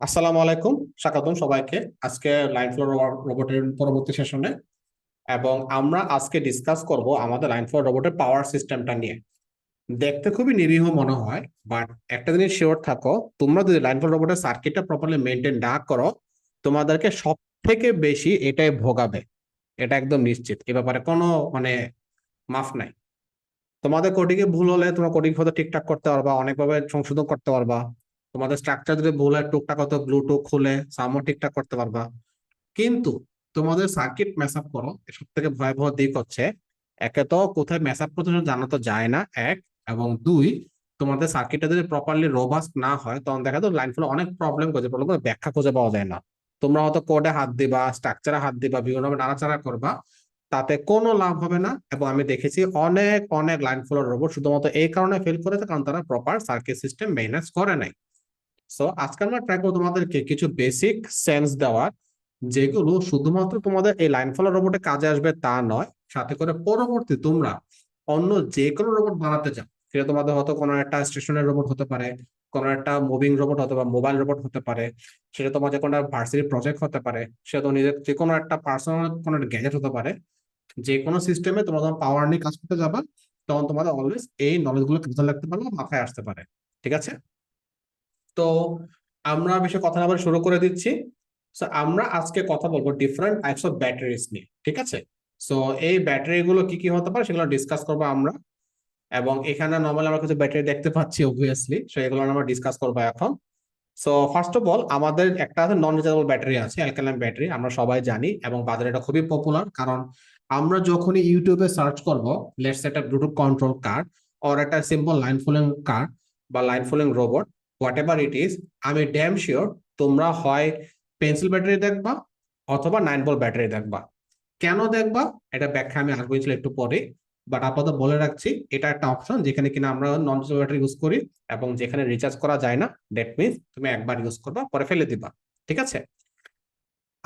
আসসালামু আলাইকুম। স্বাগতম সবাইকে আজকে লাইন ফ্লো রোবটের পরবর্তী সেশনে। এবং আমরা আজকে ডিসকাস করব আমাদের লাইন ফ্লো রোবটের পাওয়ার সিস্টেমটা নিয়ে। দেখতে খুবই নিরীহ মনে হয়, বাট একটা জিনিস শিওর থাকো, তোমরা যদি লাইন ফ্লো রোবটের সার্কিটটা প্রপারলি মেনটেন না করো, তোমাদেরকে সব থেকে বেশি এটাই ভোগাবে। এটা একদম নিশ্চিত, এ ব্যাপারে কোনো মানে মাফ নাই। তোমাদের কোডিংয়ে ভুল হলে তোমরা কোডিং হয়তো ঠিকঠাক করতে পারবা, অনেকভাবে সংশোধন করতে পারবা। তোমাদের স্ট্রাকচার যদি ভুল হয়, টুকটাক হয়তো ব্লুটুথ খুলে সামও ঠিকঠাক করতে পারবা। কিন্তু তোমাদের সার্কিট মেস আপ করো, সব থেকে ভয়াবহ দিক হচ্ছে, একে তো কোথায় মেস আপ করতে হবে জানা তো যায় না, এক। এবং দুই, তোমাদের সার্কিটটা যদি প্রপারলি রোবাস্ট না হয়, তখন দেখা যায় লাইন ফ্লো অনেক প্রবলেম করছে, প্রবলেম করে ব্যাখ্যা খুঁজে পাওয়া যায় না। তোমরা হয়তো কোডে হাত দিবা, স্ট্রাকচারে হাত দিবা, বিভিন্নভাবে নাড়াচাড়া করবা, তাতে কোনো লাভ হবে না। এবং আমি দেখেছি অনেক অনেক লাইন ফ্লো রোবট শুধুমাত্র এই কারণে ফেল করেছে, কারণ তারা প্রপার সার্কিট সিস্টেম মেইনটেইন করে নাই। সো আজকে আমরা ট্রাই করবো তোমাদেরকে কিছু বেসিক সেন্স দেওয়ার, যেগুলো শুধুমাত্র তোমাদের এই লাইন ফলো রোবটে কাজে আসবে তা নয়, সাথে করে পরবর্তী তোমরা অন্য যে কোনো রোবট বানাতে চাও, সেটা তোমাদের হয়তো কোনো একটা স্টেশনের রোবট হতে পারে, কোনো একটা মুভিং রোবট হতে পারে, মোবাইল রোবট হতে পারে, সেটা তোমার যে কোনো ভার্সিটি প্রজেক্ট হতে পারে, সেটা তো নিজের যে কোনো একটা পার্সোনাল কোনো একটা গ্যাজেট হতে পারে। যে কোনো সিস্টেমে তোমরা যখন পাওয়ার নিয়ে কাজ করতে যাবা, তখন তোমাদের অলওয়েজ এই নলেজ গুলো কাজে লাগতে পারলে মাথায় আসতে পারে। ঠিক আছে? তো আমরা বেশি কথা না বলে শুরু করে দিচ্ছি। সো আমরা আজকে কথা বলবো ডিফারেন্ট টাইপস অফ ব্যাটারিজ নিয়ে। ঠিক আছে? সো এই ব্যাটারি গুলো কি কি হতে পারে সেগুলো ডিসকাস করবো আমরা। এবং এখানে নর্মালি আমরা কিছু ব্যাটারি দেখতে পাচ্ছি অবভিয়াসলি, সো এগুলো আমরা ডিসকাস করবো এখন। সো ফার্স্ট অফ অল, আমাদের একটা আছে নন রিচার্জেবল ব্যাটারি, আছে অ্যালকালাইন ব্যাটারি, আমরা সবাই জানি এবং বাজারে এটা খুবই পপুলার। কারণ আমরা যখনই ইউটিউবে সার্চ করব, লেটস একটা ব্লুটুথ কন্ট্রোল কার্ড অর একটা সিম্পল লাইন ফোলিং কার্ড বা line following robot, whatever it is, আমি ড্যাম শিওর তোমরা হয় পেন্সিল ব্যাটারি দেখবা অথবা 9 ভোল্ট ব্যাটারি দেখবা। কেন দেখবা, এটা ব্যাখ্যা আমি আসবো একটু পরে। বাট আপাতত বলে রাখছি, এটা একটা অপশন যেখানে কিনা আমরা নন রিচার্জেবল ব্যাটারি ইউজ করি, এবং যেখানে রিচার্জ করা যায় না, দ্যাট মিনস তুমি একবার ইউজ করবা পরে ফেলে দিবা। ঠিক আছে?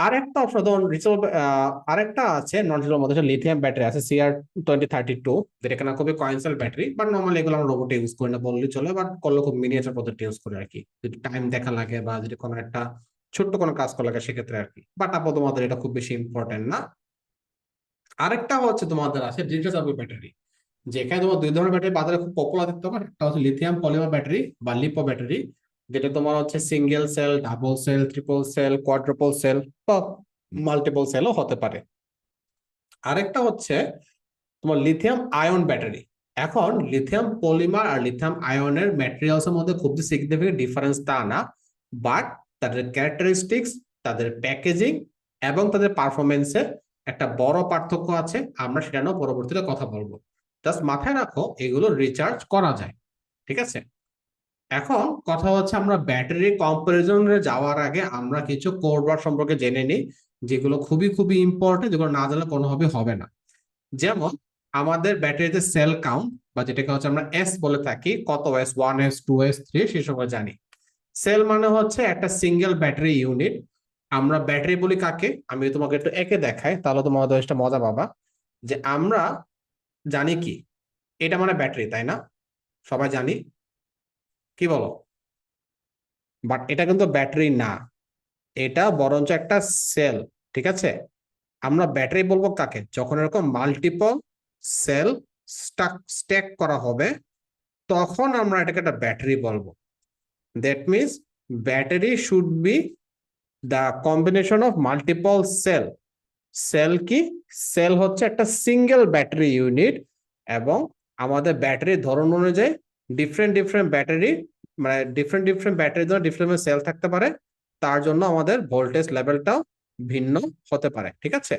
আরেকটা অপশন ধরুন রিচার্জ, আরেকটা আছে নন রিচার্জেবল মধ্যে লিথিয়াম ব্যাটারি আছে, CR2032, যেটা কিনা খুবই কয়েনসেল ব্যাটারি, বাট নর্মালি এগুলো আমরা রোবটে ইউজ করি না বললেই চলে, বাট করলে খুব মিনিয়েচার পদ্ধতি ইউজ করি আর কি, যদি টাইম দেখা লাগে বা যদি কোনো একটা ছোট্ট কোনো কাজ করা লাগে সেক্ষেত্রে আর কি। বাট আপাতত আমাদের এটা খুব বেশি ইম্পর্টেন্ট না। আরেকটা হচ্ছে তোমাদের আছে রিচার্জেবল ব্যাটারি, যেখানে তোমার দুই ধরনের ব্যাটারি বাজারে খুব পপুলার দেখতে পাবে। একটা হচ্ছে লিথিয়াম পলিমার ব্যাটারি বা লিপো ব্যাটারি, যেটা তোমার হচ্ছে single cell, double cell, triple cell, quadruple cell বা মাল্টিপল সেলও হতে পারে। আরেকটা হচ্ছে তোমার লিথিয়াম আয়ন ব্যাটারি। এখন লিথিয়াম পলিমার আর লিথিয়াম আয়নের ম্যাটেরিয়ালস এর মধ্যে খুব যে সিগনিফিকেন্ট ডিফারেন্স তা না, বাট তাদের ক্যারেক্টারিস্টিক্স, তাদের প্যাকেজিং এবং তাদের পারফরমেন্সে একটা বড় পার্থক্য আছে। আমরা সেটা নিয়ে পরবর্তীতে কথা বলবো। জাস্ট মাথায় রাখো এগুলো রিচার্জ করা যায়। ঠিক আছে? এখন কথা হচ্ছে, আমরা ব্যাটারি কম্পারিজনে যাওয়ার আগে আমরা কিছু কোড ওয়ার্ড সম্পর্কে জেনে নিই, যেগুলো খুবই খুবই ইম্পর্টেন্ট, যেগুলো না জানলে কোনোভাবে হবে না। যেমন আমাদের ব্যাটারিতে সেল কাউন্ট, বা যেটাকে হচ্ছে আমরা এস বলে থাকি, কত এস, 1S, 2S, 3, সেই সময় জানি। সেল মানে হচ্ছে একটা সিঙ্গেল ব্যাটারি ইউনিট। আমরা ব্যাটারি বলি কাকে, আমি তোমাকে একটু একে দেখাই, তাহলে তোমাদের একটা মজা পাবা। যে আমরা জানি কি, এটা মানে ব্যাটারি, তাই না? সবাই জানি, কি বলো? বাট এটা কিন্তু ব্যাটারি না, এটা বরঞ্চ একটা সেল। ঠিক আছে? আমরা ব্যাটারি বলবো কাকে, যখন এরকম মাল্টিপল সেল স্ট্যাক করা হবে, তখন আমরা এটাকে একটা ব্যাটারি বলবো। That means battery should be the combination of multiple cell. Cell কি? সেল হচ্ছে একটা সিঙ্গেল ব্যাটারি ইউনিট, এবং আমাদের ব্যাটারির ধরন অনুযায়ী ডিফারেন্ট ডিফারেন্ট ব্যাটারি, মানে ডিফারেন্ট ডিফারেন্ট ব্যাটারির জন্য ডিফারেন্ট সেল থাকতে পারে। তার জন্য আমাদের ভোল্টেজ লেভেলটাও ভিন্ন হতে পারে। ঠিক আছে?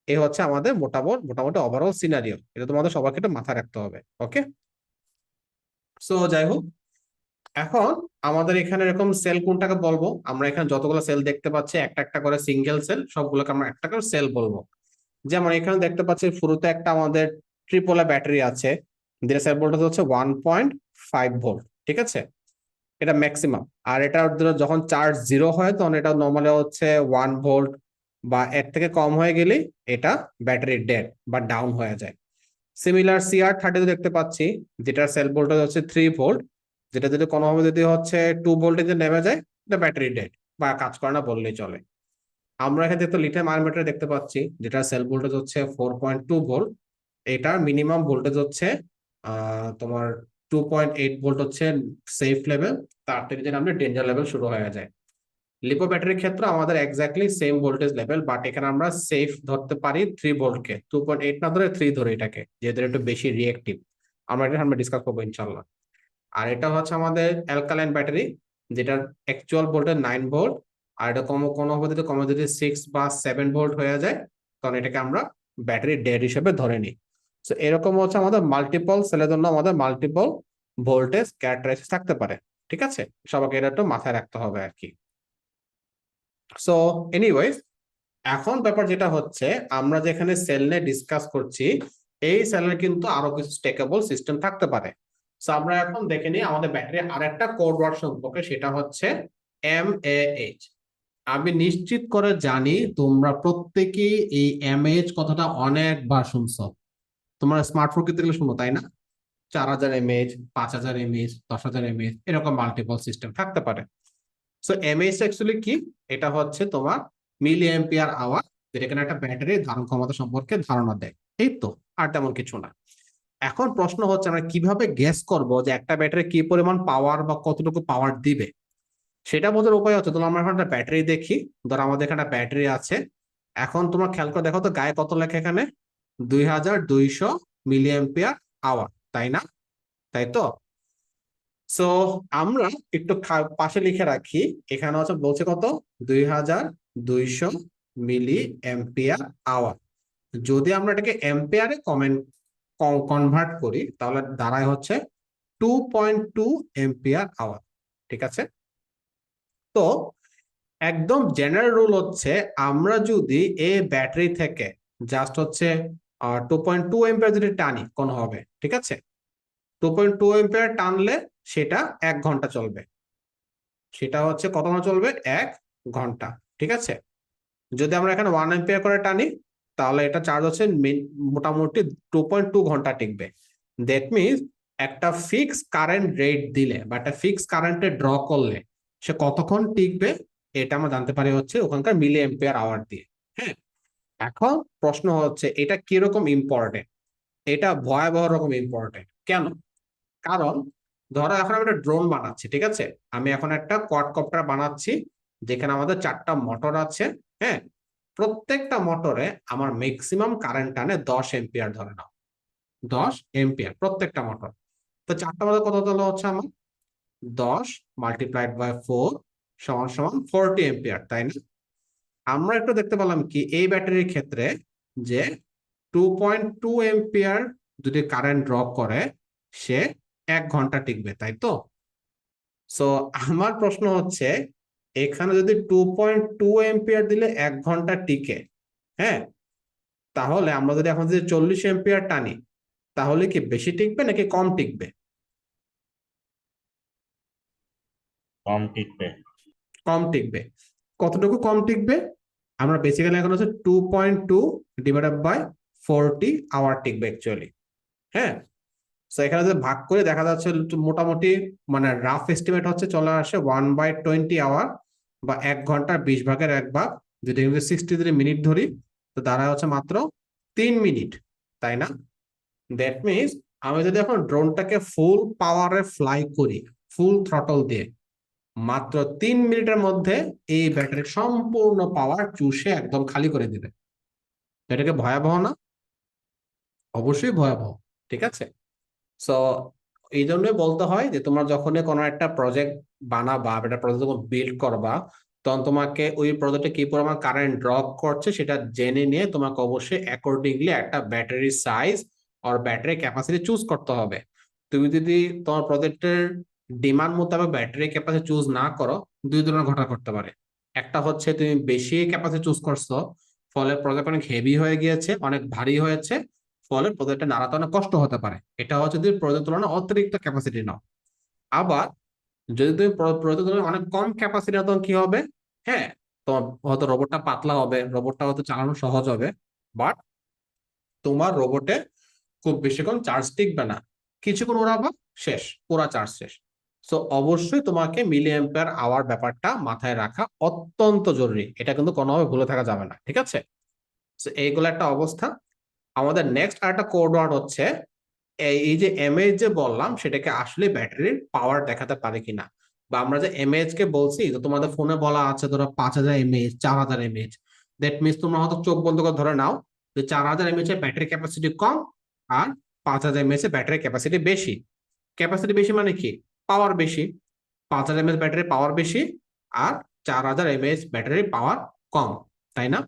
এই হচ্ছে আমাদের মোটামুটি মোটামুটি ওভারঅল সিনারিও, এটা তোমাদের সবাইকে একটু মাথায় রাখতে হবে। ওকে? সো যাই হোক, এখন আমাদের এখানে এরকম সেল কোনটাকে বলবো, আমরা এখানে যতগুলো সেল দেখতে পাচ্ছি একটা একটা করে সিঙ্গেল সেল, সবগুলোকে আমরা একটা করে সেল বলবো। যেমন এখানে দেখতে পাচ্ছি শুরুতে একটা আমাদের ট্রিপল ব্যাটারি আছে, যেটা সেল ভোল্টেজ হচ্ছে 1.5 ভোল্ট। ঠিক আছে? এটা ম্যাক্সিমাম। আর এটা যখন চার্জ জিরো হয়, তখন এটা নর্মালি হচ্ছে 1 ভোল্ট, বা এর থেকে কম হয়ে গেলে এটা ব্যাটারি ডেড বা ডাউন হয়ে যায়। সিমিলার CR30 দেখতে পাচ্ছি, যেটার সেল ভোল্টেজ হচ্ছে 3 ভোল্ট, যেটা যদি কোনোভাবে যদি হচ্ছে 2 ভোল্টেজে নেমে যায়, ব্যাটারি ডেড বা কাজ করে না বললেই চলে। আমরা এখানে তো লিথিয়াম আয়ন ব্যাটারি দেখতে পাচ্ছি, যেটা সেল ভোল্টেজ হচ্ছে 4.2 ভোল্ট। এটার মিনিমাম ভোল্টেজ হচ্ছে তোমার 2.8 ভোল্ট হচ্ছে সেফ লেভেল, তার থেকে যেটা আমরা ডেঞ্জার লেভেল শুরু হয়ে যায়। লিপো ব্যাটারির ক্ষেত্রে আমাদের exactly same voltage level, but এখানে আমরা সেফ ধরতে পারি 3 ভোল্টকে, 2.8 না ধরে 3 ধরে এটাকে, যেহেতু একটু বেশি রিয়েক্টিভ। আমরা ডিসকাস করবো ইনশাল্লাহ। আর এটা হচ্ছে আমাদের অ্যালকালাইন ব্যাটারি, যেটার অ্যাকচুয়াল ভোল্টেজ 9 ভোল্ট। আর এটা কোনো অবস্থাতে কমে যদি 6 বা 7 ভোল্ট হয়ে যায়, তখন এটাকে আমরা ব্যাটারি ডেড হিসেবে ধরে নিই। তো এরকম হচ্ছে আমাদের মাল্টিপল সেলের জন্য আমাদের মাল্টিপল ভোল্টেজ ক্যারেক্টারিস্টিক্স থাকতে পারে। ঠিক আছে, সবাইকে এটা একটু মাথায় রাখতে হবে আর কি। সো এনিওয়েজ, এখন ব্যাপার যেটা হচ্ছে, আমরা যেখানে সেল নিয়ে ডিসকাস করছি, এই সেলের কিন্তু আরো কিছু স্টেকেবল সিস্টেম থাকতে পারে। সো আমরা এখন দেখে নিই আমাদের ব্যাটারি আরেকটা কোড ওয়ার্ড সম্পর্কে, সেটা হচ্ছে এমএএইচ। আমি নিশ্চিত করে জানি তোমরা প্রত্যেকেই এই এমএএইচ কথাটা অনেকবার শুনছো। তোমরা স্মার্টফোন কিনতে গেলে শুনো, তাই না? 4000 mAh, 5000 mAh, 10,000 mAh, এরকম মাল্টিপল সিস্টেম থাকতে পারে। সো এমএএইচ অ্যাকচুয়ালি কি? এটা হচ্ছে তোমার মিলি অ্যাম্পিয়ার আওয়ার, যেটা কিনা একটা ব্যাটারির ধারণ ক্ষমতা সম্পর্কে ধারণা দেয়। এই তো, আর তেমন কিছু না। এখন প্রশ্ন হচ্ছে আমরা কিভাবে গেস করব যে একটা ব্যাটারি কি পরিমাণ পাওয়ার বা কতটুকু পাওয়ার দিবে। সেটা বোঝার উপায় হচ্ছে, ধরো আমরা এখন একটা ব্যাটারি দেখি, ধরো আমাদের এখানে ব্যাটারি আছে। এখন তোমার খেয়াল করে দেখো তো গায়ে কত লেখা এখানে, 2200 মিলি আওয়ার, তাই না? তাই তো। সো আমরা একটু পাশে লিখে রাখি, এখানে হচ্ছে বলছে কত, 2200 মিলি আওয়ার। যদি আমরা এটাকে এম্পিয়ারে কনভার্ট করি, তাহলে দাঁড়ায় হচ্ছে 2.2 এম্পিয়ার আওয়ার। ঠিক আছে। তো একদম জেনারেল রুল হচ্ছে, আমরা যদি এই ব্যাটারি থেকে জাস্ট হচ্ছে 2.2 এম্পিয়ার যদি টানি কোন হবে, ঠিক আছে, 2.2 এম্পিয়ার টানলে সেটা 1 ঘন্টা চলবে। সেটা হচ্ছে কত ঘন্টা চলবে, 1 ঘন্টা। ঠিক আছে। যদি আমরা এখানে 1 এম্পিয়ার করে টানি, তাহলে এটা চার্জ হচ্ছে মোটামুটি 2.2 ঘন্টা টিকবে। দ্যাট মিনস একটা ফিক্স কারেন্ট রেট দিলে বা একটা ফিক্স কারেন্টে ড্র করলে সে কতক্ষণ টিকবে, এটা আমরা জানতে পারি হচ্ছে ওখানকার মিলি এম্পিয়ার আওয়ার দিয়ে। হ্যাঁ। এখন প্রশ্ন হচ্ছে এটা কিরকম ইম্পর্টেন্ট। এটা ভয়াবহ রকম ইম্পর্টেন্ট। কেন? কারণ ধরো এখন আমি একটা ড্রোন বানাচ্ছি, ঠিক আছে, আমি এখন একটা কোয়াডকপ্টার বানাচ্ছি, যেখানে আমাদের 4টা মোটর আছে। হ্যাঁ। প্রত্যেকটা মোটরে আমার ম্যাক্সিমাম কারেন্ট টানে 10 এম্পিয়ার, ধরে নাও 10 এম্পিয়ার প্রত্যেকটা মোটর। তো 4টা মোটর কত তাহলে হচ্ছে আমার 10 × 4 সমান সমান 40 এম্পিয়ার, তাই না? আমরা একটু দেখতে পেলাম কি এই ব্যাটারির ক্ষেত্রে, যে 2.2 এম্পিয়ার যদি কারেন্ট ড্রপ করে, সে 1 ঘন্টা টিকবে, তাই তো। সো আমার প্রশ্ন হচ্ছে, এখানে যদি 2.2 এম্পিয়ার দিলে 1 ঘন্টা টিকে, হ্যাঁ, তাহলে আমরা যদি এখন যদি 40 এম্পিয়ার টানি, তাহলে কি বেশি টিকবে নাকি কম টিকবে? কম টিকবে। কম টিকবে। কতটুকু কম টিকবে? আমরা বেসিক্যালি এখন হচ্ছে 2.2 / 40 আওয়ার টিকবে অ্যাকচুয়ালি। হ্যাঁ। তো এখানে যদি ভাগ করে দেখা যাচ্ছে মোটামুটি, মানে রাফ এস্টিমেট হচ্ছে চলে আসে 1/20 আওয়ার, বা 1 ঘন্টার 20 ভাগের 1 ভাগ। যদি 63 মিনিট ধরি, তো দাঁড়ায় হচ্ছে মাত্র 3 মিনিট, তাই না? দ্যাট মিনস আমি যদি এখন ড্রোনটাকে ফুল পাওয়ারে ফ্লাই করি, ফুল থ্রটল দিয়ে, মাত্র 3 মিনিটের মধ্যে এই ব্যাটারির সম্পূর্ণ পাওয়ার চুষে একদম খালি করে দিবে। এটাকে ভয়াবহ না? অবশ্যই ভয়াবহ। ঠিক আছে। সো এই জন্যই বলতে হয় যে তোমরা যখন কোনো একটা প্রজেক্ট বানাবা, একটা প্রজেক্ট যখন বিল্ড করবা, তখন তোমাকে ওই প্রজেক্টে কি পরিমাণ কারেন্ট ড্রপ করছে সেটা জেনে নিয়ে তোমাকে অবশ্যই অ্যাকর্ডিংলি একটা ব্যাটারি সাইজ আর ব্যাটারি ক্যাপাসিটি চুজ করতে হবে। তুমি যদি তোমার প্রজেক্টের ডিমান্ড মোতাবেক ব্যাটারি ক্যাপাসিটি চুজ না করো, দুই ধরনের ঘটনা করতে পারে। একটা হচ্ছে তুমি বেশি ক্যাপাসিটি চুজ করছো, ফলে প্রজেক্ট অনেক হেভি হয়ে গিয়েছে, অনেক ভারী হয়েছে, ফলে প্রজেক্টটা নাড়াতে অনেক কষ্ট হতে পারে। এটা হচ্ছে যদি প্রজেক্ট তুলনায় অতিরিক্ত ক্যাপাসিটি নাও। আবার যদি তুমি প্রজেক্ট তুলনায় অনেক কম ক্যাপাসিটি নাও, তখন কি হবে? হ্যাঁ, তোমার হয়তো রোবটটা পাতলা হবে, রোবটটা হয়তো চালানো সহজ হবে, বাট তোমার রোবটে খুব বেশিক্ষণ চার্জ টিকবে না। কিছুক্ষণ ওড়াবা, শেষ, পুরা চার্জ শেষ। সো অবশ্যই তোমাকে মিলি অ্যাম্পিয়ার আওয়ার ব্যাপারটা মাথায় রাখা অত্যন্ত জরুরি, এটা কিন্তু কোনোভাবে ভুলে থাকা যাবে না, ঠিক আছে? তো এইগুলো একটা অবস্থা। আমাদের নেক্সট আরেকটা কোড ওয়ার্ড হচ্ছে এই যে এমএএইচ যে বললাম সেটাকে আসলে ব্যাটারির পাওয়ার দেখাতে পারে কিনা, বা আমরা যে এমএএইচ কে বলছি, তো তোমাদের ফোনে বলা আছে ধরো 5,000 mAh, 4,000 mAh। দ্যাট মিনস তোমরা হয়তো চোখ বন্ধ করে ধরে নাও যে 4,000 mAh এর ব্যাটারি ক্যাপাসিটি কম আর 5,000 mAh এর ব্যাটারি ক্যাপাসিটি বেশি। ক্যাপাসিটি বেশি মানে কি? পাওয়ার বেশি। 5,000 mAh ব্যাটারি পাওয়ার বেশি আর 4,000 mAh ব্যাটারি পাওয়ার কম, তাই না?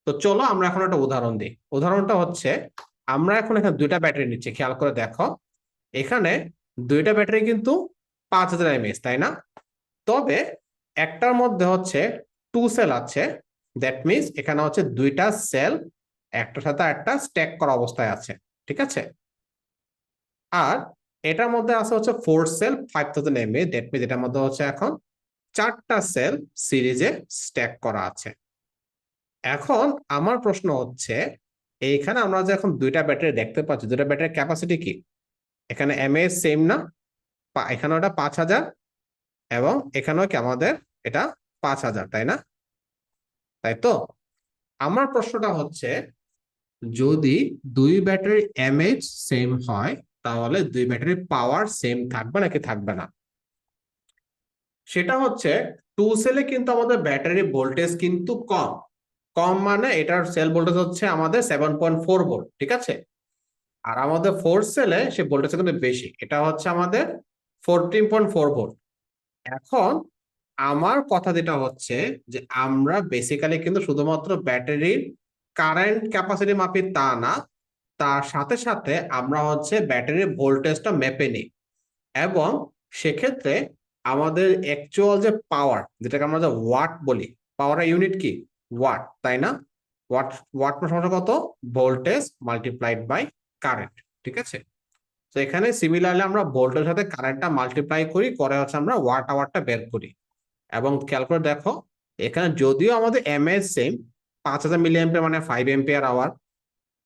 তো চলো আমরা এখন একটা উদাহরণ দিই। উদাহরণটা হচ্ছে, আমরা এখন এখানে দুইটা ব্যাটারি নিচ্ছি, খেয়াল করে দেখো। এখানে দুইটা ব্যাটারি কিন্তু 5,000 mAh, তাই না? তবে একটার মধ্যে হচ্ছে 2 সেল আছে। দ্যাট মিনস এখানে হচ্ছে দুইটা সেল একটার সাথে একটা স্ট্যাক করা অবস্থায় আছে, ঠিক আছে? আর এটার মধ্যে আছে হচ্ছে 4 সেল 5,000 mAh। দ্যাট মিনস এটার মধ্যে হচ্ছে এখন 4টা সেল সিরিজে স্ট্যাক করা আছে। এখন আমার প্রশ্ন হচ্ছে, এইখানে আমরা যে এখন দুইটা ব্যাটারি দেখতে পাচ্ছি, দুইটা ব্যাটারির ক্যাপাসিটি কি? এখানে এমএএইচ সেম না? এখানে ওটা 5,000 এবং এখানেও কি আমাদের এটা 5,000, তাই না? তাই তো। আমার প্রশ্নটা হচ্ছে, যদি দুই ব্যাটারি এমএইচ সেম হয় তাহলে দুই ব্যাটারির পাওয়ার সেম থাকবে নাকি থাকবে না? সেটা হচ্ছে, 2 সেলে কিন্তু আমাদের ব্যাটারি ভোল্টেজ কিন্তু কম। কম মানে এটার সেল ভোল্টেজ হচ্ছে আমাদের 7.4 ভোল্ট, ঠিক আছে? আর আমাদের 4 সেলে সে ভোল্টেজ কিন্তু বেশি, এটা হচ্ছে আমাদের 14.4 ভোল্ট। এখন আমার কথা যেটা হচ্ছে যে আমরা বেসিক্যালি কিন্তু শুধুমাত্র ব্যাটারির কারেন্ট ক্যাপাসিটি মাপি তা না, তার সাথে সাথে আমরা হচ্ছে ব্যাটারির ভোল্টেজটা মেপে নিই। এবং সেক্ষেত্রে আমাদের অ্যাকচুয়াল যে পাওয়ার, যেটাকে আমরা যে ওয়াট বলি, পাওয়ারের ইউনিট কি? ওয়াট, তাই না? ওয়াট, ওয়াট মানে সমান কত? ভোল্টেজ মাল্টিপ্লাইড বাই কারেন্ট, ঠিক আছে? তো এখানে সিমিলারলি আমরা ভোল্টের সাথে কারেন্টটা মাল্টিপ্লাই করি, করে হচ্ছে আমরা ওয়াট আওয়ারটা বের করি। এবং খেয়াল করে দেখো, এখানে যদিও আমাদের এমএএইচ সেম, 5,000 mAh মানে 5 ampere hour,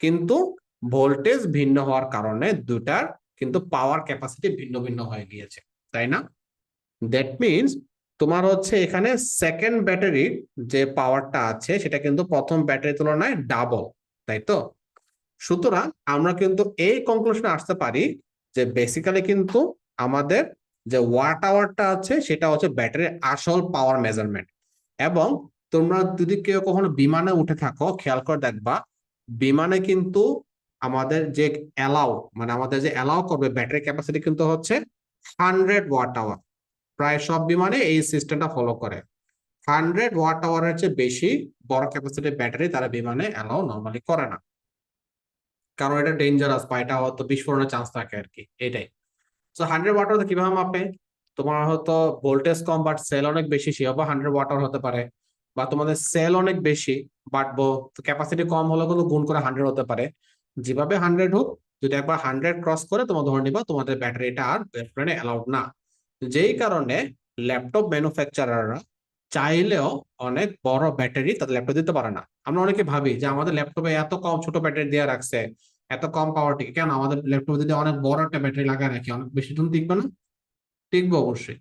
কিন্তু ভোল্টেজ ভিন্ন হওয়ার কারণে দুটার কিন্তু পাওয়ার ক্যাপাসিটি ভিন্ন ভিন্ন হয়ে গিয়েছে, তাই না? দ্যাট মিনস তোমার হচ্ছে এখানে সেকেন্ড ব্যাটারির যে পাওয়ারটা আছে সেটা কিন্তু প্রথম ব্যাটারির তুলনায় ডাবল, তাই তো? সুতরাং আমরা কিন্তু এই কনক্লুশনে আসতে পারি যে বেসিক্যালি কিন্তু আমাদের যে ওয়াট আওয়ারটা আছে সেটা হচ্ছে ব্যাটারির আসল পাওয়ার মেজারমেন্ট। এবং তোমরা যদি কেউ কখনো বিমানে উঠে থাকো, খেয়াল করে দেখবা বিমানে কিন্তু আমাদের যে অ্যালাউ, মানে আমাদের যে অ্যালাউ করবে ব্যাটারি ক্যাপাসিটি কিন্তু হচ্ছে 100 ওয়াট আওয়ার। প্রায় সব বিমানে এই সিস্টেমটা ফলো করে। 100 ওয়াট আওয়ারের চেয়ে বেশি বড় ক্যাপাসিটির ব্যাটারি তারা বিমানে অ্যালাউ নর্মালি করে না, কারণ এটা ডেঞ্জারাস বা এটা হয়তো বিস্ফোরণের চান্স থাকে আর কি, এটাই। তো 100 ওয়াট কিভাবে মাপে? তোমার হয়তো ভোল্টেজ কম বাট সেল অনেক বেশি, সে হবে 100 ওয়াট হতে পারে। বা তোমাদের সেল অনেক বেশি বাট ক্যাপাসিটি কম হলে কিন্তু গুণ করে 100 হতে পারে। যেভাবে 100 হোক, যদি একবার 100 ক্রস করে তোমার ধরে নিবা তোমাদের ব্যাটারিটা আর এরোপ্লেনে অ্যালাউড না। যেই কারণে ল্যাপটপ ম্যানুফ্যাকচারাররা চাইলেও অনেক বড় ব্যাটারি তাদের ল্যাপটপ দিতে পারে না। আমরা অনেকে ভাবি যে আমাদের ল্যাপটপে এত কম ছোট ব্যাটারি দিয়ে রাখছে, এত কম পাওয়ার টিকে কেন, আমাদের ল্যাপটপে যদি অনেক বড় একটা ব্যাটারি লাগায় রাখি অনেক বেশি দিন টিকবে না? টিকবে অবশ্যই।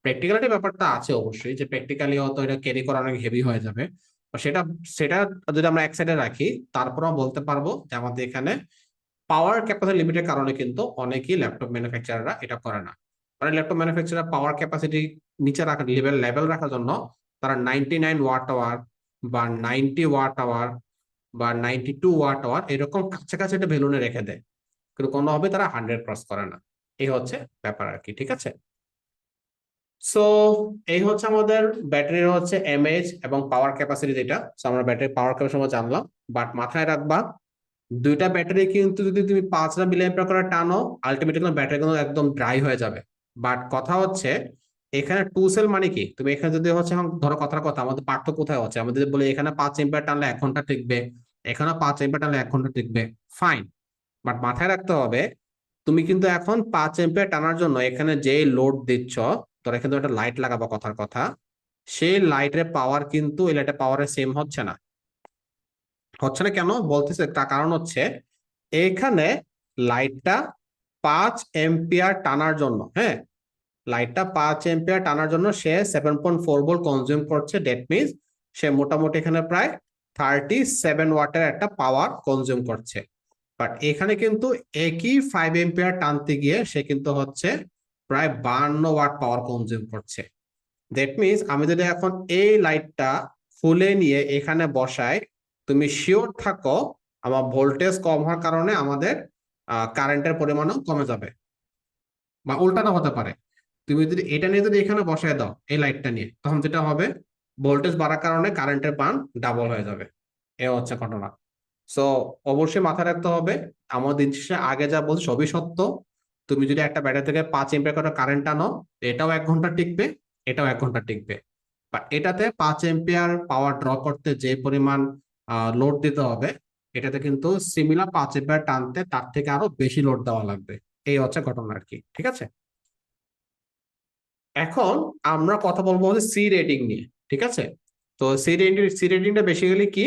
প্র্যাকটিক্যালিটি ব্যাপারটা আছে অবশ্যই, যে প্র্যাকটিক্যালি হয়তো এটা ক্যারি করা অনেক হেভি হয়ে যাবে। সেটা সেটা যদি আমরা এক সাইডে রাখি, তারপরেও বলতে পারবো যে আমাদের এখানে পাওয়ার ক্যাপাসিটি লিমিটের কারণে কিন্তু অনেকেই ল্যাপটপ ম্যানুফ্যাকচারাররা এটা করে না। মানে ল্যাপটপ ম্যানুফ্যাকচারার পাওয়ার ক্যাপাসিটি নিচে রাখার লেভেল রাখার জন্য তারা 99 ওয়াট আওয়ার বা 90 ওয়াট আওয়ার বা 92 ওয়াট আওয়ার এরকম কাছাকাছি একটা ভ্যালু রেখে দেয়, কিন্তু কোনোভাবে তারা 100 ক্রস করে না। এই হচ্ছে ব্যাপার আর কি, ঠিক আছে? সো এই হচ্ছে আমাদের ব্যাটারির হচ্ছে এমএএইচ এবং পাওয়ার ক্যাপাসিটি যেটা। সো আমরা ব্যাটারি পাওয়ার ক্যাপাসিটি জানলাম, বাট মাথায় রাখবা দুইটা ব্যাটারি কিন্তু যদি তুমি 5,000 mAh করে টানো, আলটিমেটলি ব্যাটারি কিন্তু একদম ড্রাই হয়ে যাবে। বাট কথা হচ্ছে এখানে 2 সেল মানে কি, তুমি এখানে যদি হচ্ছে এখন ধরো কথার কথা আমাদের পার্থক্য কোথায় হচ্ছে, আমাদের যদি বলি এখানে 5 এম্পিয়ার টানলে 1 ঘন্টা টিকবে, এখানে 5 এম্পিয়ার টানলে 1 ঘন্টা টিকবে, ফাইন। বাট মাথায় রাখতে হবে তুমি কিন্তু এখন 5 এম্পিয়ার টানার জন্য এখানে যে লোড দিচ্ছ, ধর এখানে একটা লাইট লাগাবো কথার কথা, সেই লাইটের পাওয়ার কিন্তু এই লাইটের পাওয়ারের সেম হচ্ছে না। হচ্ছে না কেন বলতেছে, তার কারণ হচ্ছে এখানে লাইটটা 5 এম্পিয়ার টানার জন্য, হ্যাঁ, লাইটটা 5 এম্পিয়ার টানার জন্য সে 7.4 ভোল্ট কনজিউম করছে। দ্যাট মিনস সে মোটামুটি এখানে প্রায় 37 ওয়াটের একটা পাওয়ার কনজিউম করছে। বাট এখানে কিন্তু একই 5 এম্পিয়ার টানতে গিয়ে সে কিন্তু হচ্ছে প্রায় 52 ওয়াট পাওয়ার কনজিউম করছে। দ্যাট মিনস আমি যদি এখন এই লাইটটা খুলে নিয়ে এখানে বসাই, তুমি শিওর থাকো আমার ভোল্টেজ কম হওয়ার কারণে আমাদের কারেন্টের পরিমাণও কমে যাবে। বা উল্টাটা হতে পারে, তুমি যদি এটা নিয়ে যদি এখানে বসায় দাও এই লাইটটা নিয়ে, তখন যেটা হবে ভোল্টেজ বাড়ার কারণে কারেন্টের মান ডাবল হয়ে যাবে। এ হচ্ছে ঘটনা। সো অবশ্যই মাথায় রাখতে হবে, আমার দিন শেষে আগে যা বলছি সবই সত্য। তুমি যদি একটা ব্যাটারি থেকে 5 এম্পিয়ার করে কারেন্ট আনো, এটাও 1 ঘন্টা টিকবে, এটাও 1 ঘন্টা টিকবে। বা এটাতে 5 এম্পিয়ার পাওয়ার ড্র করতে যে পরিমাণ লোড দিতে হবে, এটাতে কিন্তু সিমিলার 5 এম্পিয়ার টানতে তার থেকে আরো বেশি লোড দেওয়া লাগবে। এই হচ্ছে ঘটনা আর কি, ঠিক আছে। এখন আমরা কথা বলবো হচ্ছে সি রেটিং নিয়ে, ঠিক আছে। তো সি রেটিংটা বেসিক্যালি কি,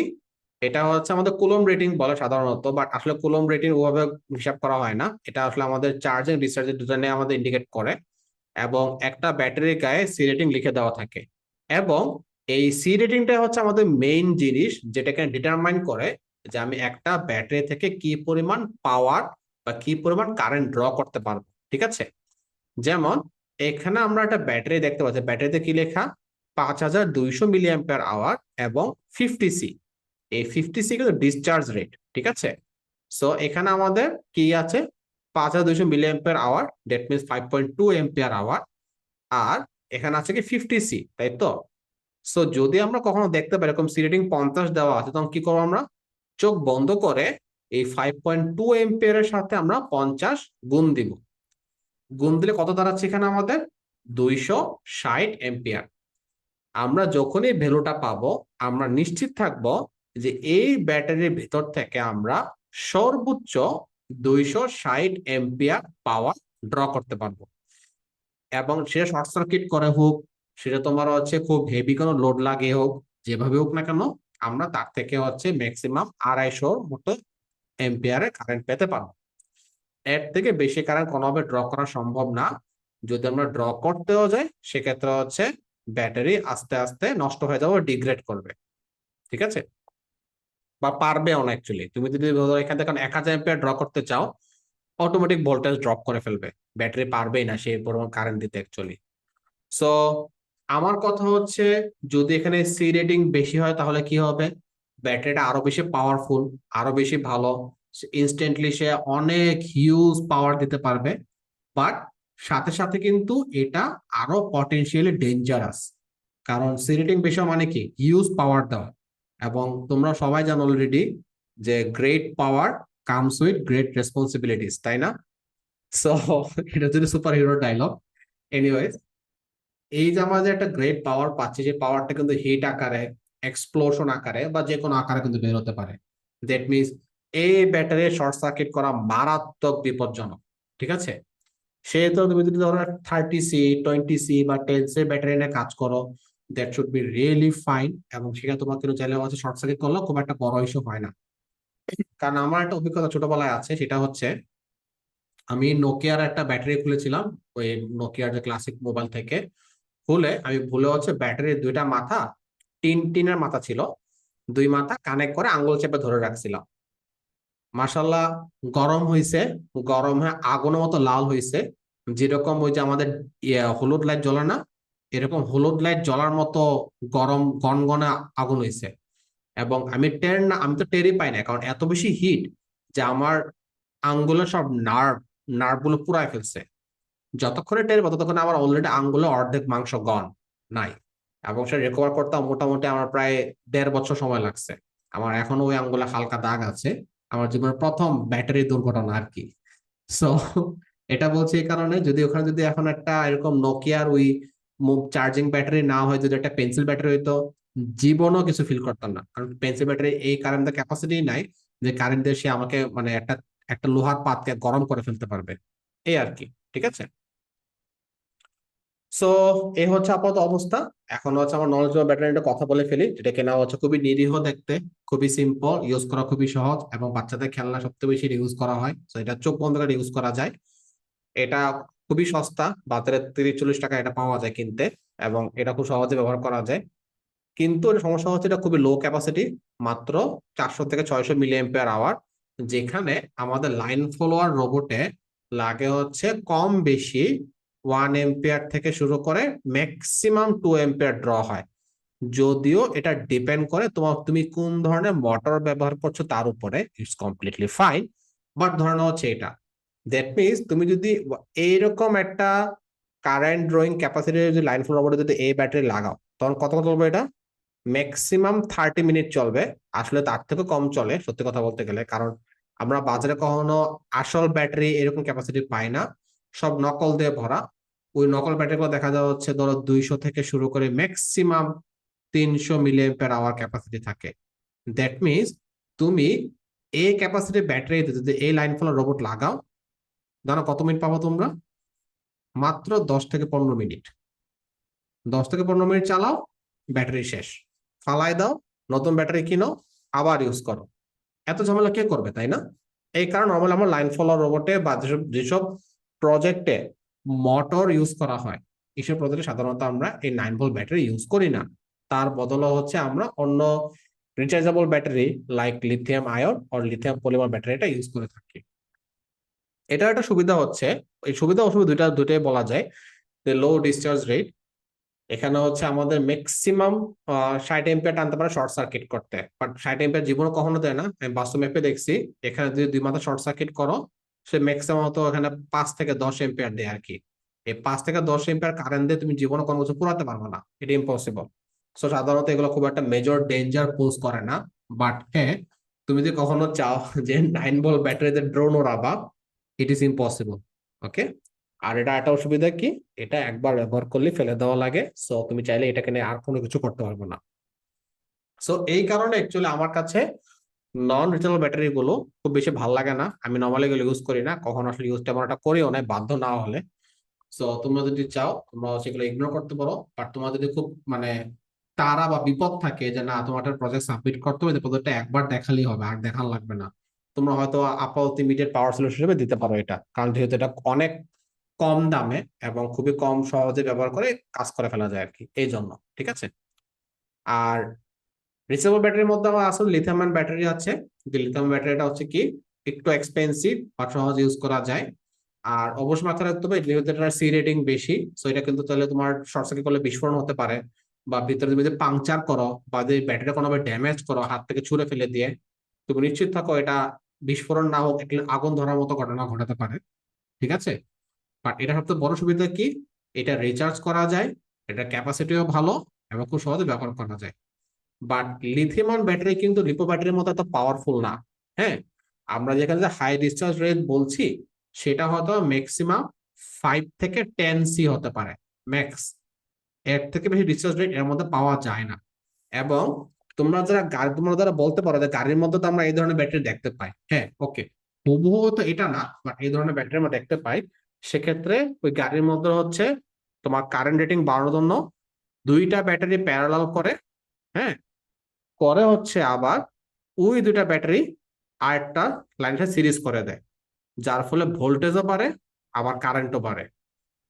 এটা হচ্ছে আমাদের কুলম রেটিং বলে সাধারণত, বাট আসলে কুলম রেটিং ওভাবে হিসাব করা হয় না। এটা আসলে আমাদের চার্জিং ডিসচার্জের দুজনে আমাদের ইন্ডিকেট করে, এবং একটা ব্যাটারির গায়ে সি রেটিং লিখে দেওয়া থাকে। এবং এই সি রেটিংটা হচ্ছে আমাদের মেইন জিনিস, যেটাকে ডিটারমাইন করে যে আমি একটা ব্যাটারি থেকে কি পরিমাণ পাওয়ার বা কি পরিমাণ কারেন্ট ড্র করতে পারবো, ঠিক আছে। যেমন এখানে আমরা একটা ব্যাটারি দেখতে পাচ্ছি, ব্যাটারিতে কি লেখা, 5200 mAh এবং 50C। এই 50C কিন্তু ডিসচার্জ রেট, ঠিক আছে। সো এখানে আমাদের কি আছে, 5200 mAh, that means 5.2 ampere hour। আর এখানে আছে কি 50C, তাই তো। সো যদি আমরা কখনো দেখতে পাই এরকম সি রেটিং 50 দেওয়া আছে, তখন কি করবো আমরা, চোখ বন্ধ করে এই 5.2 এর সাথে আমরা 50 গুণ দিব। গুণ দিলে কত দাঁড়াচ্ছে এখানে আমাদের, 260 এম্পিয়ার। আমরা যখনই ভ্যালুটা পাবো, আমরা নিশ্চিত থাকবো যে এই ব্যাটারির ভেতর থেকে আমরা সর্বোচ্চ 260 এম্পিয়ার পাওয়ার ড্র করতে পারবো। এবং সেটা শর্ট সার্কিট করে হোক, সেটা তোমার হচ্ছে খুব হেভি কোনো লোড লাগিয়ে হোক, যেভাবে হোক না কেন, আমরা তার থেকে হচ্ছে ম্যাক্সিমাম 250 মতো এম্পিয়ারের কারেন্ট পেতে পারবো। এর থেকে বেশি কারেন্ট কোনোভাবে ড্র করা সম্ভব না। যদি আমরা ড্র করতেও যাই, সেক্ষেত্রে হচ্ছে ব্যাটারি আস্তে আস্তে নষ্ট হয়ে যাবে, ডিগ্রেড করবে, ঠিক আছে। বা পারবেও না অ্যাকচুয়ালি। তুমি যদি এখান থেকে 1000 এম্পিয়ার ড্র করতে চাও, অটোমেটিক ভোল্টেজ ড্রপ করে ফেলবে, ব্যাটারি পারবেই না সেই পরিমাণ কারেন্ট দিতে অ্যাকচুয়ালি। সো আমার কথা হচ্ছে, যদি এখানে সি রেটিং বেশি হয় তাহলে কি হবে, ব্যাটারিটা আরো বেশি পাওয়ারফুল, আরো বেশি ভালো, ইনস্ট্যান্টলি সে অনেক হিউজ পাওয়ার দিতে পারবে। বাট সাথে সাথে কিন্তু এটা আরো পটেনশিয়ালি ডেঞ্জারাস। কারণ সি রেটিং বেশি মানে কি, হিউজ পাওয়ার দেওয়া। এবং তোমরা সবাই জানো অলরেডি যে great power comes with great responsibilities, তাই না। সো এটা যদি সুপার হিরো ডায়লগ। এনিওয়েজ, এই যে আমরা যে একটা গ্রেট পাওয়ার পাচ্ছি, যে পাওয়ারটা কিন্তু হিট আকারে, এক্সপ্লোশন আকারে বা যে কোনো আকারে কিন্তু বের হতে পারে। দ্যাট মিনস এই ব্যাটারি শর্ট সার্কিট করা মারাত্মক বিপজ্জনক, ঠিক আছে। সেহেতু তুমি যদি ধরো 30C, 20C বা 10C ব্যাটারি নিয়ে কাজ করো, that should be really fine. এবং সেখানে তোমার কিন্তু চাইলে হচ্ছে শর্ট সার্কিট করলেও খুব একটা বড় ইস্যু হয় না। কারণ আমার একটা অভিজ্ঞতা ছোটবেলায় আছে, সেটা হচ্ছে আমি নোকিয়ার একটা ব্যাটারি খুলেছিলাম, ওই নোকিয়ার যে ক্লাসিক মোবাইল থেকে খুলে আমি ভুলে হচ্ছে ব্যাটারির দুইটা মাথা, টিনের মাথা ছিল, দুই মাথা কানেক্ট করে আঙ্গুল চেপে ধরে রাখছিলাম। মাশাল্লাহ, গরম হয়েছে, গরম হয়ে আগুনের মতো লাল হয়েছে, যেরকম ওই যে আমাদের হলুদ লাইট জ্বলে না, এরকম হলুদ লাইট জ্বলার মতো গরম গনগনে আগুন হয়েছে। এবং আমি তো টেরই পাই না, কারণ এত বেশি হিট যে আমার আঙ্গুলের সব নার্ভ গুলো পুরাই ফেলছে। যতক্ষণে টের পাবো ততক্ষণ আমার অলরেডি আঙ্গুলে অর্ধেক মাংস গন নাই। এবং সেটা রিকভার করতে মোটামুটি আমার প্রায় 1.5 বছর সময় লাগছে। আমার এখনো ওই আঙ্গুলে হালকা দাগ আছে, আমার জীবনের প্রথম ব্যাটারি দুর্ঘটনা আর কি। সো এটা বলছি এই কারণে, যদি ওখানে যদি এখন একটা এরকম নোকিয়ার ওই চার্জিং ব্যাটারি না হয়, যদি একটা পেন্সিল ব্যাটারি হইতো, জীবনও কিছু ফিল করতাম না। কারণ পেন্সিল ব্যাটারি এই কারেন্টের ক্যাপাসিটি নাই যে কারেন্ট দিয়ে সে আমাকে মানে একটা একটা লোহার পাতকে গরম করে ফেলতে পারবে, এই আর কি, ঠিক আছে। সো এই হচ্ছে আপাতত অবস্থা। এখন হচ্ছে আমার নলেজ ব্যাটারি নিয়ে কথা বলে ফেলি, যেটা কেনা হচ্ছে খুবই নিরীহ দেখতে, খুবই সিম্পল, ইউজ করা খুবই সহজ, এবং বাচ্চাদের খেলনা সবচেয়ে বেশি ইউজ করা হয়। তো এটা চোখ বন্ধ করে ইউজ করা যায়। এটা খুবই সস্তা, বাজারে 30-40 টাকা এটা পাওয়া যায় কিনতে, এবং এটা খুব সহজে ব্যবহার করা যায়। কিন্তু এর সমস্যা হচ্ছে এটা খুবই লো ক্যাপাসিটি, মাত্র 400 থেকে 600 mAh, যেখানে আমাদের লাইন ফলোয়ার রোবটে লাগে হচ্ছে কম বেশি 1 এম্পিয়ার থেকে শুরু করে ম্যাক্সিমাম 2 এম্পিয়ার ড্র হয়। যদিও এটা ডিপেন্ড করে তুমি কোন ধরনের মোটর ব্যবহার করছো তার উপরে, ইটস কমপ্লিটলি ফাইন। বাট ধরে নাও হচ্ছে এটা, দ্যাট মিনস তুমি যদি এইরকম একটা কারেন্ট ড্রয়িং ক্যাপাসিটি যদি লাইন ফ্লো রোবটে যদি এই ব্যাটারি লাগাও, তখন কত কত চলবে এটা? ম্যাক্সিমাম 30 মিনিট চলবে। আসলে তার থেকে কম চলে সত্যি কথা বলতে গেলে, কারণ আমরা বাজারে কখনো আসল ব্যাটারি এরকম ক্যাপাসিটি পাই না, সব নকল দিয়ে ভরা। ওই নকল ব্যাটারি গুলো দেখা যাওয়া হচ্ছে ধরো 200 থেকে শুরু করে ম্যাক্সিমাম 300 mAh ক্যাপাসিটি থাকে। দ্যাট মিনস তুমি এই ক্যাপাসিটি ব্যাটারিতে যদি এই লাইন ফলো রোবট লাগাও, জানো কত মিনিট পাবো তোমরা? মাত্র 10 থেকে 15 মিনিট। 10 থেকে 15 মিনিট চালাও, ব্যাটারি শেষ, ফালাই দাও, নতুন ব্যাটারি কিনো, আবার ইউজ করো। এত ঝামেলা কে করবে, তাই না? এই কারণে নর্মালি আমার লাইন ফলো রোবটে বা যেসব যেসব প্রজেক্টে মোটর ইউজ করা হয়, এইসব প্রজেক্টে সাধারণত আমরা এই 9 ভোল্ট ব্যাটারি ইউজ করি না। তার বদলে হচ্ছে আমরা অন্য rechargeable battery like lithium ion আর লিথিয়াম পলিমার ব্যাটারিটা ইউজ করে থাকি। এটা একটা সুবিধা হচ্ছে, এই সুবিধা অসুবিধা দুটাই বলা যায়। লো ডিসচার্জ রেট, এখানে হচ্ছে আমাদের ম্যাক্সিমাম 60 এম্পিয়ার টানতে পারে শর্ট সার্কিট করতে, বাট 60 এম্পিয়ার জীবনে কখনো দেয় না। আমি বাস্তব ম্যাপে দেখছি, এখানে যদি 2 মাথা শর্ট সার্কিট করো, সে ম্যাক্সিমাম তো এখানে 5 থেকে 10 এম্পিয়ার দেয় আর কি। এই 5 থেকে 10 এম্পিয়ার কারেন্ট দিয়ে তুমি জীবনে কোনো কিছু পুরাতে পারবে না, এটা ইম্পসিবল। সো সাধারণত এগুলো খুব একটা মেজর ডেঞ্জার পোজ করে না। বাট হ্যাঁ, তুমি যদি কখনো চাও যে 9 ভোল্ট ব্যাটারিতে ড্রোন ওড়াবা, ইট ইজ ইম্পসিবল। ওকে। আর এটা একটা অসুবিধা কি, এটা একবার ব্যবহার করলে ফেলে দেওয়া লাগে, সো তুমি চাইলে এটাকে নিয়ে আর কোনো কিছু করতে পারবে না। সো এই কারণে অ্যাকচুয়ালি আমার কাছে নন রিচার্জেবল ব্যাটারি গুলো খুব বেশি ভালো লাগে না। আমি নর্মালি এগুলো ইউজ করি না, কখনো আসলে ইউজ তেমন একটা করিও না, বাধ্য না হলে। সো তোমরা যদি চাও তোমরা সেগুলো ইগনোর করতে পারো। বাট তোমার যদি খুব মানে তাড়া বা বিপদ থাকে যে না তোমার একটা প্রজেক্ট সাবমিট করতে হবে, প্রজেক্টটা একবার দেখালেই হবে, আর দেখান লাগবে না, তোমরা হয়তো আপাতত ইমিডিয়েট পাওয়ার সলিউশন হিসেবে দিতে পারো এটা, কারণ যেহেতু এটা অনেক কম দামে এবং খুবই কম সহজে ব্যবহার করে কাজ করে ফেলা যায় আর কি, এই জন্য। ঠিক আছে। আর রিচার্জেবল ব্যাটারির মধ্যে আমার আসলে লিথিয়াম আয়ন ব্যাটারি আছে। লিথিয়াম ব্যাটারিটা হচ্ছে কি একটু এক্সপেন্সিভ, বাট সহজ ইউজ করা যায়। আর অবশ্যই মাথায় রাখতে হবে যেহেতু এটার সি রেটিং বেশি, সো এটা কিন্তু তাহলে তোমার শর্ট সার্কিট করলে বিস্ফোরণ হতে পারে, বা ভিতরে তুমি যদি পাংচার করো বা যদি ব্যাটারি কোনোভাবে ড্যামেজ করো হাত থেকে ছুঁড়ে ফেলে দিয়ে, তুমি নিশ্চিত থাকো এটা বিস্ফোরণ না হোক, একটা আগুন ধরার মতো ঘটনা ঘটাতে পারে। ঠিক আছে। বাট এটা সবচেয়ে বড় সুবিধা কি, এটা রিচার্জ করা যায়, এটা ক্যাপাসিটিও ভালো এবং খুব সহজে ব্যবহার করা যায়। বাট লিথিয়াম আয়ন ব্যাটারি কিন্তু লিপো ব্যাটারির মতো এত পাওয়ারফুল না। হ্যাঁ, আমরা যেখানে যে হাই ডিসচার্জ রেট বলছি, সেটা হয়তো ম্যাক্সিমাম 5 থেকে 10 সি হতে পারে ম্যাক্স। এর থেকে বেশি ডিসচার্জ রেট এর মধ্যে পাওয়া যায় না। এবং তোমরা যারা বলতে পারো যে গাড়ির মধ্যে তো আমরা এই ধরনের ব্যাটারি দেখতে পাই, হ্যাঁ ওকে, হুবহু তো এটা না, বাট এই ধরনের ব্যাটারি আমরা দেখতে পাই। সেক্ষেত্রে ওই গাড়ির মধ্যে হচ্ছে তোমার কারেন্ট রেটিং বাড়ানোর জন্য 2টা ব্যাটারি প্যারালাল করে, হ্যাঁ, করে হচ্ছে আবার ওই 2টা ব্যাটারি আরেকটা লাইনের সিরিজ করে দেয়, যার ফলে ভোল্টেজও বাড়ে আবার কারেন্টও বাড়ে।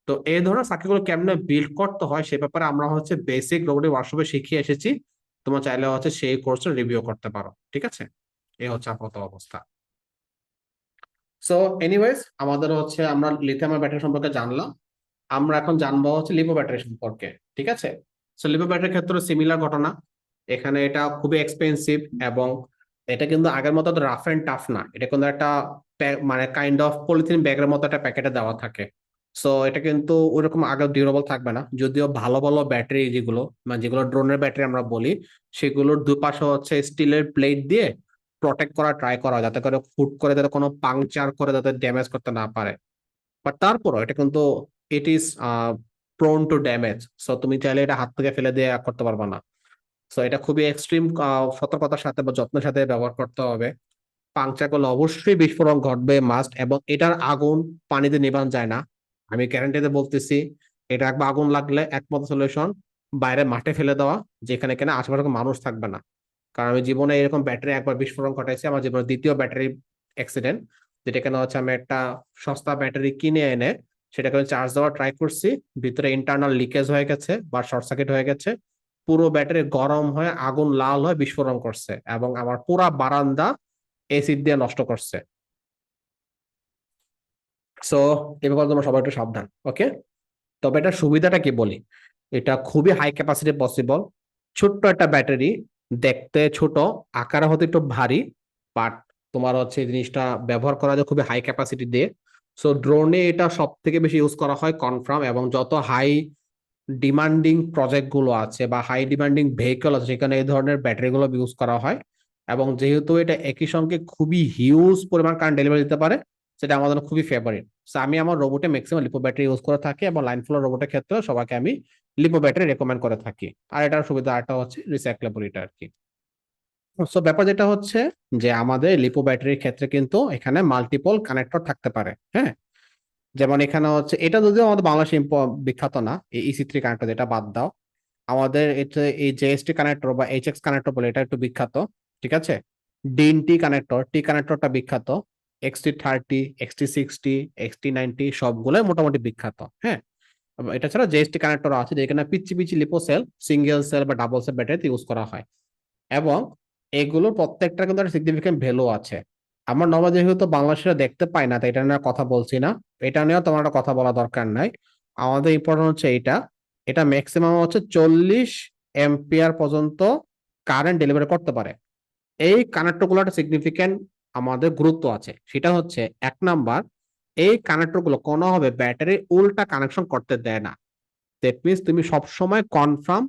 তো এই ধরনের সার্কিটগুলো কেমনে বিল্ড করতে হয় সে ব্যাপারে আমরা হচ্ছে বেসিক রোবোটিক ওয়ার্কশপে শিখিয়ে এসেছি। তোমরা চাইলে হচ্ছে সেই কোর্সটা রিভিউ করতে পারো। ঠিক আছে। এই হচ্ছে আপাতত অবস্থা। সো এনিওয়েজ, আমাদের হচ্ছে আমরা লিথিয়াম ব্যাটারি সম্পর্কে জানলাম। আমরা এখন জানবো হচ্ছে লিপো ব্যাটারি সম্পর্কে। ঠিক আছে। সো লিপো ব্যাটারির ক্ষেত্রে সিমিলার ঘটনা, এখানে এটা খুবই এক্সপেন্সিভ, এবং এটা কিন্তু আগের মতো রাফ এন্ড টাফ না, এটা কিন্তু একটা মানে কাইন্ড অফ পলিথিন ব্যাগের মতো একটা প্যাকেটে দেওয়া থাকে। সো এটা কিন্তু ওইরকম আগে ডিউরেবল থাকবে না, যদিও ভালো ভালো ব্যাটারি যেগুলো মানে যেগুলো ড্রোনের ব্যাটারি আমরা বলি, সেগুলোর দুপাশে হচ্ছে স্টিলের প্লেট দিয়ে প্রটেক্ট করা ট্রাই করা, যাতে করে ফুট করে যাতে কোনো পাংচার করে যাতে ড্যামেজ করতে না পারে। বাট তারপরও এটা কিন্তু it is prone two damage. So তুমি চাইলে এটা হাত থেকে ফেলে দিয়ে করতে পারবে না। সো এটা খুবই এক্সট্রিম সতর্কতার সাথে বা যত্নের সাথে ব্যবহার করতে হবে। পাংচার করলে অবশ্যই বিস্ফোরণ ঘটবে মাস্ট, এবং এটার আগুন পানিতে নেভানো যায় না। আমি গ্যারান্টিতে বলতেছি, এটা একবার আগুন লাগলে একমাত্র সলিউশন বাইরে মাঠে ফেলে দেওয়া, যেখানে কিনা আশেপাশে কোনো মানুষ থাকবে না। কারণ আমি জীবনে এরকম ব্যাটারি একবার বিস্ফোরণ ঘটাইছি, আমার জীবনের দ্বিতীয় ব্যাটারি অ্যাক্সিডেন্ট, যেটা কেন হচ্ছে আমি একটা সস্তা ব্যাটারি কিনে এনে সেটাকে আমি চার্জ দেওয়ার ট্রাই করছি, ভিতরে ইন্টারনাল লিকেজ হয়ে গেছে বা শর্ট সার্কিট হয়ে গেছে, পুরো ব্যাটারি গরম হয়ে আগুন লাল হয়ে বিস্ফোরণ করছে এবং আমার পুরা বারান্দা এসিড দিয়ে নষ্ট করছে। সো এ ব্যাপারে তোমরা সবাই একটু সাবধান, ওকে? তবে এটার সুবিধাটা কি বলি, এটা খুবই হাই ক্যাপাসিটি পসিবল, ছোট্ট একটা ব্যাটারি, দেখতে ছোট, আকারে হতে একটু ভারী, বাট তোমার হচ্ছে এই জিনিসটা ব্যবহার করা যায় খুবই হাই ক্যাপাসিটি দিয়ে। সো ড্রোনে এটা সব থেকে বেশি ইউজ করা হয় কনফার্ম, এবং যত হাই ডিমান্ডিং প্রজেক্ট গুলো আছে বা হাই ডিমান্ডিং ভেহিকল আছে সেখানে এই ধরনের ব্যাটারি গুলো ইউজ করা হয়। এবং যেহেতু এটা একই সঙ্গে খুবই হিউজ পরিমাণ কারেন্ট ডেলিভারি দিতে পারে, সেটা আমাদের খুবই ফেভারিট। সো আমি আমার রোবটে ম্যাক্সিমাম লিপো ব্যাটারি ইউজ করে থাকি, এবং লাইন ফ্লো রোবটের ক্ষেত্রে সবাইকে আমি লিপো ব্যাটারি রেকমেন্ড করে থাকি। আর এটার সুবিধা একটা হচ্ছে রিসাইক্লেবল এটা আর কি। সো ব্যাপার যেটা হচ্ছে যে আমাদের লিপো ব্যাটারির ক্ষেত্রে কিন্তু এখানে মাল্টিপল কানেক্টর থাকতে পারে, হ্যাঁ। যেমন এখানে হচ্ছে, এটা যদিও আমাদের বাংলাদেশে বিখ্যাত না, এই EC3 কানেক্টর, এটা বাদ দাও। আমাদের এটা এই JST কানেক্টর বা HX কানেক্টর বলে, এটা একটু বিখ্যাত, ঠিক আছে। DIN-T কানেক্টর, টি কানেক্টরটা বিখ্যাত। XT30, XT60, XT90 সবগুলোই মোটামুটি বিখ্যাত, হ্যাঁ। এটা ছাড়া JST কানেক্টর আছে, যেখানে পিচ্ছি পিচ্ছি লিপো সেল সিঙ্গেল সেল বা ডাবল সেল ব্যাটারিতে ইউজ করা হয়। এবং এগুলোর প্রত্যেকটা কিন্তু একটা সিগনিফিকেন্ট ভ্যালু আছে। আমার নর্মাল যেহেতু বাংলাদেশে দেখতে পাই না, তাই এটা নিয়ে কথা বলছি না। এটা নিয়েও তোমার একটা কথা বলা দরকার নাই। আমাদের ইম্পর্টেন্ট হচ্ছে এটা, এটা ম্যাক্সিমাম হচ্ছে 40 এম্পিয়ার পর্যন্ত কারেন্ট ডেলিভারি করতে পারে। এই কানেক্টর গুলো একটা সিগনিফিকেন্ট আমাদের গুরুত্ব আছে, সেটা হচ্ছে 1 নাম্বার, এই কানেক্টর গুলো কোনোভাবে ব্যাটারি উল্টা কানেকশন করতে দেয় না। দ্যাট মিনস তুমি সবসময় কনফার্ম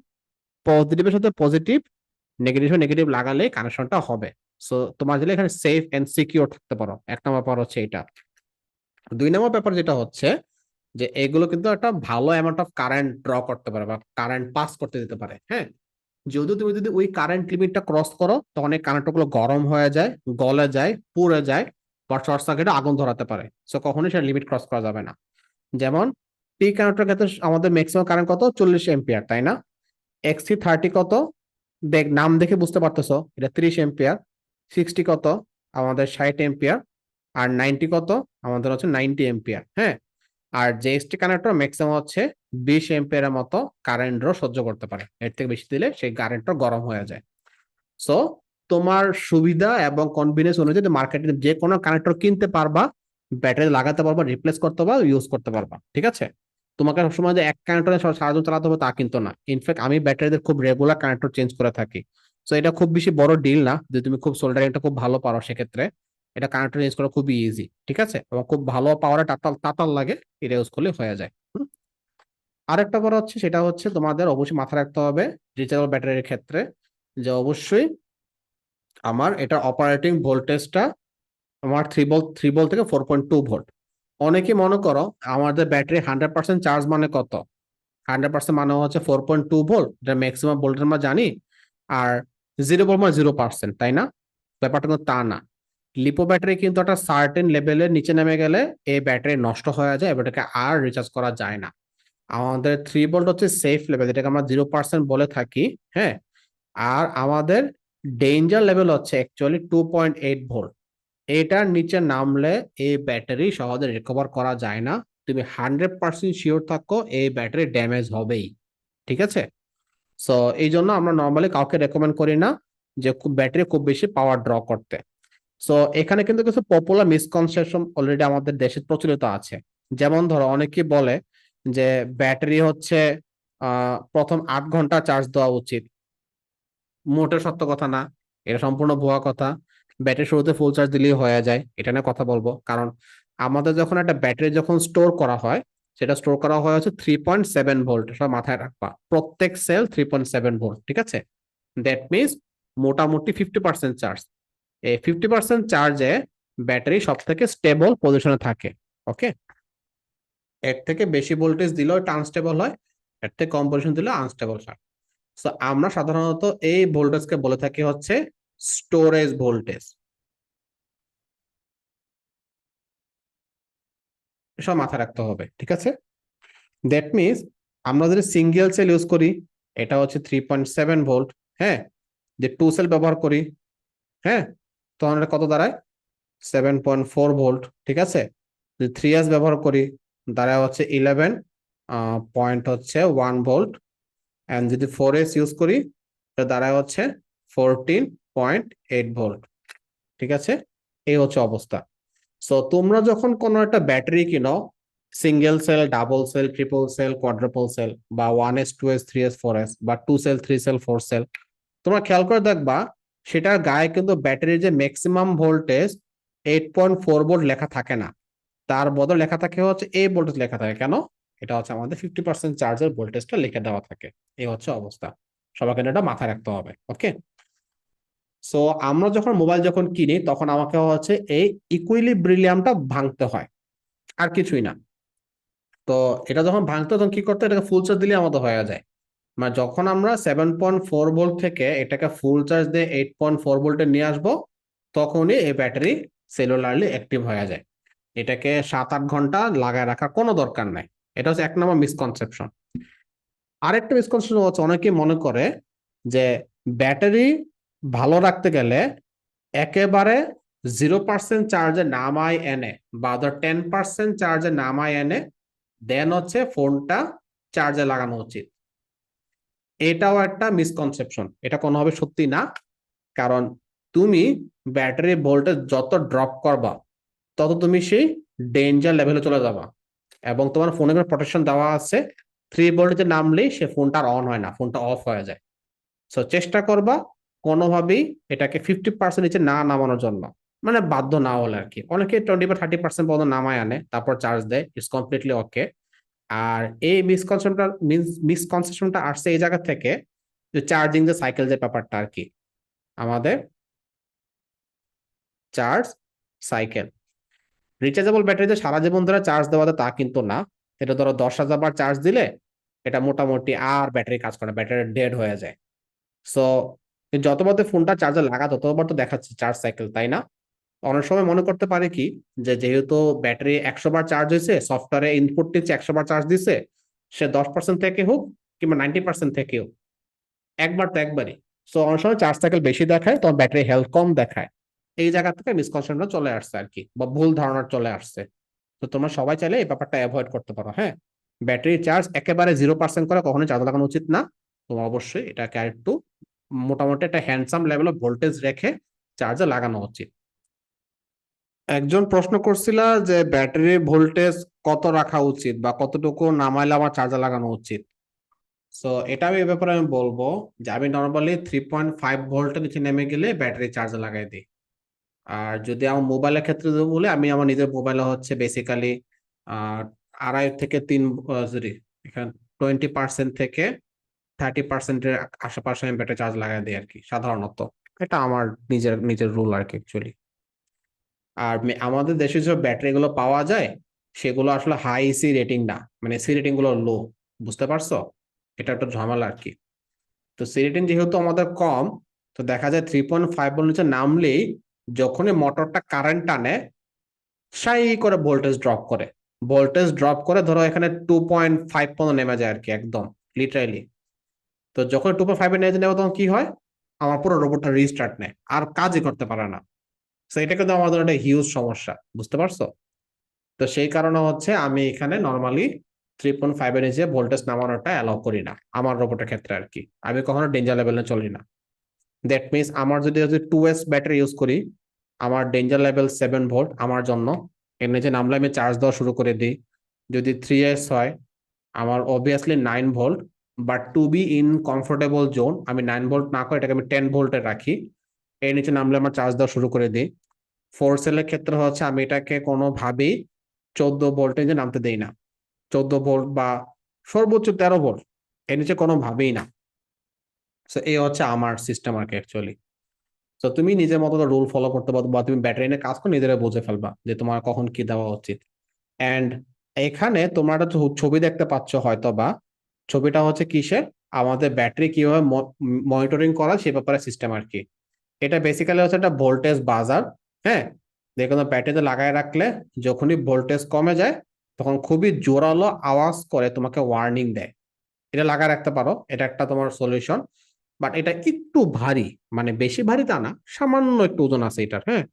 পজিটিভের সাথে পজিটিভ, নেগেটিভ নেগেটিভ লাগালে কানেকশনটা হবে। সো তোমার যদি এখানে সেফ এন্ড সিকিউর থাকতে পারো, 1 নম্বর ব্যাপার হচ্ছে এটা। 2 নম্বর ব্যাপার যেটা হচ্ছে যে এগুলো কিন্তু একটা ভালো অ্যামাউন্ট অফ কারেন্ট ড্র করতে পারে বা কারেন্ট পাস করতে দিতে পারে, হ্যাঁ। যদিও তুমি যদি ওই কারেন্ট লিমিটটা ক্রস করো, তখন এই কারেন্ট গুলো গরম হয়ে যায়, গলে যায়, পুড়ে যায়, বা শর্ট সার্কিটে আগুন ধরাতে পারে। সো কখনোই সেটা লিমিট ক্রস করা যাবে না। যেমন টি কানেক্টর ক্ষেত্রে আমাদের ম্যাক্সিমাম কারেন্ট কত, 40 এম্পিয়ার, তাই না? XT30 কত, দেখ নাম দেখে বুঝতে পারতেছো, এটা 30 এম্পিয়ার। 60 কত, আমাদের 60 এম্পিয়ার। আর 90 কত, আমাদের হচ্ছে 90 এম্পিয়ার, হ্যাঁ। আর JST কানেক্টর ম্যাক্সিমাম হচ্ছে 20 এম্পিয়ারের মতো কারেন্টও সহ্য করতে পারে, এর থেকে বেশি দিলে সেই কারেন্টটা গরম হয়ে যায়। সো তোমার সুবিধা এবং কনভিনিয়েন্স অনুযায়ী মার্কেটে যে কোনো কানেক্টর কিনতে পারবা, ব্যাটারি লাগাতে পারবা, রিপ্লেস করতে পারবা, ইউজ করতে পারবা, ঠিক আছে। তোমাকে সবসময় যে এক কানেক্টরে সারাদিন চালাতে হবে তা কিন্তু না। ইনফ্যাক্ট আমি ব্যাটারিদের খুব রেগুলার কানেক্টর চেঞ্জ করে থাকি। সো এটা খুব বেশি বড় ডিল না, যদি তুমি খুব সোল্ডারিংটা খুব ভালো পারো, সেক্ষেত্রে এটা কানেক্টর চেঞ্জ করা খুবই ইজি, ঠিক আছে। এবং খুব ভালো পাওয়ারে তাতাল তাতাল লাগে, এটা ইউজ করলে হয়ে যায়। আরেকটা করা হচ্ছে, সেটা হচ্ছে তোমাদের অবশ্যই মাথায় রাখতে হবে রিচার্জেবল ব্যাটারির ক্ষেত্রে, যে অবশ্যই আমার এটা অপারেটিং ভোল্টেজটা আমার 3 ভোল্ট থেকে 4.2 ভোল্ট। অনেকে মনে করো আমাদের ব্যাটারি 100% চার্জ মানে কত, 100% মানে হচ্ছে 4.2 ভোল্ট, এটা ম্যাক্সিমাম ভোল্টেজ আমরা জানি। আর 0 ভোল্ট মানে 0%, তাই না? ব্যাপারটা কিন্তু তা না। লিপো ব্যাটারি কিন্তু একটা সার্টেন লেভেলের নিচে নেমে গেলে এই ব্যাটারি নষ্ট হয়ে যায়, এটাকে আর রিচার্জ করা যায় না। আমাদের 3 ভোল্ট হচ্ছে সেফ লেভেল, যেটাকে আমরা 0% বলে থাকি, হ্যাঁ। আর আমাদের ডেঞ্জার লেভেল হচ্ছে অ্যাকচুয়ালি 2.8 ভোল্ট। এটার নিচে নামলে এই ব্যাটারি সহজে রিকভার করা যায় না। তুমি 100% শিওর থাকো এই ব্যাটারি ড্যামেজ হবেই, ঠিক আছে। সো এই জন্য আমরা নর্মালি কাউকে রেকমেন্ড করি না যে ব্যাটারি খুব বেশি পাওয়ার ড্র করতে। সো এখানে কিন্তু কিছু পপুলার মিসকনসেপশন অলরেডি আমাদের দেশে প্রচলিত আছে। যেমন ধরো অনেকে বলে যে ব্যাটারি হচ্ছে প্রথম 8 ঘন্টা চার্জ দেওয়া উচিত। মোটেও সত্য কথা না, এটা সম্পূর্ণ ভুয়া কথা। ব্যাটারি শুরুতে ফুল চার্জ দিলেই হয়ে যায়, এটা নিয়ে কথা বলবো। কারণ আমাদের যখন একটা ব্যাটারি যখন স্টোর করা হয়, সেটা স্টোর করা হয় হচ্ছে 3.7 ভোল্ট, সব মাথায় রাখবা, প্রত্যেক সেল 3.7 ভোল্ট, ঠিক আছে। দ্যাট মিনস মোটামুটি 50% চার্জ। এই 50% চার্জে ব্যাটারি সব থেকে স্টেবল পজিশনে থাকে, ওকে। এর থেকে বেশি ভোল্টেজ দিলেও এটা আনস্টেবল হয়, এর থেকে কম পজিশন দিলে আনস্টেবল হয়। তো আমরা সাধারণত এই ভোল্টেজকে বলে থাকি হচ্ছে স্টোরেজ ভোল্টেজ। এসব মাথায় রাখতে হবে, ঠিক আছে। দ্যাট মিনস আমরা যদি সিঙ্গেল সেল ইউজ করি, এটা হচ্ছে 3.7 ভোল্ট, হ্যাঁ। যে 2 সেল ব্যবহার করি, হ্যাঁ, তখন এটা কত দাঁড়ায়, 7.4 ভোল্ট, ঠিক আছে। যদি 3S ব্যবহার করি, দাঁড়ায় হচ্ছে 11.1 ভোল্ট, এন্ড যদি 4S ইউজ করি এটা দাঁড়ায় হচ্ছে 14.8 ভোল্ট। ঠিক আছে, এই হচ্ছে অবস্থা। সো তোমরা যখন কোনো একটা ব্যাটারি কিনো, single cell, double cell, triple cell, quadruple cell, বা 1S 2S 3S 4S, বা 2 সেল 3 সেল 4 সেল, তোমরা খেয়াল করে দেখবা সেটার গায়ে কিন্তু ব্যাটারির যে ম্যাক্সিমাম ভোল্টেজ 8.4 ভোল্ট লেখা থাকে না, তার বদল লেখা থাকে হচ্ছে এই ভোল্টেজ লেখা থাকে। কেন? এটা হচ্ছে আমাদের 50% চার্জের ভোল্টেজটা লিখে দেওয়া থাকে। এই হচ্ছে অবস্থা, সবাইকে এটা মাথায় রাখতে হবে। ওকে, সো আমরা যখন মোবাইল যখন কিনি তখন আমাকে হচ্ছে এই ইকুইলিব্রিয়ামটা ভাঙতে হয়, আর কিছুই না। তো এটা যখন ভাঙতে তখন কি করতে হয়? এটাকে ফুল চার্জ দিলে আমাদের হয়ে যায়। মানে যখন আমরা 7.4 ভোল্ট থেকে এটাকে ফুল চার্জ দিয়ে 8.4 ভোল্টে নিয়ে আসবো, তখনই এই ব্যাটারি সেলুলারলি অ্যাক্টিভ হয়ে যায়। এটাকে 7-8 ঘন্টা লাগায় রাখার কোনো দরকার নাই। এটা হচ্ছে 1 নম্বর মিসকনসেপশন। আরেকটা মিসকনসেপশন হচ্ছে অনেকে মনে করে যে ব্যাটারি ভালো রাখতে গেলে একেবারে 0% চার্জে নামায় এনে, বা ধর 10% চার্জে নামায় এনে দেন হচ্ছে ফোনটা চার্জে লাগানো উচিত। এটাও একটা মিসকনসেপশন, এটা কোনোভাবে সত্যি না। কারণ তুমি ব্যাটারি ভোল্টেজ যত ড্রপ করবা তত তুমি সেই ডেঞ্জার লেভেলে চলে যাবা। এবং তোমার ফোনে প্রোটেকশন দেওয়া আছে, 3 ভোল্টে নামলেই সে ফোনটা অন হয় না, ফোনটা অফ হয়ে যায়। সো চেষ্টা করবা কোনোভাবেই এটাকে 50% নিচে না নামানোর জন্য, মানে বাধ্য না হলে আর কি। অনেকে 20 বা 30% পর্যন্ত নামায় আনে, তারপর চার্জ দেয়, ইটস কমপ্লিটলি ওকে। আর এই মিসকনসেপশনটা আসছে এই জায়গা থেকে যে চার্জিং যে সাইকেল যে ব্যাপারটা আর কি, আমাদের চার্জ সাইকেল, রিচার্জেবল ব্যাটারিতে সারা জীবন ধরে চার্জ দেওয়া যায় তা কিন্তু না। এটা ধরো 10,000 বার চার্জ দিলে এটা মোটামুটি আর ব্যাটারি কাজ করে, ব্যাটারি ডেড হয়ে যায়। সো যতবার তো ফোনটা চার্জে লাগা ততবার তো দেখাচ্ছে চার্জ সাইকেল, তাই না? অনেক সময় মনে করতে পারে কি, যে যেহেতু ব্যাটারি 100 বার চার্জ হয়েছে, সফটওয়্যারে ইনপুট নিচ্ছে 100 বার চার্জ দিছে, সে 10% থেকে হোক কিংবা 90% থেকে হোক, একবার তো একবারই। সো অনেক সময় চার্জ সাইকেল বেশি দেখায়, তখন ব্যাটারি হেলথ কম দেখায়। এই জায়গা থেকে মিসকনসেপ্টটা চলে আসছে আর কি, বা ভুল ধারণা চলে আসছে। তো তোমরা সবাই চাইলে এই ব্যাপারটা অ্যাভয়েড করতে পারো। হ্যাঁ, ব্যাটারি চার্জ একেবারে 0% করে কখনোই চার্জ লাগানো উচিত না। তোমার অবশ্যই এটাকে আর একটু মোটামুটি একটা হ্যান্ডসাম লেভেল অফ ভোল্টেজ রেখে চার্জে লাগানো উচিত। একজন প্রশ্ন করছিল যে ব্যাটারি ভোল্টেজ কত রাখা উচিত বা কতটুকু নামাইলে আমার চার্জে লাগানো উচিত। সো এটা আমি এ ব্যাপারে আমি বলবো যে আমি নর্মালি 3.5 ভোল্টের নিচে নেমে গেলে ব্যাটারি চার্জে লাগাই দিই। আর যদি আমার মোবাইলের ক্ষেত্রে যদি বলে, আমি আমার নিজের মোবাইলে হচ্ছে বেসিক্যালি 2.5 থেকে 3, সরি, এখানে 20% থেকে 30%-এর আশেপাশে আমি ব্যাটারি চার্জ লাগাই দিই আর কি সাধারণত। এটা আমার নিজের নিজের রুল আর কি অ্যাকচুয়ালি। আর আমাদের দেশে যে ব্যাটারি গুলো পাওয়া যায় সেগুলো আসলে হাই সি রেটিং না, মানে সি রেটিং গুলো লো। বুঝতে পারছো? এটা একটা ঝামেলা আর কি। তো সি রেটিং যেহেতু আমাদের কম, তো দেখা যায় 3.5 ভোল্ট নিচে নামলেই যখনই মোটরটা কারেন্ট টানে সাই করে ভোল্টেজ ড্রপ করে। ভোল্টেজ ড্রপ করে ধরো এখানে 2.5 পর্যন্ত নেমে যায় আর কি, একদম লিটারালি। তো যখন 2.5 নেমে নেবে তখন কি হয়? আমার পুরো রোবটটা রিস্টার্ট নেয়, আর কাজই করতে পারে না। তো এটা কিন্তু আমাদের একটা হিউজ সমস্যা, বুঝতে পারছো? তো সেই কারণে হচ্ছে আমি এখানে নর্মালি 3.5 নিচে ভোল্টেজ নামানোটা অ্যালাউ করি না আমার রোবটের ক্ষেত্রে আর কি। আমি কখনো ডেঞ্জার লেভেলে চলি না। দ্যাট মিনস আমার যদি 2S ব্যাটারি ইউজ করি, আমার ডেঞ্জার লেভেল 7 ভোল্ট আমার জন্য। এর নিচে নামলে আমি চার্জ দেওয়া শুরু করে দিই। যদি 3S হয় আমার obviously 9 volt, but to be in comfortable zone আমি 9 ভোল্ট না করে এটাকে আমি 10 ভোল্টে রাখি। এর নিচে নামলে আমার চার্জ দেওয়া শুরু করে দিই। 4 সেলের ক্ষেত্রে হচ্ছে আমি এটাকে কোনোভাবেই 14 ভোল্টে যে নামতে দেই না। 14 ভোল্ট বা সর্বোচ্চ 13 ভোল্ট, এর নিচে কোনোভাবেই না। তো এই হচ্ছে আমার সিস্টেম আর কি অ্যাকচুয়ালি। তো তুমি নিজের মতো রুল ফলো করতে পারো, বা তুমি ব্যাটারি নিয়ে কাজ করে নিজেরা বুঝে ফেলবা যে তোমার কখন কি দেওয়া উচিত। এন্ড এখানে তোমরা একটা ছবি দেখতে পাচ্ছ হয়তো, বা ছবিটা হচ্ছে কিসের, আমাদের ব্যাটারি কিভাবে মনিটরিং করা সে ব্যাপারে সিস্টেম আর কি। এটা বেসিক্যালি হচ্ছে একটা ভোল্টেজ বাজার। হ্যাঁ, দেখুন ব্যাটারিতে লাগায় রাখলে যখনই ভোল্টেজ কমে যায় তখন খুবই জোরালো আওয়াজ করে তোমাকে ওয়ার্নিং দেয়। এটা লাগায় রাখতে পারো, এটা একটা তোমার সলিউশন। বাট এটা একটু ভারী, মানে বেশি ভারী তা না, সামান্য একটু ওজন আছে এটার। হ্যাঁ,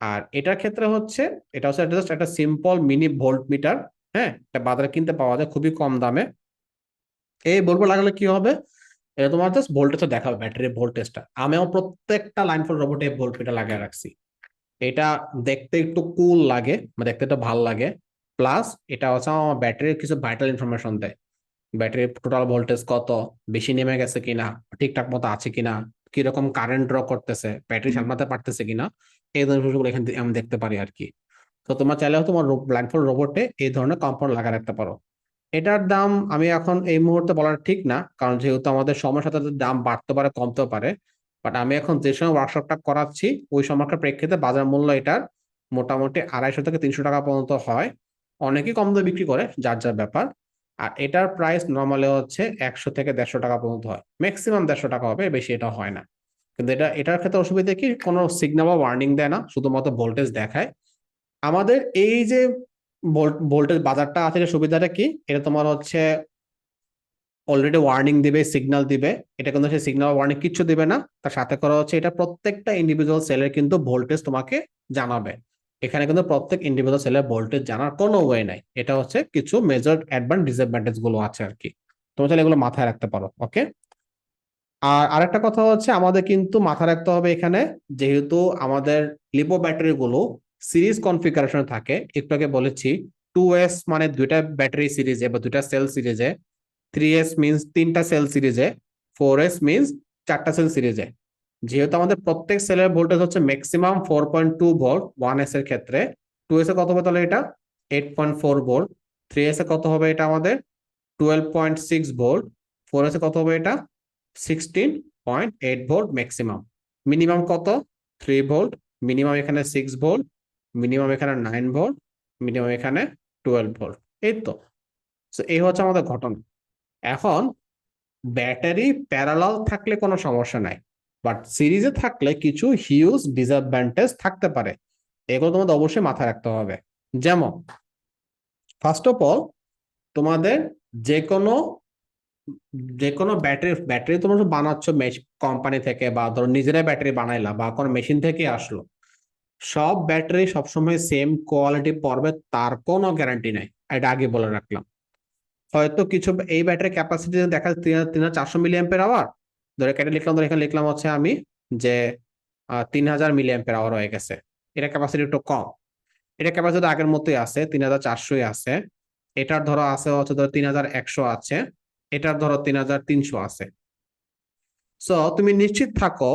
আর এটার ক্ষেত্রে হচ্ছে এটা হচ্ছে জাস্ট একটা সিম্পল মিনি ভোল্ট মিটার। হ্যাঁ, এটা বাজারে কিনতে পাওয়া যায় খুবই কম দামে। এই বাল্ব লাগালে কি হবে, এটা তোমার জাস্ট ভোল্টেজটা দেখাবে, ব্যাটারির ভোল্টেজটা। আমিও প্রত্যেকটা লাইন ফল রোবটে ভোল্টমিটার লাগিয়ে রাখছি। এটা দেখতে একটু কুল লাগে, মানে দেখতে একটু ভালো লাগে। প্লাস এটা হচ্ছে আমার ব্যাটারির কিছু ভাইটাল ইনফরমেশন দেয়। ব্যাটারির টোটাল ভোল্টেজ কত, বেশি নেমে গেছে কিনা, ঠিকঠাক মতো আছে কিনা, কিরকম কারেন্ট ড্র করতেছে, ব্যাটারি সামলাতে পারতেছে কিনা, এই ধরনের বিষয়গুলো এখানে আমি দেখতে পারি আর কি। তো তোমার চাইলেও তোমার ব্লাইন্ডফোল্ড রোবটে এই ধরনের কম্পাউন্ড লাগা রাখতে পারো। এটার দাম আমি এখন এই মুহূর্তে বলার ঠিক না, কারণ যেহেতু আমাদের সময়ের সাথে সাথে দাম বাড়তে পারে কমতেও পারে। বাট আমি এখন যে সময় ওয়ার্কশপটা করাচ্ছি ওই সময়কার প্রেক্ষিতে বাজার মূল্য এটার মোটামুটি 250 থেকে 300 টাকা পর্যন্ত হয়। অনেকেই কম দামে বিক্রি করে, যার যার ব্যাপার। আর এটার প্রাইস নর্মালি হচ্ছে 100 থেকে 150 টাকা পর্যন্ত হয়, ম্যাক্সিমাম 150 টাকা হবে, বেশি এটা হয় না। কিন্তু এটার ক্ষেত্রে অসুবিধা কি, কোনো সিগন্যাল বা ওয়ার্নিং দেয় না, শুধুমাত্র ভোল্টেজ দেখায়। আমাদের এই যে ভোল্টেজ বাজারটা আছে, এটা সুবিধাটা কি, এটা তোমার হচ্ছে অলরেডি ওয়ার্নিং দিবে, সিগন্যাল দিবে। এটা কিন্তু সেই সিগন্যাল ওয়ার্নিং কিছু দিবে না, তার সাথে করা হচ্ছে এটা প্রত্যেকটা ইন্ডিভিজুয়াল সেলের কিন্তু ভোল্টেজ তোমাকে জানাবে। এখানে কিন্তু প্রত্যেক ইন্ডিভিজুয়াল সেলের ভোল্টেজ জানার কোনো ওয়ে নাই। এটা হচ্ছে কিছু মেজর অ্যাডভান্স ডিসঅ্যাডভান্টেজ গুলো আছে আর কি। তুমি তাহলে এগুলো মাথায় রাখতে পারো, ওকে। আর আরেকটা কথা হচ্ছে আমাদের কিন্তু মাথায় রাখতে হবে এখানে, যেহেতু আমাদের লিপো ব্যাটারি গুলো সিরিজ কনফিগারেশন থাকে, একটু আগে বলেছি 2S মানে দুইটা ব্যাটারি সিরিজে বা দুইটা সেল সিরিজে, 3S মিনস তিনটা সেল সিরিজে, 4S মিনস চারটা সেল সিরিজে। যেহেতু আমাদের প্রত্যেক সেলের ভোল্টেজ হচ্ছে ম্যাক্সিমাম 4.2 ভোল্ট 1S এর ক্ষেত্রে, 2S এ কত হবে তাহলে এটা 8.4 ভোল্ট, 3S এ কত হবে এটা আমাদের 12.6 ভোল্ট, 4S এ কত হবে এটা 16.8 ভোল্ট ম্যাক্সিমাম। মিনিমাম কত 3 ভোল্ট, মিনিমাম এখানে 6 ভোল্ট, মিনিমাম এখানে 9 ভোল্ট, মিনিমাম এখানে 12 ভোল্ট। এই তো। So, এই হচ্ছে আমাদের ঘটনা। এখন ব্যাটারি প্যারালাল থাকলে কোনো সমস্যা নাই, বাট সিরিজে থাকলে কিছু হিউজ ডিসঅ্যাডভান্টেজ থাকতে পারে। এগুলো তোমাদের অবশ্যই মাথায় রাখতে হবে। যেমন ফার্স্ট অফ অল, তোমাদের যে কোনো যে কোনো ব্যাটারি ব্যাটারি তোমরা বানাচ্ছ কোম্পানি থেকে, বা ধরো নিজেরাই ব্যাটারি বানাইলা বা কোনো মেশিন থেকে আসলো, সব ব্যাটারি সবসময় সেম কোয়ালিটি পড়বে তার কোনো গ্যারান্টি নাই। এটা আগে বলে রাখলাম। হয়তো কিছু এই ব্যাটারি ক্যাপাসিটি দেখা যাচ্ছে 3400 mAh, ধরে কেটে লিখলাম, ধরে এখানে লিখলাম হচ্ছে আমি যে 3000 mAh হয়ে গেছে, এটা ক্যাপাসিটি একটু কম। এটা ক্যাপাসিটি আগের মতোই আছে, 3400 আছে। এটার ধরো আছে হচ্ছে ধরো 3100 আছে, এটার ধরো 3300 আছে। সো তুমি নিশ্চিত থাকো,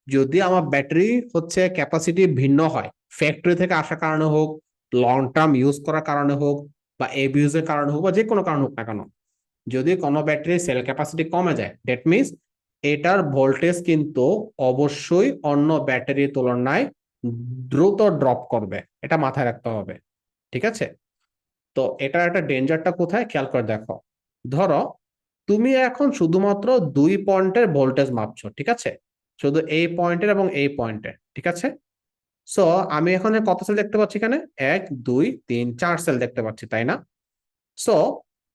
যদি আমার ব্যাটারি হচ্ছে ক্যাপাসিটি ভিন্ন হয়, ফ্যাক্টরি থেকে আসার কারণে হোক, লং টার্ম ইউজ করার কারণে হোক, বা এবিউজের কারণে হোক, বা যে কোনো কারণ হোক না কেন, যদি কোনো ব্যাটারি সেল ক্যাপাসিটি কমে যায়, দ্যাট মিনস এটার ভোল্টেজ কিন্তু অবশ্যই অন্য ব্যাটারির তুলনায় দ্রুত ড্রপ করবে। এটা মাথায় রাখতে হবে, ঠিক আছে। তো এটার একটা ডেঞ্জারটা কোথায় খেয়াল করে দেখো। ধরো তুমি এখন শুধুমাত্র 2 পয়েন্টের ভোল্টেজ মাপছো, ঠিক আছে, শুধু এই পয়েন্টের এবং এই পয়েন্টের, ঠিক আছে। সো আমি এখানে কত সেল দেখতে পাচ্ছি, এখানে 1 2 3 4 সেল দেখতে পাচ্ছি, তাই না? সো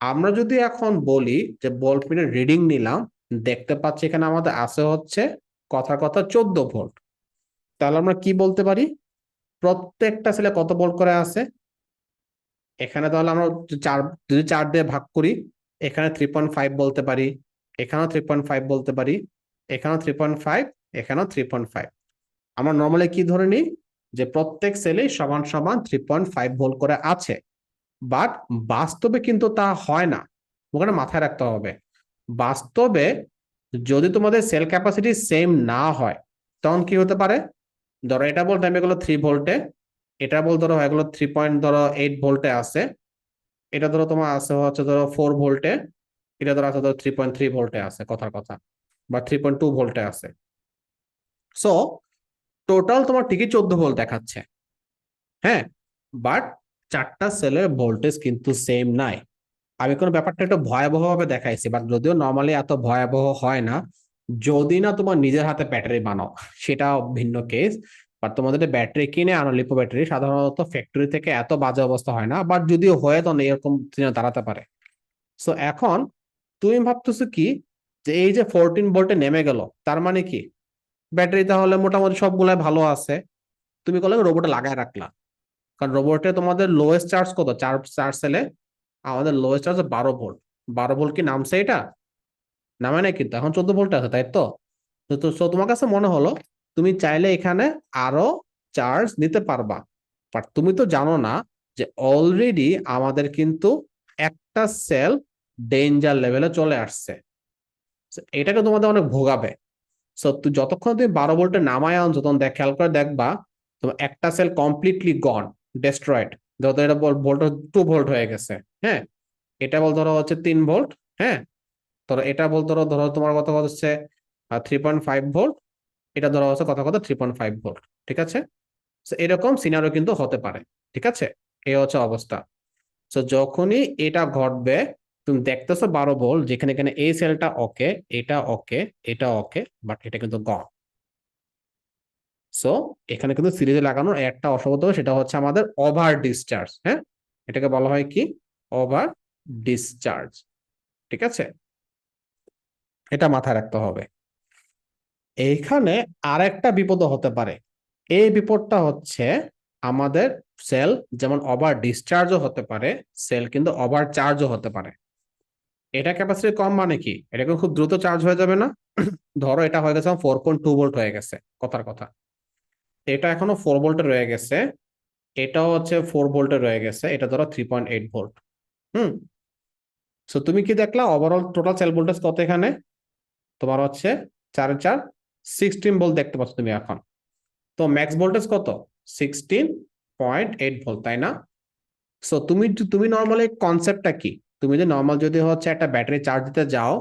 আমরা যদি এখন বলি যে ভোল্টমিটার রিডিং নিলাম, দেখতে পাচ্ছি এখানে আমাদের আছে হচ্ছে কথার কথা 14 ভোল্ট। তাহলে আমরা কি বলতে পারি, প্রত্যেকটা সেলে কত ভোল্ট করে আছে এখানে, তাহলে আমরা চার, যদি 4 দিয়ে ভাগ করি, এখানে 3.5 বলতে পারি, এখানেও 3.5 বলতে পারি, এখানেও 3.5, এখানেও 3.5। আমরা নর্মালি কি ধরে নিই যে প্রত্যেক সেলে সমান সমান 3.5 ভোল্ট করে আছে। বাট বাস্তবে কিন্তু তা হয় না, ওখানে মাথায় রাখতে হবে। বাস্তবে যদি তোমাদের সেল ক্যাপাসিটি সেম না হয়, তখন কি হতে পারে, ধরো এটা বলতে আমি এগুলো 3 ভোল্টে, এটা বলতে ধরো এগুলো 3.8 ভোল্টে আছে, এটা ধরো তোমার আছে হচ্ছে ধরো 4 ভোল্টে, এটা ধরো আছে ধরো 3.3 ভোল্টে আছে কথার কথা, বা 3.2 ভোল্টে আছে। সো টোটাল তোমার ঠিকই 14 ভোল্ট দেখাচ্ছে, হ্যাঁ, বাট চারটা সেলের ভোল্টেজ কিন্তু সেম নাই। আমি কোনো ব্যাপারটা একটু ভয়াবহ ভাবে দেখাইছি, বাট যদিও নর্মালি এত ভয়াবহ হয় না, যদি না তোমার নিজের হাতে ব্যাটারি বানাও, সেটা ভিন্ন কেস। বাট তোমাদের ব্যাটারি কিনে আনো, লিপো ব্যাটারি সাধারণত ফ্যাক্টরি থেকে এত বাজে অবস্থা হয় না, বাট যদিও হয়ে তখন এরকম দাঁড়াতে পারে। সো এখন তুমি ভাবতেছো কি, যে এই যে 14 ভোল্টে নেমে গেল, তার মানে কি ব্যাটারি তাহলে মোটামুটি সবগুলাই ভালো আছে, তুমি করলে রোবটে লাগায় রাখলা। কারণ রোবটে তোমাদের লোয়েস্ট চার্জ কত, চার চার সেলে আমাদের লোয়েস্ট আছে 12 ভোল্ট। 12 ভোল্ট কি নামছে এটা? নামে নাই কিন্তু, এখন 14 ভোল্ট আছে, তাই তো? তো তোমার কাছে মনে হলো তুমি চাইলে এখানে আরো চার্জ নিতে পারবা, বাট তুমি তো জানো না যে অলরেডি আমাদের কিন্তু একটা সেল ডেঞ্জার লেভেলে চলে আসছে। So, এটাকে তোমাদের অনেক ভোগাবে। সো যতক্ষণ তুমি 12 ভোল্টে নামায় আনছো তখন খেয়াল করে দেখবা তোমার একটা সেল কমপ্লিটলি গন, ডেস্ট্রয়েড। যত এটা ভোল্ট 2 ভোল্ট হয়ে গেছে। হ্যাঁ, এটা বল ধরো হচ্ছে 3 ভোল্ট। হ্যাঁ, ধরো এটা বল ধরো ধরো তোমার কথা হচ্ছে 3.5 ভোল্ট। এটা ধরো হচ্ছে কথা কথা 3.5 ভোল্ট। ঠিক আছে? তো এরকম সিনারিও কিন্তু হতে পারে। ঠিক আছে, এই হচ্ছে অবস্থা। তো যখনই এটা ঘটবে তুমি দেখতেছো 12 ভোল্ট, যেখানে এখানে এই সেলটা ওকে, এটা ওকে, এটা ওকে, বাট এটা কিন্তু গন। সো এখানে কিন্তু সিরিজে লাগানোর একটা অসুবিধা, সেটা হচ্ছে আমাদের ওভার ডিসচার্জ। হ্যাঁ, এটাকে বলা হয় কি? Over discharge. ঠিক আছে, এটা মাথায় রাখতে হবে। এইখানে আরেকটা বিপদ হতে পারে। এই বিপদটা হচ্ছে আমাদের সেল যেমন ওভার ডিসচার্জও হতে পারে, সেল কিন্তু ওভার চার্জও হতে পারে। এটা ক্যাপাসিটি কম মানে কি, এটা কিন্তু খুব দ্রুত চার্জ হয়ে যাবে না? ধরো এটা হয়ে গেছে 4.2 ভোল্ট হয়ে গেছে, কথার কথা। এটা এখনো 4 ভোল্টে রয়ে গেছে, এটাও হচ্ছে 4 ভোল্টে রয়ে গেছে, এটা ধরো 3.8 ভোল্ট। হুম। সো তুমি কি দেখলা ওভারঅল টোটাল সেল ভোল্টেজ কত এখানে? তোমার হচ্ছে 4 4 16 ভোল্ট দেখতে পাচ্ছ তুমি এখন। তো ম্যাক্স ভোল্টেজ কত? 16.8 ভোল্ট, তাই না? সো তুমি তুমি নর্মালি কনসেপ্টটা কি, তুমি যে নর্মাল যদি হচ্ছে একটা ব্যাটারি চার্জ দিতে যাও,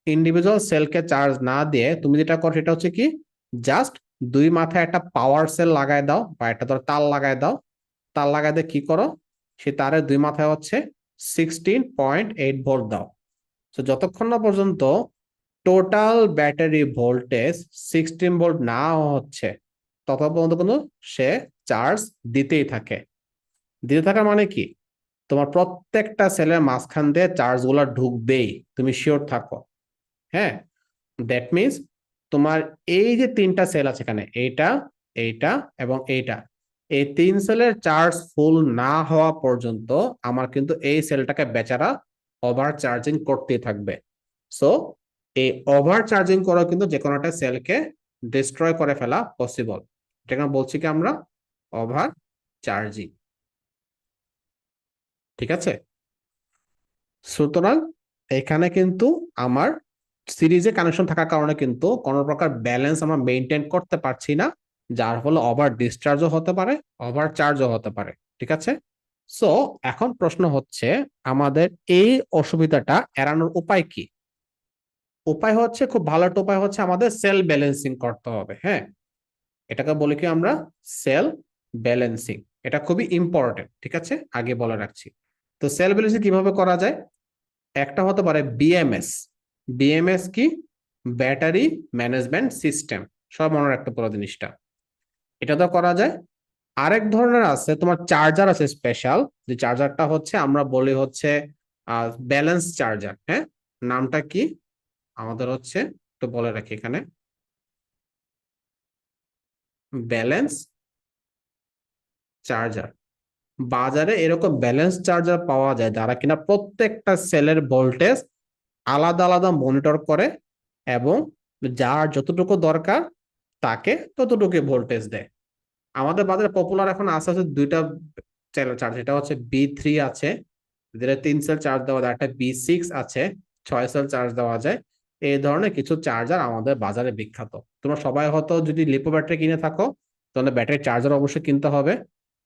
ইন্ডিভিজুয়াল সেলকে চার্জ না দিয়ে তুমি যেটা করো সেটা হচ্ছে কি, জাস্ট দুই মাথায় একটা পাওয়ার সেল লাগাই দাও বা একটা ধর তার লাগাই দাও। তার লাগাই দিয়ে কি করো, সে তারের দুই মাথায় হচ্ছে 16.8 ভোল্ট দাও। তো যতক্ষণ না পর্যন্ত টোটাল ব্যাটারি ভোল্টেজ 16 ভোল্ট না হচ্ছে, ততক্ষণ পর্যন্ত কিন্তু সে চার্জ দিতেই থাকে। দিতে থাকার মানে কি, তোমার প্রত্যেকটা সেলের মাঝখান দিয়ে চার্জ গুলা ঢুকবেই, তুমি শিওর থাকো। হ্যাঁ, দ্যাট মিনস তোমার এই যে তিনটা সেল আছে এখানে, এইটা, এইটা এবং এইটা, এই তিন সেলের চার্জ ফুল না হওয়া পর্যন্ত আমার কিন্তু এই সেলটাকে বেচারা ওভার চার্জিং করতেই থাকবে। সো এই ওভার চার্জিং করা কিন্তু যে কোনো একটা সেলকে ডিস্ট্রয় করে ফেলা পসিবল। যেখানে বলছি কি আমরা, ওভার চার্জিং। ঠিক আছে? সুতরাং এখানে কিন্তু আমার সিরিজে কানেকশন থাকার কারণে কিন্তু কোনো প্রকার ব্যালেন্স আমরা মেনটেন করতে পারছি না, যার ফলে ওভার ডিসচার্জও হতে পারে, ওভার চার্জও হতে পারে। ঠিক আছে? সো এখন প্রশ্ন হচ্ছে আমাদের এই অসুবিধাটা এড়ানোর উপায় কি? উপায় হচ্ছে, খুব ভালো একটা উপায় হচ্ছে আমাদের সেল ব্যালেন্সিং করতে হবে। হ্যাঁ, এটাকে বলি কি আমরা, সেল ব্যালেন্সিং। এটা খুবই ইম্পর্টেন্ট। ঠিক আছে, আগে বলে রাখছি। তো সেল ব্যালেন্সিং কিভাবে করা যায়? একটা হতে পারে বিএমএস। বিএমএস কি? Battery management system. সব মনে রাখতে পুরো জিনিসটা, এটা তো করা যায়। আরেক ধরনের আছে তোমার চার্জার আছে স্পেশাল, যে চার্জারটা হচ্ছে আমরা বলি হচ্ছে ব্যালেন্স চার্জার। হ্যাঁ, নামটা কি আমাদের হচ্ছে, তো বলে রাখি এখানে, ব্যালেন্স চার্জার। বাজারে এরকম ব্যালেন্স চার্জার পাওয়া যায় যারা কিনা প্রত্যেকটা সেলের ভোল্টেজ আলাদা আলাদা মনিটর করে এবং যার যতটুকু দরকার তাকে ততটুকু ভোল্টেজ দেয়। আমাদের বাজারে পপুলার এখন আছে হচ্ছে দুইটা চার্জ, এটা হচ্ছে B3 আছে, যেটা 3 সেল চার্জ দেওয়া যায়, একটা B6 আছে, 6 সেল চার্জ দেওয়া যায়। এই ধরনের কিছু চার্জার আমাদের বাজারে বিখ্যাত। তোমরা সবাই হয়তো যদি লিপো ব্যাটারি কিনে থাকো তাহলে ব্যাটারি চার্জার অবশ্যই কিনতে হবে।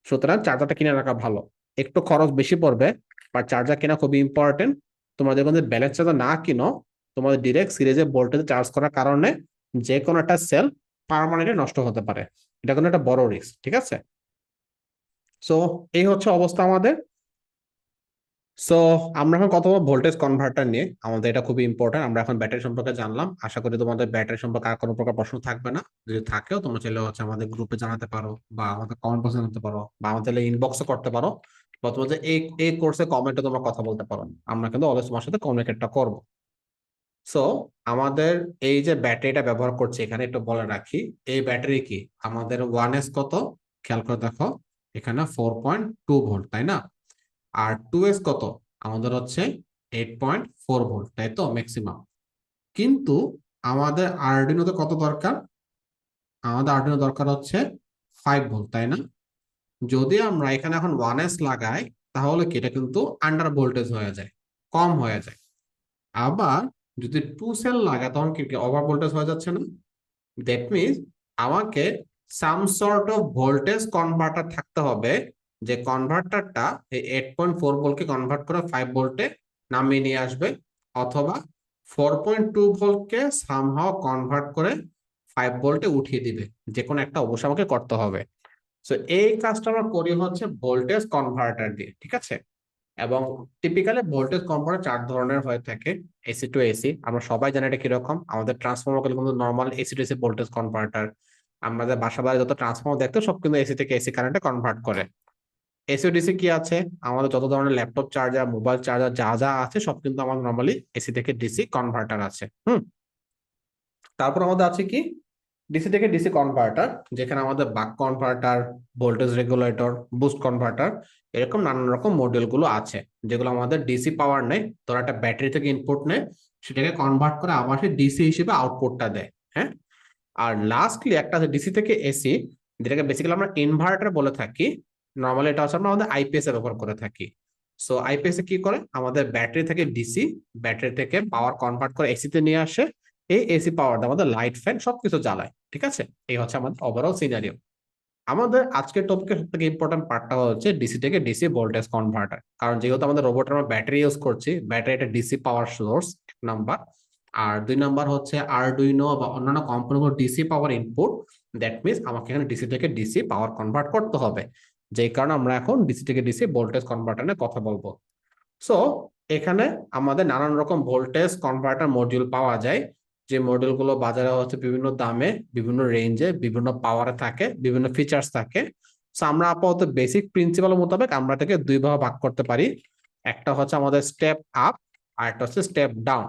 সুতরাং চার্জারটা কিনে রাখা ভালো। একটু খরচ বেশি পড়বে, বাট চার্জার কেনা খুবই ইম্পর্টেন্ট। তোমরা যখন ব্যালেন্স চার্জার না কিনো, তোমাদের ডিরেক্ট সিরিজে ভোল্টেজ চার্জ করার কারণে যে কোনো একটা সেল পার্মানেন্টলি নষ্ট হতে পারে। এটা কোনো একটা বড় রিস্ক। ঠিক আছে? সো এই হচ্ছে অবস্থা আমাদের। সো আমরা এখন কথা বলবো ভোল্টেজ কনভার্টার নিয়ে। আমাদের এটা খুবই ইম্পর্টেন্ট। আমরা এখন ব্যাটারি সম্পর্কে জানলাম, আশা করি তোমাদের ব্যাটারি সম্পর্কে আর কোনো প্রকার প্রশ্ন থাকবে না। যদি থাকেও তোমরা চাইলে হচ্ছে আমাদের গ্রুপে জানাতে পারো, বা আমাদের কমেন্ট বক্সে জানাতে পারো, বা আমাদের ইনবক্সও করতে পারো, বা তোমাদের এই এই কোর্সে কমেন্টে তোমরা কথা বলতে পারো। আমরা কিন্তু অলওয়েজ তোমার সাথে কমিউনিকেটটা করবো। সো আমাদের এই যে ব্যাটারিটা ব্যবহার করছি এখানে একটু বলে রাখি, এই ব্যাটারি কি আমাদের 1S কত, খেয়াল করে দেখো, এখানে 4.2 ভোল্ট, তাই না? আর 2S কত, আমাদের হচ্ছে 8.4 ভোল্ট, তাই তো ম্যাক্সিমাম। কিন্তু আমাদের আরডিনোতে কত দরকার? আমাদের আরডিনো দরকার হচ্ছে 5 ভোল্ট, তাই না? যদি আমরা এখানে এখন 1s লাগাই, তাহলে কি এটা কিন্তু আন্ডার ভোল্টেজ হয়ে যায়, কম হয়ে যায়। আবার যদি 2 সেল লাগাই, তখন কি ওভার ভোল্টেজ হয়ে যাচ্ছে না? দ্যাট মিনস আমাকে some sort of voltage converter থাকতে হবে, যে কনভার্টারটা এই 8.4 ভোল্টকে কনভার্ট করে 5 ভোল্টে নামিয়ে নিয়ে আসবে, অথবা 4.2 ভোল্টকে সামহাও কনভার্ট করে 5 ভোল্টে উঠিয়ে দিবে। যে কোনো একটা অবশ্যই আমাকে করতে হবে। সো এই কাজটা আমরা করি হচ্ছে ভোল্টেজ কনভার্টার দিয়ে, ঠিক আছে? এবং টিপিক্যালি ভোল্টেজ কনভার্টার 4 ধরনের হয়ে থাকে। এসি টু এসি, আমরা সবাই জানি এটা কিরকম। আমাদের ট্রান্সফরমার কিন্তু normal AC to AC voltage converter. আমাদের বাসা বাড়ি যত ট্রান্সফরমার দেখতো সব কিন্তু এসি থেকে এসি কারেন্টে কনভার্ট করে। এসি ডিসি কি আছে? আমাদের যত ধরনের ল্যাপটপ চার্জার, মোবাইল চার্জার যা যা আছে সব কিন্তু আমাদের নর্মালি এসি থেকে ডিসি কনভার্টার আছে। তারপর আমাদের আছে কি, ডিসি থেকে ডিসি কনভার্টার, যেখানে আমাদের বাক converter, voltage regulator, boost converter, এরকম নানান রকম মডেল গুলো আছে, যেগুলো আমাদের ডিসি পাওয়ার নেয়। ধরো একটা ব্যাটারি থেকে ইনপুট নেয়, সেটাকে কনভার্ট করে আবার সে ডিসি হিসেবে আউটপুটটা দেয়। হ্যাঁ। আর লাস্টলি একটা আছে ডিসি থেকে এসি, যেটাকে বেসিক্যালি আমরা ইনভার্টার বলে থাকি। নর্মালি এটা হচ্ছে আমরা আমাদের আইপিএস এ ব্যবহার করে থাকি। সো আইপিএস এ কি করে, আমাদের ব্যাটারি থেকে ডিসি, ব্যাটারি থেকে পাওয়ার কনভার্ট করে এসি তে নিয়ে আসে। এই এসি পাওয়ার আমাদের লাইট ফ্যান সবকিছু জ্বালায়, ঠিক আছে? এই হচ্ছে আমাদের ওভারঅল সিনারিও। আমাদের আজকের টপিকের সব থেকে ইম্পর্টেন্ট পার্টটা হচ্ছে ডিসি থেকে ডিসি ভোল্টেজ কনভার্টার। কারণ যেহেতু আমাদের রোবট আমরা ব্যাটারি ইউজ করছি, ব্যাটারি একটা ডিসি পাওয়ার সোর্স, নাম্বার। আর 2 নাম্বার হচ্ছে আরডুইনো বা অন্যান্য কোম্পানিগুলো DC power input. That means আমাকে এখানে ডিসি থেকে ডিসি পাওয়ার কনভার্ট করতে হবে। যেই কারণে আমরা এখন ডিসি থেকে ডিসি ভোল্টেজ কনভার্টার নিয়ে কথা বলবো। সো এখানে আমাদের নানান রকম ভোল্টেজ কনভার্টার মডিউল পাওয়া যায়, যে মডিউল গুলো বাজারে হচ্ছে বিভিন্ন দামে, বিভিন্ন রেঞ্জে, বিভিন্ন পাওয়ারে থাকে, বিভিন্ন ফিচার্স থাকে। সো আমরা আপাতত বেসিক প্রিন্সিপাল মোতাবেক আমরা এটাকে 2 ভাগে ভাগ করতে পারি। একটা হচ্ছে আমাদের স্টেপ আপ, আর একটা হচ্ছে স্টেপ ডাউন।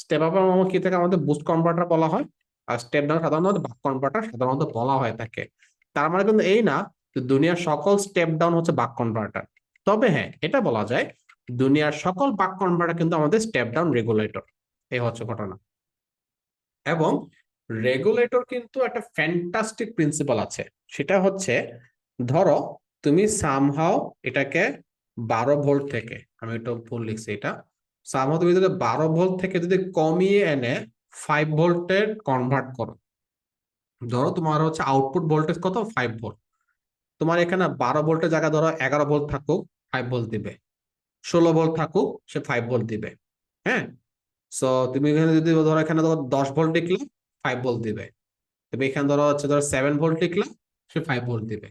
স্টেপ আপ কি থেকে আমাদের বুস্ট কনভার্টার বলা হয়, আর স্টেপ ডাউন সাধারণত বাক কনভার্টার সাধারণত বলা হয়ে থাকে। তার মানে কিন্তু এই না যে দুনিয়ার সকল স্টেপ ডাউন হচ্ছে বাক কনভার্টার। তবে হ্যাঁ, এটা বলা যায় দুনিয়ার সকল বাক কনভার্টার কিন্তু আমাদের স্টেপ ডাউন রেগুলেটর। এই হচ্ছে ঘটনা। এবং রেগুলেটর কিন্তু একটা ফ্যান্টাস্টিক প্রিন্সিপাল আছে। সেটা হচ্ছে, ধরো তুমি সামহাও এটাকে 12 ভোল্ট থেকে, আমি একটু ভুল লিখছি এটা, সামহাও তুমি যদি 12 ভোল্ট থেকে যদি কমিয়ে এনে 5 ভোল্টে কনভার্ট করো। ধরো তোমার হচ্ছে আউটপুট ভোল্টেজ কত, 5 ভোল্ট। তোমার এখানে 12 ভোল্টের জায়গায় ধরো 11 ভোল্ট থাকুক, 5 ভোল্ট দিবে। 16 ভোল্ট থাকুক, সে 5 ভোল্ট দিবে। হ্যাঁ। সো তুমি এখানে যদি ধরো এখানে ধরো 10 ভোল্ট লিখলে, 5 ভোল্ট দিবে। তুমি এখানে ধরো হচ্ছে ধরো 7 ভোল্ট লিখলে, সে 5 ভোল্ট দিবে।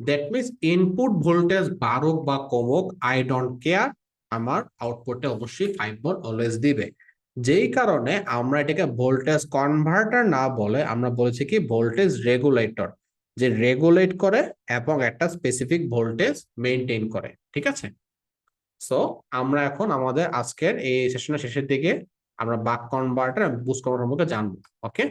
দ্যাট মিনস ইনপুট ভোল্টেজ বাড়ুক বা কমুক, আই ডোন্ট কেয়ার, আমার আউটপুটে অবশ্যই 5 ভোল্ট অলওয়েজ দিবে। যেই কারণে আমরা এটাকে ভোল্টেজ কনভার্টার না বলে আমরা বলেছি কি ভোল্টেজ রেগুলেটর, যে রেগুলেট করে এবং একটা স্পেসিফিক ভোল্টেজ মেনটেন করে, ঠিক আছে? সো আমরা এখন আমাদের আজকের এই সেশনের শেষের দিকে আমরা বাক কনভার্টার এবং বুস্ট কনভার্টার সম্পর্কে জানবো। ওকে।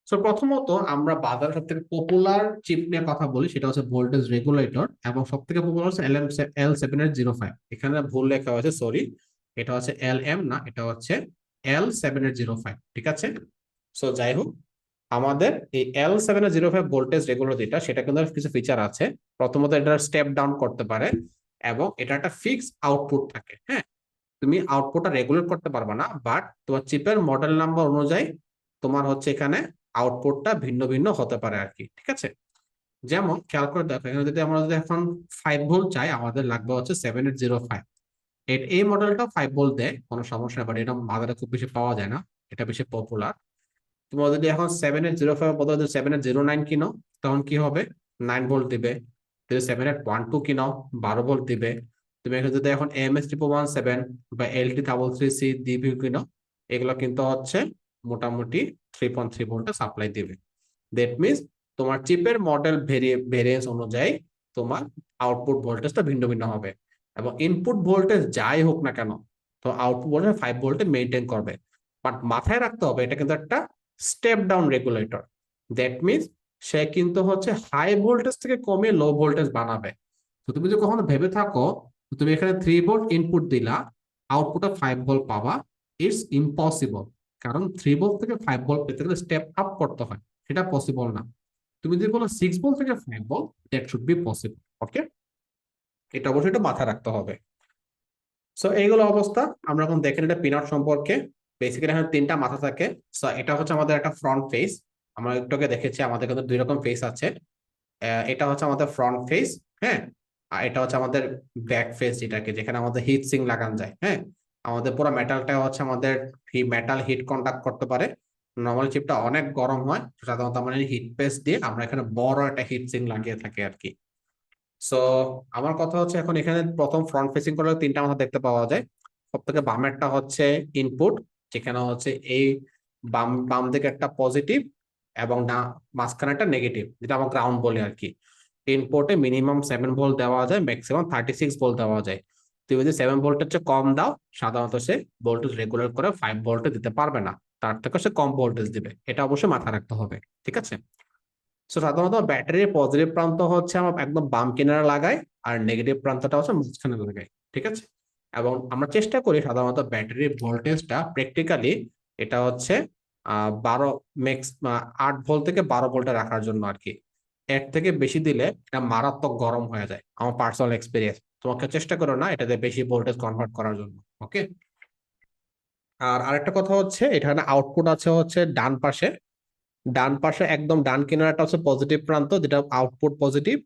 সো প্রথমত আমরা বাজারে সব থেকে পপুলার চিপ নিয়ে কথা বলি, সেটা হচ্ছে ভোল্টেজ রেগুলেটর, এবং সব থেকে পপুলার হচ্ছে L7805। এখানে ভুল লেখা হয়েছে, সরি। এটা হচ্ছে LM না, এটা হচ্ছে L7805, ঠিক আছে? সো যাই হোক, আমাদের এই L7805 ভোল্টেজ রেগুলেটর যেটা, সেটা কিন্তু কিছু ফিচার আছে। প্রথমত এটা স্টেপ ডাউন করতে পারে, এবং এটা একটা ফিক্স আউটপুট থাকে। হ্যাঁ। তুমি আউটপুটটা রেগুলেট করতে পারবে না, বাট তোমার চিপের মডেল নাম্বার অনুযায়ী তোমার হচ্ছে এখানে আউটপুটটা ভিন্ন ভিন্ন হতে পারে আর কি, ঠিক আছে? যেমন খেয়াল করে দেখো, এখানে যদি আমরা যদি এখন 5 ভোল্ট চাই, আমাদের লাগবে হচ্ছে 7805। এই মডেলটা 5 ভোল্ট দেয়, কোনো সমস্যা নেই, বাট এটা বাজারে খুব বেশি পাওয়া যায় না, এটা বেশি পপুলার। তুমি যদি এখন 7805 বদলে যদি 7809 কিনো, তখন কি হবে? 9 ভোল্ট দিবে। যদি 7812 কিনো, 12 ভোল্ট দিবে। তুমি এখানে যদি এখন MS317 বা LT33C ডিভি কিনো, এগুলো কিন্তু হচ্ছে মোটামুটি 3.3 ভোল্টের সাপ্লাই দিবে। দ্যাট মিনস তোমার চিপের মডেল ভেরিয়েন্স অনুযায়ী তোমার আউটপুট ভোল্টেজটা ভিন্ন ভিন্ন হবে। এবং ইনপুট ভোল্টেজ যাই হোক না কেন, তো আউটপুট ভোল্টেজ 5 ভোল্টে মেনটেন করবে। বাট মাথায় রাখতে হবে, এটা কিন্তু একটা step down regulator. That means সে কিন্তু হচ্ছে হাই ভোল্টেজ থেকে কমিয়ে লো ভোল্টেজ বানাবে। তো তুমি যদি কখনো ভেবে থাকো তুমি এখানে 3 ভোল্ট ইনপুট দিলা, আউটপুটে 5 ভোল্ট পাবা। ইটস ইম্পসিবল, কারণ 3 ভোল্ট থেকে 5 ভোল্ট পেতে গেলে স্টেপ আপ করতে হয়, সেটা পসিবল না। তুমি যদি বলো 6 ভোল্ট থেকে 5 volt, that should be possible. Okay, এটা অবশ্যই এটা মাথায় রাখতে হবে। সো এইগুলো অবস্থা। আমরা এখন দেখেন এটা পিনআউট সম্পর্কে। বেসিক্যালি এখানে 3টা মাথা থাকে। সো এটা হচ্ছে আমাদের একটা ফ্রন্ট ফেস। আমরা একটু আগে দেখেছি আমাদের কিন্তু 2 রকম ফেস আছে। এটা হচ্ছে আমাদের ফ্রন্ট ফেস, হ্যাঁ। আর এটা হচ্ছে আমাদের ব্যাক ফেস, যেখানে আমাদের হিট সিঙ্ক লাগানো যায়, হ্যাঁ। আমাদের পুরো মেটালটা হচ্ছে আমাদের মেটাল হিট কন্ডাক্ট করতে পারে। নর্মাল চিপটা অনেক গরম হয়, সাধারণত আমরা হিট পেস্ট দিয়ে আমরা এখানে বড় একটা হিট সিঙ্ক লাগিয়ে থাকি আর কি। সো আমার কথা হচ্ছে, এখন এখানে প্রথম ফ্রন্ট ফেসিং করলে 3টা মাথা দেখতে পাওয়া যায়। সব থেকে বামেরটা হচ্ছে ইনপুট, যেখানে হচ্ছে এই বাম বাম দিকে একটা পজিটিভ এবং না মাঝখানে একটা নেগেটিভ, যেটা আমরা গ্রাউন্ড বলি আর কি। ইনপুটে মিনিমাম 7 ভোল্ট দেওয়া যায়, ম্যাক্সিমাম 36 ভোল্ট দেওয়া যায়। তুমি যদি 7 ভোল্টের চেয়ে কম দাও, সাধারণত সে ভোল্টেজ রেগুলেট করে 5 ভোল্টে দিতে পারবে না, তার থেকে সে কম ভোল্টেজ দিবে। এটা অবশ্যই মাথায় রাখতে হবে, ঠিক আছে। সো সাধারণত ব্যাটারির পজিটিভ প্রান্ত হচ্ছে আমার একদম বাম কিনারে লাগাই, আর নেগেটিভ প্রান্তটা হচ্ছে মাঝখানে লাগাই, ঠিক আছে। এবং আমরা চেষ্টা করি সাধারণত ব্যাটারির ভোল্টেজটা প্র্যাকটিক্যালি এটা হচ্ছে 12 ম্যাক্স 8 ভোল্ট থেকে 12 ভোল্টে রাখার জন্য আর কি। এর থেকে বেশি দিলে এটা মারাত্মক গরম হয়ে যায়, আমার পার্সোনাল এক্সপিরিয়েন্স। তোমাকে চেষ্টা করো না এটাতে বেশি ভোল্টেজ কনভার্ট করার জন্য, ওকে। আর আরেকটা কথা হচ্ছে, এখানে আউটপুট আছে হচ্ছে ডান পাশে। ডান পাশে একদম ডান কিনারটা হচ্ছে পজিটিভ প্রান্ত, যেটা আউটপুট পজিটিভ।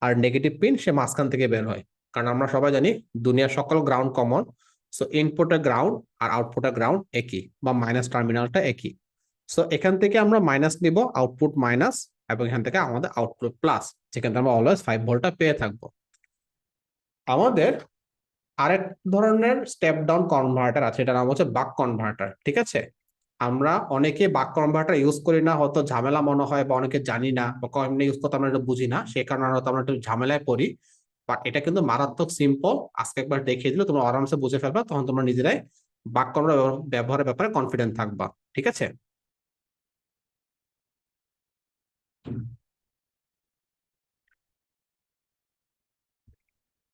আর নেগেটিভ পিন সে মাঝখান থেকে বের হয়। কারণ আমরা সবাই জানি দুনিয়ার সকল গ্রাউন্ড কমন। সো ইনপুটের গ্রাউন্ড আর আউটপুটের গ্রাউন্ড একই, বা মাইনাস টার্মিনালটা একই। সো এখান থেকে আমরা মাইনাস নিব, আউটপুট মাইনাস, এবং এখান থেকে আমাদের আউটপুট প্লাস, যেখান থেকে আমরা অলওয়েজ 5 ভোল্টটা পেয়ে থাকবো। আমাদের আরেক ধরনের স্টেপ ডাউন কনভার্টার আছে, এটার নাম হচ্ছে বাক কনভার্টার, ঠিক আছে। আমরা অনেকে বাক কনভার্টার ইউজ করি না, হয়তো ঝামেলা মনে হয়, বা অনেকে জানি না, বা কেমনে ইউজ করতে আমরা এটা বুঝি না, সেই কারণে হয়তো আমরা একটু ঝামেলায় পড়ি। বাট এটা কিন্তু মারাত্মক সিম্পল। আজকে একবার দেখিয়ে দিলে তোমরা আরামসে বুঝে ফেলবা, তখন তোমরা নিজেরাই বাক কনভার্টার ব্যবহারের ব্যাপারে কনফিডেন্ট থাকবা, ঠিক আছে।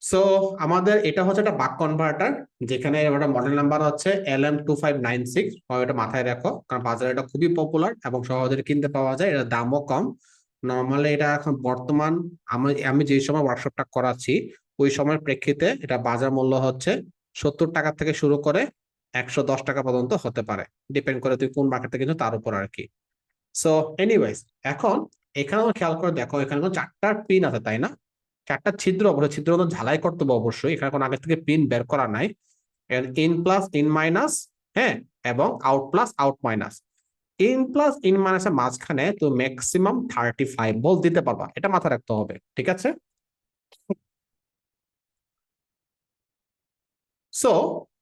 সো আমাদের এটা হচ্ছে একটা বাক কনভার্টার, যেখানে ওটা মডেল নাম্বার হচ্ছে LM2596। এটা মাথায় রাখো, কারণ বাজারে এটা খুবই পপুলার এবং সহজে কিনতে পাওয়া যায়, এটা দামও কম। নর্মালি এটা এখন বর্তমান আমি আমি যে সময় ওয়ার্কশপটা করাচ্ছি, ওই সময়ের প্রেক্ষিতে এটা বাজার মূল্য হচ্ছে 70 টাকা থেকে শুরু করে 110 টাকা পর্যন্ত হতে পারে, ডিপেন্ড করে তুই কোন মার্কেট থেকে কিনছো তার উপর আর কি। সো এনিওয়েজ, এখন এখানেও খেয়াল করে দেখো, এখানে 4টা পিন আছে, তাই না? 4টা ছিদ্র, অবশ্যই ছিদ্র মতো ঝালাই করতে হবে অবশ্যই, এখানে কোনো আগে থেকে পিন বের করা নাই। ইন প্লাস ইন মাইনাস, হ্যাঁ, এবং out plus out minus. In plus in মাইনাসের মাঝখানে তো ম্যাক্সিমাম 35 ভোল্ট দিতে পারবা, এটা মাথায় রাখতে হবে, ঠিক আছে। সো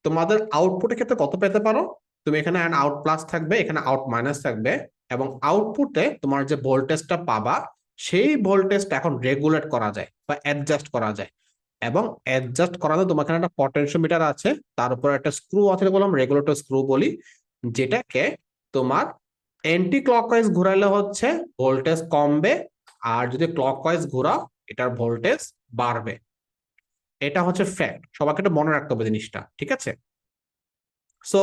তোমাদের আউটপুটের ক্ষেত্রে কত পেতে পারো? তুমি এখানে আউট প্লাস থাকবে, এখানে আউট মাইনাস থাকবে, এবং আউটপুটে তোমার যে ভোল্টেজটা পাবা, সেই ভোল্টেজটা এখন রেগুলেট করা যায় বা অ্যাডজাস্ট করা যায়। এবং অ্যাডজাস্ট করাতে তোমার এখানে একটা পটেনশিওমিটার আছে, তার উপর একটা স্ক্রু আছে, বললাম রেগুলেটর স্ক্রু বলি, যেটাকে তোমার এন্টি ক্লকওয়াইজ ঘোরালে হচ্ছে ভোল্টেজ কমবে, আর যদি ক্লকওয়াইজ ঘোরাও এটার ভোল্টেজ বাড়বে। এটা হচ্ছে ফ্যাক্ট, সবাইকে এটা মনে রাখতে হবে জিনিসটা, ঠিক আছে। সো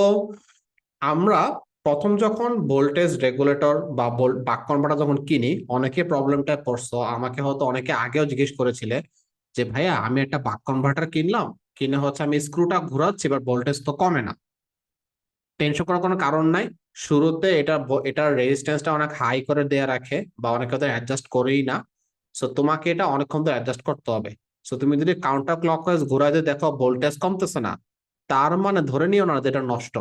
আমরা প্রথম যখন ভোল্টেজ রেগুলেটর বা বাক কনভার্টার যখন কিনি, অনেকে প্রবলেমটা পড়ছো, আমাকে হয়তো অনেকে আগেও জিজ্ঞেস করেছিলে যে ভাইয়া আমি একটা বাক কনভার্টার কিনলাম, কিনে হচ্ছে আমি স্ক্রুটা ঘোরাচ্ছি, এবার ভোল্টেজ তো কমে না। টেনশন করার কোনো কারণ নাই। শুরুতে এটার রেজিস্ট্যান্সটা অনেক হাই করে দেয়া রাখে, বা অনেকে ওদের অ্যাডজাস্ট করেই না। সো তোমাকে এটা অনেকক্ষণ ধরে অ্যাডজাস্ট করতে হবে। সো তুমি যদি কাউন্টার ক্লকওয়াইজ ঘোরাতে দেখো ভোল্টেজ কমতেছে না, তার মানে ধরে নিও না যে এটা নষ্ট।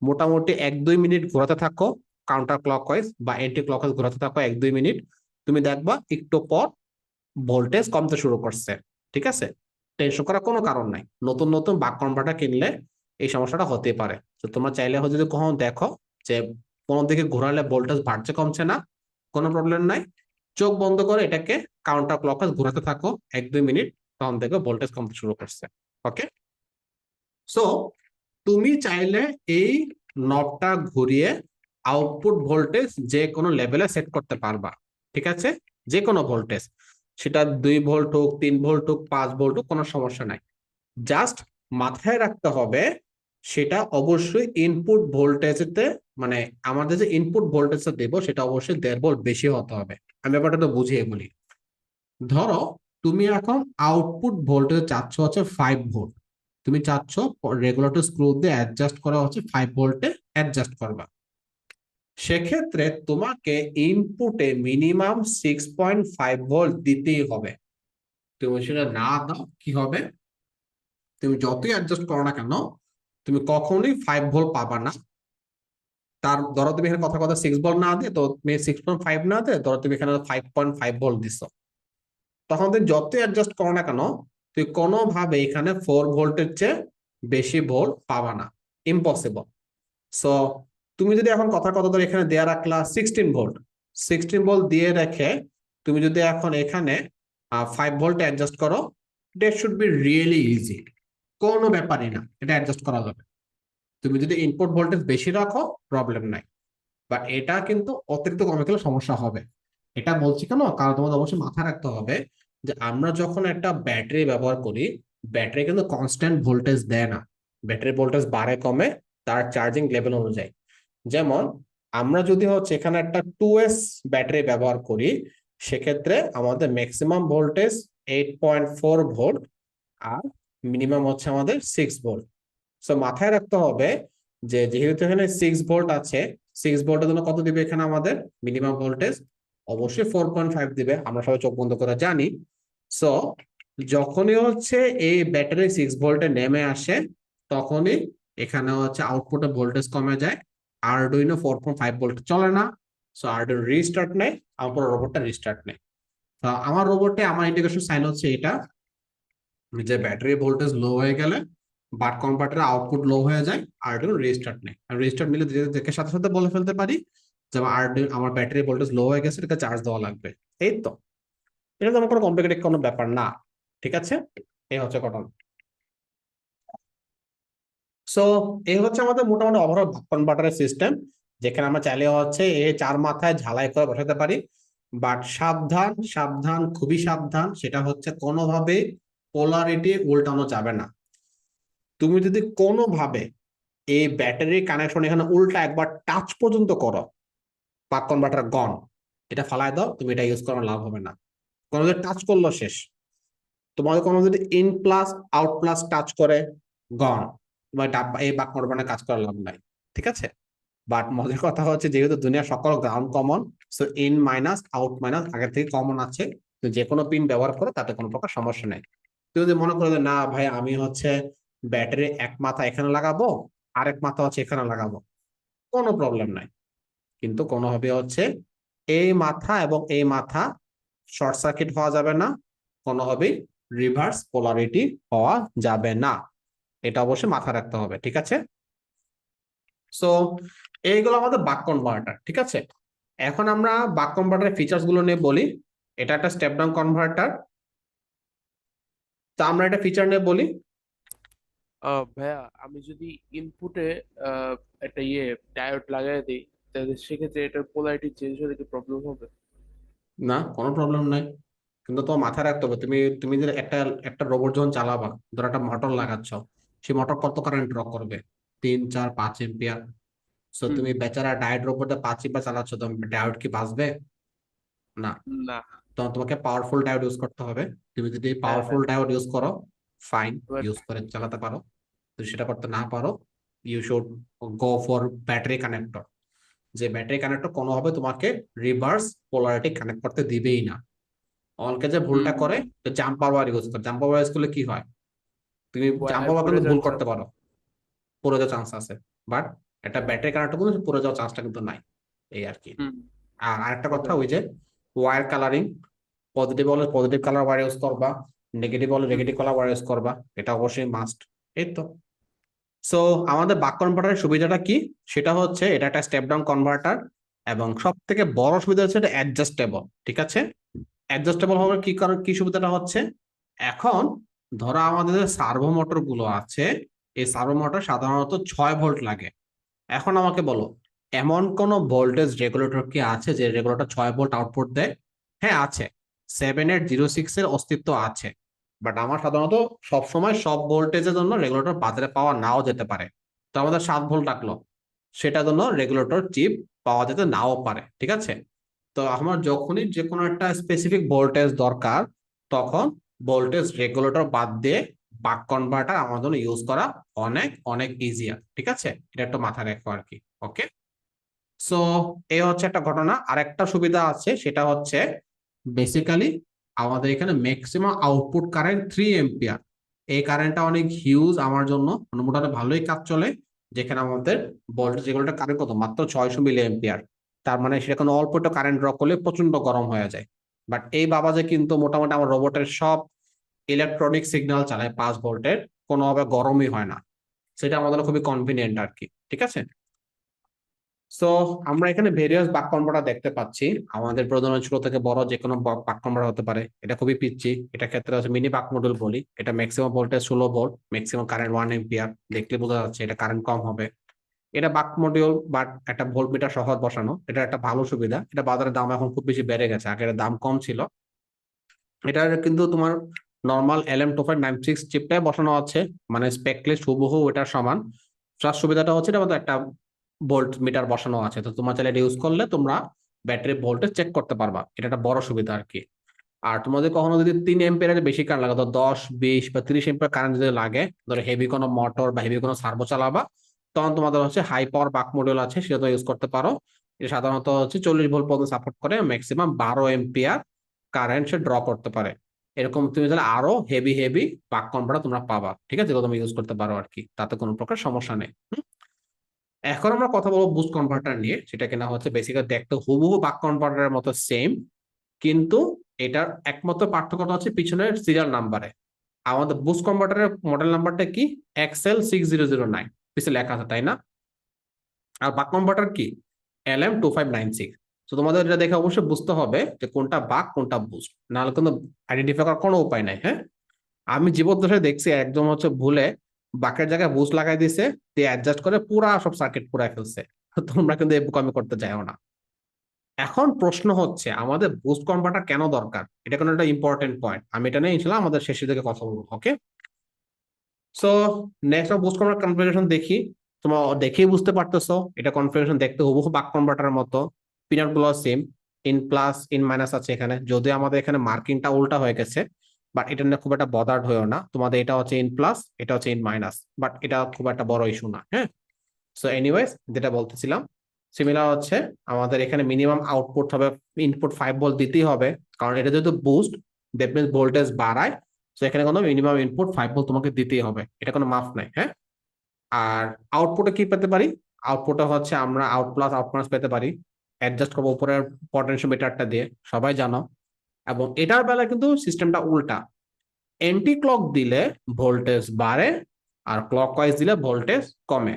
মোটামুটি 1-2 মিনিট ঘোরাতে থাকো কাউন্টার ক্লকওয়াইজ বা এন্টি ক্লকওয়াইজ ঘোরাতে থাকো 1-2 মিনিট, তুমি দেখবা একটু পর ভোল্টেজ কমতে শুরু করছে, ঠিক আছে। টেনশন করার কোনো কারণ নাই, নতুন নতুন বাক কনভার্টার কিনলে এই সমস্যাটা হতে পারে। তো তোমরা চাইলে যদি কখনো দেখো যে কোনো দিকে ঘোরালে ভোল্টেজ বাড়ছে কমছে না, কোনো প্রবলেম নাই, চোখ বন্ধ করে এটাকে কাউন্টার ক্লকওয়াইজ ঘোরাতে থাকো 1-2 মিনিট, তখন দেখো ভোল্টেজ কমতে শুরু করছে, ওকে। সো তুমি চাইলে এই নবটা ঘুরিয়ে আউটপুট ভোল্টেজ যে কোনো লেভেলে সেট করতে পারবা, ঠিক আছে। যে কোনো ভোল্টেজ, সেটা 2 ভোল্ট হোক, 3 ভোল্ট হোক, 5 ভোল্ট হোক, কোনো সমস্যা নাই। জাস্ট মাথায় রাখতে হবে সেটা অবশ্যই ইনপুট ভোল্টেজেতে, মানে আমাদের যে ইনপুট ভোল্টেজটা দেবো সেটা অবশ্যই 1.5 ভোল্ট বেশি হতে হবে। আমি ব্যাপারটা তো বুঝিয়ে বলি। ধরো তুমি এখন আউটপুট ভোল্টেজ চাচ্ছ হচ্ছে 5 ভোল্ট, তুমি চাচ্ছ রেগুলেটর স্ক্রু দিয়ে অ্যাডজাস্ট করা হচ্ছে 5 ভোল্টে অ্যাডজাস্ট করবা। সেক্ষেত্রে তোমাকে ইনপুটে মিনিমাম 6.5 ভোল্ট দিতেই হবে। তুমি সেটা না দাও কি হবে, তুমি যতই অ্যাডজাস্ট করো না কেন তুমি কখনোই 5 ভোল্ট পাবা না। তার ধরো তুমি এখানে কথা কথা 6 ভোল্ট না দিয়ে, তো তুমি 6.5 না দিয়ে ধরো তুমি এখানে 5.5 ভোল্ট দিছো, তখন তুমি যতই অ্যাডজাস্ট করো না কেন তুই কোনোভাবে এখানে 4 ভোল্টের চেয়ে বেশি ভোল্ট পাবা না, ইম্পসিবল। সো তুমি যদি এখন কথা কথা ধরে এখানে দেয়া রাখলা 16 ভোল্ট, 16 ভোল্ট দিয়ে রেখে তুমি যদি এখন এখানে 5 ভোল্ট অ্যাডজাস্ট করো, that should be really easy, কোনো ব্যাপারই না, এটা অ্যাডজাস্ট করা যাবে। তুমি যদি ইনপুট ভোল্টেজ বেশি রাখো প্রবলেম নাই, বাট এটা কিন্তু অতিরিক্ত কমে গেলে সমস্যা হবে। এটা বলছি কেন, কারণ তোমাদের অবশ্যই মাথায় রাখতে হবে যে আমরা যখন একটা ব্যাটারি ব্যবহার করি, ব্যাটারি কিন্তু কনস্ট্যান্ট ভোল্টেজ দেয় না, ব্যাটারি ভোল্টেজ বাড়ে কমে তার চার্জিং লেভেল অনুযায়ী। যেমন আমরা যদি হচ্ছে এখানে একটা 2S ব্যাটারি ব্যবহার করি, সেক্ষেত্রে আমাদের ম্যাক্সিমাম ভোল্টেজ 8.4 ভোল্ট আর মিনিমাম হচ্ছে আমাদের 6 ভোল্ট। সো মাথায় রাখতে হবে যে যেহেতু এখানে 6 ভোল্ট আছে, 6 ভোল্টের জন্য কত দিবে এখানে আমাদের মিনিমাম ভোল্টেজ, অবশ্যই 4.5 দিবে, আমরা সবাই চোখ বন্ধ করে জানি। সো যখনই হচ্ছে এই ব্যাটারি 6 ভোল্টে নেমে আসে, তখনই এখানে হচ্ছে আউটপুটে ভোল্টেজ কমে যায়। আরডুইনো 4.5 ভোল্ট চলে না, সো আরডুইনো রিস্টার্ট নেয়, আমার পুরো রোবটটা রিস্টার্ট নেয়। তো আমার রোবটে আমার ইন্ডিকেশন সাইন হচ্ছে এটা যে ব্যাটারি ভোল্টেজ লো হয়ে গেলে বাট কনভার্টারের আউটপুট লো হয়ে যায়, আরডিনো রেজিস্টার্ট নেই। আর রেজিস্টার্ট নিলে দেখে সাথে সাথে বলে ফেলতে পারি যে আমার ব্যাটারি ভোল্টেজ লো হয়ে গেছে, এটাকে চার্জ দেওয়া লাগবে। এই তো, এটা তো আমার কোনো কমপ্লিকেটেড কোনো ব্যাপার না, ঠিক আছে? এই হচ্ছে ঘটনা। সো এই হচ্ছে আমাদের মোটামুটি ওভারঅল বাক কনভার্টারের সিস্টেম, যেখানে আমরা চাইলে হচ্ছে এই 4 মাথায় ঝালাই করে বসাতে পারি। বাট সাবধান সাবধান, খুবই সাবধান, সেটা হচ্ছে কোনোভাবে পোলারিটি উল্টানো যাবে না। তুমি যদি কোনোভাবে এই ব্যাটারি কানেকশন এখানে উল্টা একবার টাচ পর্যন্ত করো, বাক কনভার্টার গন, এটা ফালায় দাও, তুমি এটা ইউজ করার লাভ হবে না। কোনো যদি টাচ করলো শেষ, তোমাদের কোনো যদি in plus out plus touch করে গন, তোমার এই বাক কনভার্টারে কাজ করার লাভ নাই, ঠিক আছে? বাট মজার কথা হচ্ছে যেহেতু দুনিয়া সকল ground common, so in minus out minus আগের থেকে কমন আছে, তো যে কোনো পিন ব্যবহার করো তাতে কোনো প্রকার সমস্যা নেই। তুমি যদি মনে করো যে না ভাই আমি হচ্ছে ব্যাটারি এক মাথা এখানে লাগাবো, আরেক মাথা হচ্ছে এখানে লাগাবো, কোনো প্রবলেম নাই। কিন্তু কোনোভাবে হচ্ছে এই মাথা এবং এই মাথা শর্ট সার্কিট হওয়া যাবে না, কোনোভাবেই রিভার্স পোলারিটি হওয়া যাবে না, এটা অবশ্যই মাথায় রাখতে হবে, ঠিক আছে? সো এইগুলো আমাদের বাক কনভার্টার, ঠিক আছে? এখন আমরা বাক কনভার্টারের ফিচার্স গুলো নিয়ে বলি। এটা একটা স্টেপ ডাউন কনভার্টার, তা আমরা একটা ফিচার নিয়ে বলি। ভাইয়া, আমি যদি ইনপুটে একটা ডায়োড লাগাই দিই, তাহলে সেক্ষেত্রে এটার পোলারিটি চেঞ্জ হলে কি প্রবলেম হবে? না, কোনো প্রবলেম নাই, কিন্তু তোমার মাথায় রাখতে হবে তুমি তুমি যে একটা একটা রোবট যখন চালাবা, ধরো একটা মোটর হুম লাগাচ্ছ, সেই মোটর কত কারেন্ট ড্র করবে? 3 4 5 এম্পিয়ার। সো হুম তুমি বেচারা ডায়োড রোবটে 5 এম্পিয়ার চালাচ্ছ, তো ডায়োড কি বাঁচবে? না। না। তো তোমাকে পাওয়ারফুল ডায়োড ইউজ করতে হবে। তুমি যদি হ্যাঁ পাওয়ারফুল হ্যাঁ। ডায়োড ইউজ করো, ফাইন, এবার ইউজ করে চালাতে পারো। যদি সেটা করতে না পারো, you should go for battery connector. যে ব্যাটারি কানেক্টর কোনোভাবে তোমাকে রিভার্স পোলারিটি কানেক্ট করতে দিবেই না। অনেকে যে ভুলটা হুম করে, জাম্পার ওয়্যার ইউজ করে, জাম্পার ওয়্যার ইউজ করলে কি হয়, তুমি ওয়্যার জাম্পার ওয়্যার পড়ে কিন্তু ভুল যাওয়ার করতে চান্স। পারো, পড়ে যাওয়ার চান্স আছে। বাট একটা ব্যাটারি কানেক্টর কিন্তু পড়ে যাওয়ার চান্সটা কিন্তু নাই, এই আর কি। হুম। আর আরেকটা বুঝতে কথা, ওই যে পারছি। ওয়্যার কালারিং, পজিটিভ হলে পজিটিভ কালার ওয়্যার ইউজ করবা, নেগেটিভ হলে হুম নেগেটিভ কালার ওয়্যার ইউজ করবা, এটা অবশ্যই মাস্ট। এই তো। সো আমাদের বাক কনভার্টারের সুবিধাটা কি, সেটা হচ্ছে এটা একটা স্টেপ ডাউন কনভার্টার, এবং সব থেকে বড় সুবিধা হচ্ছে এটা অ্যাডজাস্টেবল, ঠিক আছে? অ্যাডজাস্টেবল হওয়ার কি কারণ, কি সুবিধাটা হচ্ছে, এখন ধরো আমাদের যে সার্ভো মোটর গুলো আছে, এই সার্ভো মোটর সাধারণত 6 ভোল্ট লাগে। এখন আমাকে বলো, এমন কোন ভোল্টেজ রেগুলেটর কি আছে যে রেগুলেটর 6 ভোল্ট আউটপুট দেয়? হ্যাঁ আছে, 7806 এর অস্তিত্ব আছে, বাট আমার সাধারণত সবসময় সব ভোল্টেজের জন্য রেগুলেটর বাজারে পাওয়া নাও যেতে পারে। তো আমাদের 7 ভোল্ট রাখলো, সেটার জন্য রেগুলেটর চিপ পাওয়া যেতে নাও পারে, ঠিক আছে। তো আমার যখনই যে কোনো একটা স্পেসিফিক ভোল্টেজ দরকার, তখন ভোল্টেজ রেগুলেটর বাদ দিয়ে বাক কনভার্টার আমার জন্য ইউজ করা অনেক অনেক ইজিয়ার, ঠিক আছে। এটা একটু মাথায় রাখো আর কি। ওকে, সো এই হচ্ছে একটা ঘটনা। আর একটা সুবিধা আছে, সেটা হচ্ছে বেসিক্যালি আমাদের এখানে ম্যাক্সিমাম আউটপুট কারেন্ট 3 এম্পিয়ার। এই কারেন্টটা অনেক হিউজ আমার জন্য, মানে মোটামুটি ভালোই কাজ চলে। যেখানে আমাদের ভোল্টেজ রেগুলেটর কারেন্ট কত, মাত্র 600 মিলি এম্পিয়ার। তার মানে সেটা কোনো অল্প একটু কারেন্ট ড্র করলে প্রচন্ড গরম হয়ে যায়। বাট এই বাবাজে কিন্তু মোটামুটি আমার রোবটের সব ইলেকট্রনিক সিগন্যাল চালায় 5 ভোল্টের, কোনোভাবে গরমই হয় না। সেটা আমাদের খুবই কনভিনিয়েন্ট আর কি, ঠিক আছে। সো আমরা এখানে ভেরিয়াস বাক কনভার্টার দেখতে পাচ্ছি। আমাদের প্রধান ছোট থেকে বড় যে কোনো বাক কনভার্টার হতে পারে। এটা খুবই পিচ্ছি, এটা ক্ষেত্রে হচ্ছে মিনি বাক মডেল বলি। এটা maximum voltage 16 volt, maximum current 1 ampere. দেখলে বোঝা যাচ্ছে এটা কারেন্ট কম হবে। এটা বাক মডিউল, বাট একটা ভোল্ট মিটার সহজ বসানো, এটা একটা ভালো সুবিধা। এটা বাজারের দাম এখন খুব বেশি বেড়ে গেছে, আগে এর দাম কম ছিল। এটা কিন্তু তোমার নর্মাল LM2596 চিপটাই বসানো আছে, মানে স্পেকলিস্ট হুবহু ওটার সমান। প্লাস সুবিধাটা হচ্ছে এটা মধ্যে একটা ভোল্ট মিটার বসানো আছে, তো তোমার চাইলে এটা ইউজ করলে তোমরা ব্যাটারি ভোল্টেজ চেক করতে পারবা। এটা একটা বড় সুবিধা আর কি। আর তোমাদের কখনো যদি 3 এম্পিয়ারের বেশি কারেন্ট লাগে, তো 10, 20 বা 30 এম্পিয়ার কারেন্ট যদি লাগে, ধরো হেভি কোনো মোটর বা হেভি কোনো সার্ভো চালাবা, তখন তোমাদের হচ্ছে হাই পাওয়ার বাক মডিউল আছে, সেটা ইউজ করতে পারো। এটা সাধারণত হচ্ছে 40 ভোল্ট পর্যন্ত সাপোর্ট করে, ম্যাক্সিমাম 12 এম্পিয়ার কারেন্ট সে ড্র করতে পারে। এরকম তুমি তাহলে আরো হেভি হেভি বাক কনভার্টার তোমরা পাবা, ঠিক আছে, যেগুলো তুমি ইউজ করতে পারো আর কি, তাতে কোনো প্রকার সমস্যা নেই। এখন আমরা কথা বলবো বুস্ট কনভার্টার নিয়ে, সেটা কিনা হচ্ছে বেসিক্যালি দেখতে হুবহু বাক কনভার্টারের মতো সেম, কিন্তু এটার একমাত্র পার্থক্যটা হচ্ছে পিছনের সিরিয়াল নাম্বারে। আমাদের বুস্ট কনভার্টারের মডেল নাম্বারটা কি, XL6009 পিছে লেখা আছে, তাই না? আর বাক কনভার্টার কি, LM2596। তো তোমাদের এটা দেখে অবশ্যই বুঝতে হবে যে কোনটা বাক কোনটা বুস্ট, নাহলে কিন্তু আইডেন্টিফাই করার কোনো উপায় নাই। হ্যাঁ, আমি জীবদ্দশায় দেখছি একদম হচ্ছে ভুলে বাকের জায়গায় বুস্ট লাগাই দিছে, দিয়ে অ্যাডজাস্ট করে পুরা সব সার্কিট পুরাই ফেলছে। তোমরা কিন্তু এই বোকামি করতে যাও না। এখন প্রশ্ন হচ্ছে আমাদের বুস্ট কনভার্টার কেন দরকার, এটা কোনো একটা ইম্পর্টেন্ট পয়েন্ট। আমি এটা নিয়ে ইনশাল্লাহ আমাদের শেষের দিকে কথা বলবো। Okay, so next boost converter configuration দেখি। তোমরা দেখেই বুঝতে পারতেছো এটা কনফিগারেশন দেখতে হুবহু বাক কনভার্টারের মতো। পিনাট গুলো same, in plus in minus আছে এখানে, যদিও আমাদের এখানে মার্কিংটা উল্টা হয়ে গেছে। বাট এটা নিয়ে খুব একটা বদার্ড হয়েও না, তোমাদের এটা হচ্ছে ইন প্লাস, এটা হচ্ছে ইন মাইনাস, বাট এটা খুব একটা বড় ইস্যু না। হ্যাঁ, সো এনিওয়েজ যেটা বলতেছিলাম, সিমিলার হচ্ছে আমাদের এখানে মিনিমাম আউটপুট হবে, ইনপুট 5 ভোল্ট দিতেই হবে, কারণ এটা যেহেতু বুস্ট, দ্যাট মিনস ভোল্টেজ বাড়ায়। তো এখানে কোনো মিনিমাম ইনপুট 5 ভোল্ট তোমাকে দিতেই হবে, এটা কোনো মাফ নাই। হ্যাঁ, আর আউটপুটে কি পেতে পারি, আউটপুটে হচ্ছে আমরা আউট প্লাস আউট মাইনাস পেতে পারি। অ্যাডজাস্ট করবো উপরের পটেনশিওমিটারটা দিয়ে, সবাই জানো। এবং এটার বেলায় কিন্তু সিস্টেমটা উল্টা, এন্টি ক্লক দিলে ভোল্টেজ বাড়ে, আর ক্লক ওয়াইজ দিলে ভোল্টেজ কমে।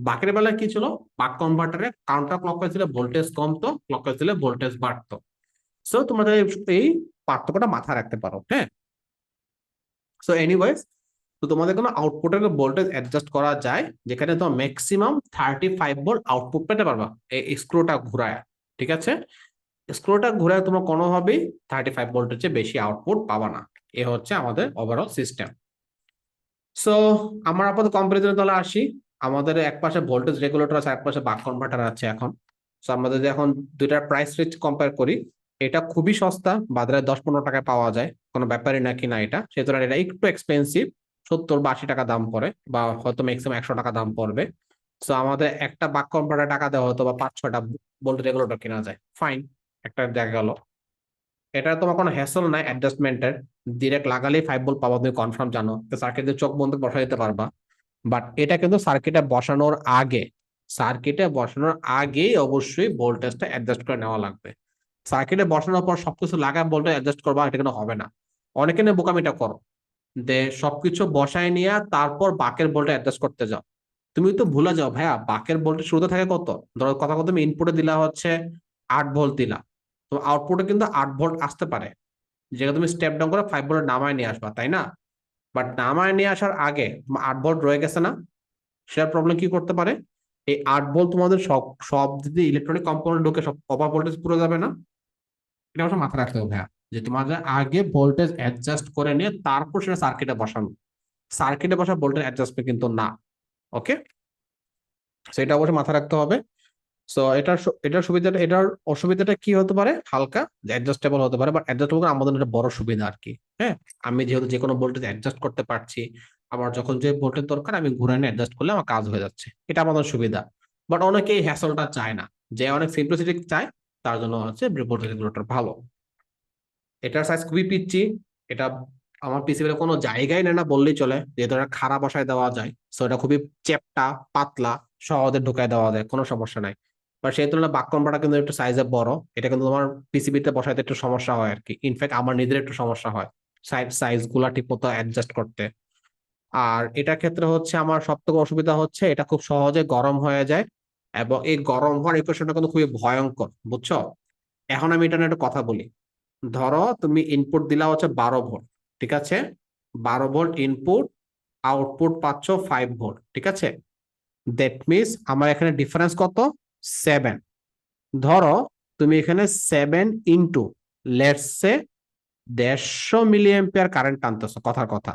বাকের বেলায় কি ছিল, বাক কনভার্টারে কাউন্টার ক্লকওয়াইজ দিলে ভোল্টেজ কমতো, ক্লকওয়াইজ দিলে ভোল্টেজ বাড়তো। সো তোমাদের এই পার্থক্যটা মাথায় রাখতে পারো। হ্যাঁ, সো এনিওয়েজ, তো তোমাদের কোনো আউটপুটের ভোল্টেজ অ্যাডজাস্ট করা যায়, যেখানে তোমার ম্যাক্সিমাম 35 ভোল্ট আউটপুট পেতে পারবা এই স্ক্রুটা ঘুরায়, ঠিক আছে। স্ক্রুটা ঘুরায় তোমরা কোনোভাবেই 35 ভোল্টের চেয়ে বেশি আউটপুট পাবা না। এ হচ্ছে আমাদের ওভারঅল সিস্টেম। সো আমার আপাতত কম্পারিজনে তাহলে আসি। আমাদের এক পাশে ভোল্টেজ রেগুলেটর আছে, এক পাশে বাক কনভার্টার আছে এখন। সো আমরা যদি এখন দুইটার প্রাইস রেঞ্জ কম্পেয়ার করি, এটা খুবই সস্তা, বাজারে 10-15 টাকায় পাওয়া যায়, কোনো ব্যাপারই না কিনা এটা। সেই তুলনায় এটা একটু এক্সপেন্সিভ, 70 বা 80 টাকা দাম পড়ে, বা হয়তো ম্যাক্সিমাম 100 টাকা দাম পড়বে। সো আমাদের একটা বাক কনভার্টার টাকা দেওয়া হতো বা 5-6টা ভোল্টেজ রেগুলেটর কেনা যায়, ফাইন, একটা দেখা গেল। এটা তোমার কোনো হ্যাসল নাই অ্যাডজাস্টমেন্টের, ডিরেক্ট লাগালেই 5 ভোল্ট পাবো, তুমি কনফার্ম জানো, তো সার্কিট দিয়ে চোখ বন্ধ বসাই দিতে পারবা। বাট এটা কিন্তু সার্কিটে বসানোর আগেই অবশ্যই ভোল্টেজটা অ্যাডজাস্ট করে নেওয়া লাগবে। সার্কিটে বসানোর পর সবকিছু লাগায় ভোল্টেজ অ্যাডজাস্ট করবা, এটা কিন্তু হবে না। অনেকে নিয়ে বোকামিটা করো, যে সবকিছু বসায় নিয়ে তারপর বাকের ভোল্টেজ অ্যাডজাস্ট করতে যাও। তুমি তো ভুলে যাও ভাইয়া, বাকের ভোল্টেজ শুরুতে থাকে কত, ধরো কথা কথা তুমি ইনপুটে দিলা হচ্ছে 8 ভোল্ট দিলা, তো আউটপুটে কিন্তু 8 ভোল্ট আসতে পারে, যেটা তুমি স্টেপ ডাউন করে 5 ভোল্ট নামায় নিয়ে আসবা, তাই না? বাট নামায় নিয়ে আসার আগে 8 ভোল্ট রয়ে গেছে না, সেটার প্রবলেম কি করতে পারে, এই 8 ভোল্ট তোমাদের সব সব যদি ইলেকট্রনিক কম্পোনেন্ট ঢোকে, সব কপার ভোল্টেজ পুরো যাবে না। এটা অবশ্য মাথায় রাখতে হবে ভাইয়া। যে তোমাদের আগে ভোল্টেজ অ্যাডজাস্ট করে নিয়ে তারপর সেটা সার্কিটে বসানো। সার্কিটে বসা ভোল্টেজ অ্যাডজাস্টমেন্ট কিন্তু না। ওকে, সেটা অবশ্যই মাথায় রাখতে হবে। সো এটার সুবিধাটা, এটার অসুবিধাটা কি হতে পারে, হালকা অ্যাডজাস্টেবল হতে পারে, বাট অ্যাডজাস্টেবল আমাদের একটা বড় সুবিধা আর কি। হ্যাঁ, আমি যেহেতু যে কোনো ভোল্টেজ অ্যাডজাস্ট করতে পারছি, আমার যখন যে ভোল্টেজ দরকার আমি ঘুরে এনে অ্যাডজাস্ট করলে আমার কাজ হয়ে যাচ্ছে, এটা আমাদের সুবিধা। বাট অনেকেই হ্যাসলটা চায় না, যে অনেক সিম্পলিসিটি চায়, তার জন্য হচ্ছে ভোল্টেজ রেগুলেটর ভালো। এটার সাইজ খুবই পিচ্ছি, এটা আমার পিসিবির কোনো জায়গায় নেয় না বললেই চলে, যেহেতু এটা খাড়া বসায় দেওয়া যায়। সো এটা খুবই চেপটা, পাতলা, সহজে ঢুকায় দেওয়া যায়, কোনো সমস্যা নাই। বা সেই তুলনায় বাক্যম্পাটা কিন্তু একটু সাইজে বড়, এটা কিন্তু তোমার পিসিবিতে বসাইতে একটু সমস্যা হয় আর কি। ইনফ্যাক্ট আমার নিজের একটু সমস্যা হয় সাইজ গুলা ঠিক মতো অ্যাডজাস্ট করতে। আর এটার ক্ষেত্রে হচ্ছে আমার সবথেকে অসুবিধা হচ্ছে এটা খুব সহজে গরম হয়ে যায়, এবং এই গরম হওয়ার ইকুয়েশনটা কিন্তু খুবই ভয়ঙ্কর, বুঝছো? এখন আমি এটা নিয়ে একটু কথা বলি। ধরো তুমি ইনপুট দিলা হচ্ছে 12 ভোল্ট, ঠিক আছে? 12 ভোল্ট ইনপুট, আউটপুট পাচ্ছ 5 ভোল্ট, ঠিক আছে? দ্যাট মিনস আমার এখানে ডিফারেন্স কত? 7। ধরো তুমি এখানে 7 into let's say 150 milli ampere current টানতেছো, কথার কথা।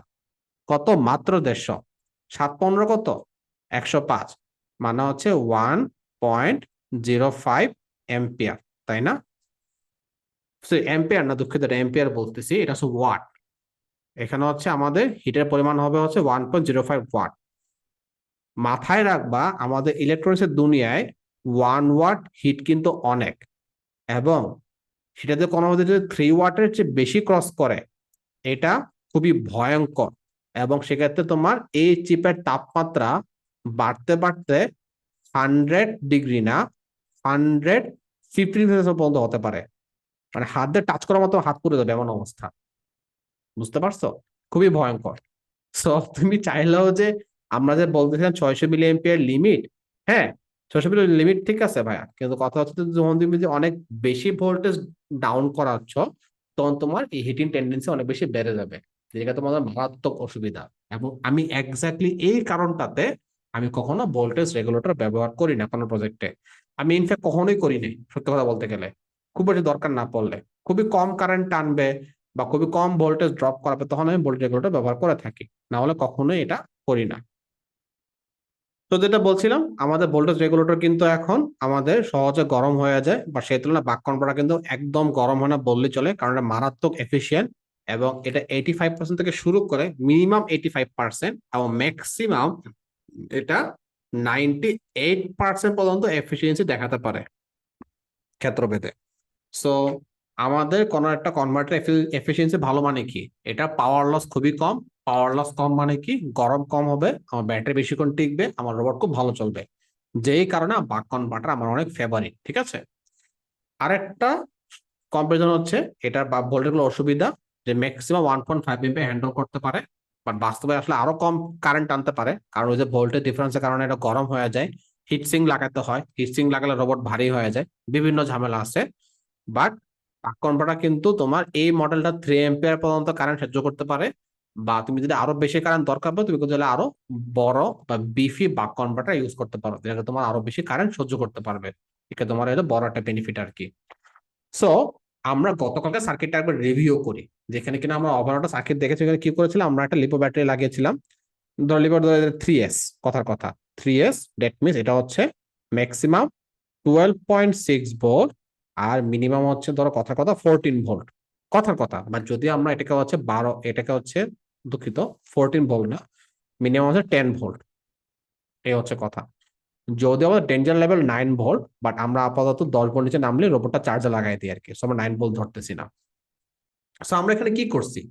কত? মাত্র 150। 7 15 কত? 105। মানে হচ্ছে 1.05 অ্যাম্পিয়ার, তাই না? অ্যাম্পিয়ার না, দুঃখিত, অ্যাম্পিয়ার বলতেছি, এটা হচ্ছে ওয়াট। এখানে হচ্ছে আমাদের হিটের পরিমাণ হবে হচ্ছে 1.05 ওয়াট। মাথায় রাখবা আমাদের ইলেকট্রনিক্সের দুনিয়ায় 1 ওয়াট হিট কিন্তু অনেক, এবং সেটাতে কোনো মধ্যে যদি 3 ওয়াটের চেয়ে বেশি ক্রস করে, এটা খুবই ভয়ঙ্কর। এবং সেক্ষেত্রে তোমার এই চিপের তাপমাত্রা বাড়তে বাড়তে 100 ডিগ্রি না, 150 পর্যন্ত হতে পারে। মানে হাত দিয়ে টাচ করার মতো হাত পুড়ে যাবে এমন অবস্থা, বুঝতে পারছো? খুবই ভয়ঙ্কর। সো তুমি চাইলেও যে, আমরা যে বলতেছিলাম 600 মিলি এম্পিয়ার লিমিট, হ্যাঁ, 600 মিলি লিমিট ঠিক আছে ভাইয়া, কিন্তু কথা হচ্ছে যে যখন তুমি যে অনেক বেশি ভোল্টেজ ডাউন করাচ্ছ, তখন তোমার এই হিটিং টেন্ডেন্সি অনেক বেশি বেড়ে যাবে, যেটা তোমাদের মারাত্মক অসুবিধা। এবং আমি এক্স্যাক্টলি এই কারণটাতে আমি কখনো ভোল্টেজ রেগুলেটর ব্যবহার করি না কোনো প্রজেক্টে। আমি ইনফ্যাক্ট কখনোই করিনি, সত্যি কথা বলতে গেলে। খুব বেশি দরকার না পড়লে, খুবই কম কারেন্ট টানবে বা খুবই কম ভোল্টেজ ড্রপ করাবে, তখন আমি ভোল্টেজ রেগুলেটর ব্যবহার করে থাকি, না হলে কখনোই এটা করি না। তো যেটা বলছিলাম, আমাদের ভোল্টেজ রেগুলেটর কিন্তু এখন আমাদের সহজে গরম হয়ে যায়, বা সেই তুলনায় বাক কনভার্টার কিন্তু একদম গরম হয় না বললে চলে, কারণ এটা মারাত্মক এফিসিয়েন্ট। এবং এটা 85% থেকে শুরু করে মিনিমাম 85% এবং ম্যাক্সিমাম এটা 98% পর্যন্ত এফিসিয়েন্সি দেখাতে পারে ক্ষেত্রভেদে। সো আমাদের কোনো একটা কনভার্টার এফিসিয়েন্সি ভালো মানে কি? এটা পাওয়ার লস খুবই কম। পাওয়ার লস কম মানে কি? গরম কম হবে, আমার ব্যাটারি বেশিক্ষণ টিকবে, আমার রোবট খুব ভালো চলবে। যেই কারণে বাক কনভার্টার আমার অনেক ফেভারিট, ঠিক আছে? আরেকটা কম্পারিজন হচ্ছে এটা বা ভোল্টেজ গুলো অসুবিধা, যে ম্যাক্সিমাম 1.5 এমপি হ্যান্ডেল করতে পারে, বাট বাস্তবে আসলে আরো কম কারেন্ট আনতে পারে, কারণ ওই যে ভোল্টেজ ডিফারেন্সের কারণে এটা গরম হয়ে যায়। হিটসিং লাগাতে হয়, হিটসিং লাগালে রোবট ভারী হয়ে যায়, বিভিন্ন ঝামেলা আছে। বাট বাক কনভার্টার কিন্তু তোমার এই মডেলটা 3 এম্পিয়ার পর্যন্ত কারেন্ট সহ্য করতে পারে। বা তুমি যদি আরো বেশি কারেন্ট দরকার পড়ে, তুমি কিন্তু আরো বড় বা বিফি বাক কনভার্টার ইউজ করতে পারো, যেটা তোমার আরো বেশি কারেন্ট সহ্য করতে পারবে। এটা তোমার এটা বড় একটা বেনিফিট আর কি। সো আমরা গতকালকে সার্কিটটা একবার রিভিউ করি, যেখানে কিনা আমরা ওভারঅল সার্কিট দেখেছি। এখানে কি করেছিলাম, আমরা একটা লিপো ব্যাটারি লাগিয়েছিলাম। ধর লিপো 3S, কথার কথা 3S, দ্যাট মিনস এটা হচ্ছে ম্যাক্সিমাম 12.6 ভোল্ট, আর মিনিমাম হচ্ছে ধরো কথার কথা 14 ভোল্ট, কথার কথা। বাট যদি আমরা এটাকে হচ্ছে 12, এটাকে হচ্ছে, দুঃখিত, 14 ভোল্ট না, মিনিমাম হচ্ছে 10 ভোল্ট, এই হচ্ছে কথা। যদি আমাদের ডেঞ্জার লেভেল 9 ভোল্ট, বাট আমরা আপাতত 10 ভোল্ট নিচে নামলে রোবটটা চার্জে লাগাই দিই আর কি। আমরা 9 ভোল্ট ধরতেছি না। সো আমরা এখানে কি করছি,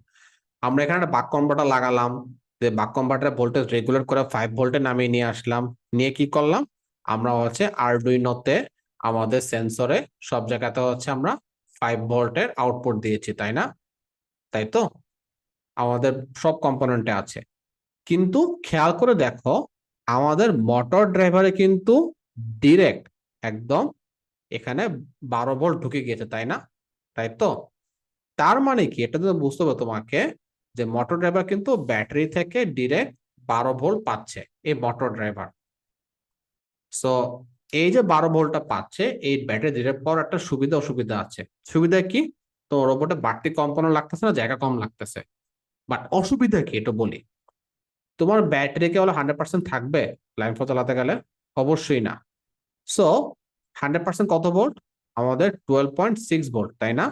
আমরা এখানে একটা বাক কনভার্টার লাগালাম, যে বাক কনভার্টার ভোল্টেজ রেগুলেট করে 5 ভোল্টে নামিয়ে নিয়ে আসলাম। নিয়ে কি করলাম, আমরা হচ্ছে আরডুইনোতে আমাদের সেন্সরে সব জায়গাতে হচ্ছে আমরা 5 ভোল্টের আউটপুট দিয়েছি, তাই না? তাই তো, আমাদের সব কম্পোনেন্টে আছে। কিন্তু খেয়াল করে দেখো, আমাদের মোটর ড্রাইভারে কিন্তু ডিরেক্ট একদম এখানে 12 ভোল্ট ঢুকে গিয়েছে, তাই না? তাই তো, তার মানে কি, এটা তো বুঝতে হবে তোমাকে, যে মোটর ড্রাইভার কিন্তু ব্যাটারি থেকে ডিরেক্ট 12 ভোল্ট পাচ্ছে এই মোটর ড্রাইভার। সো এই যে 12 ভোল্টটা পাচ্ছে, এই ব্যাটারি ডিরেক্ট পাওয়ার একটা সুবিধা অসুবিধা আছে। সুবিধা কি? তো রোবটে বাড়তি কম্পোনেন্ট লাগতেছে না, জায়গা কম লাগতেছে। বাট অসুবিধা কি এটা বলি। তোমার ব্যাটারি কি হলো 100% থাকবে লাইন ফ্লো চালাতে গেলে? অবশ্যই না। সো 100% কত ভোল্ট? আমাদের 12.6 ভোল্ট, তাই না?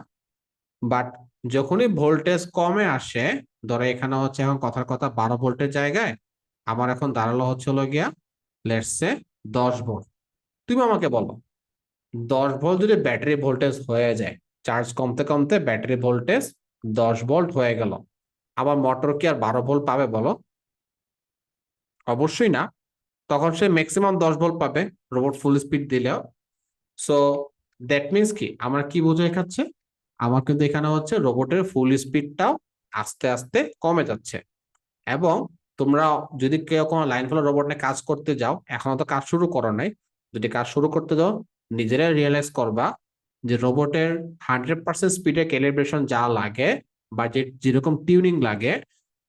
বাট যখনই ভোল্টেজ কমে আসে, ধরো এখানে হচ্ছে এখন কথার কথা 12 ভোল্টের জায়গায় আমার এখন দাঁড়ালো হচ্ছে হলো গিয়া লেটস সে 10 ভোল্ট। তুমি আমাকে বলো, 10 ভোল্ট যদি ব্যাটারি ভোল্টেজ হয়ে যায়, চার্জ কমতে কমতে ব্যাটারি ভোল্টেজ 10 ভোল্ট হয়ে গেল, আবার মোটর কি আর 12 ভোল্ট পাবে বলো? অবশ্যই না। তখন সে ম্যাক্সিমাম 10 ভোল্ট পাবে রোবট ফুল স্পিড দিলেও। সো দ্যাট মিনস কি আমার কি বোঝাই খাচ্ছে, আমার কিন্তু এখানে হচ্ছে রোবটের ফুল স্পিডটাও আস্তে আস্তে কমে যাচ্ছে। এবং তোমরা যদি কেউ কোনো লাইন ফলো রোবট নিয়ে কাজ করতে যাও, এখনো তো কাজ শুরু করো নাই, যদি কাজ শুরু করতে যাও নিজেরাই রিয়েলাইজ করবা যে রোবটের 100% স্পিডে ক্যালিব্রেশন যা লাগে বা যে যেরকম টিউনিং লাগে,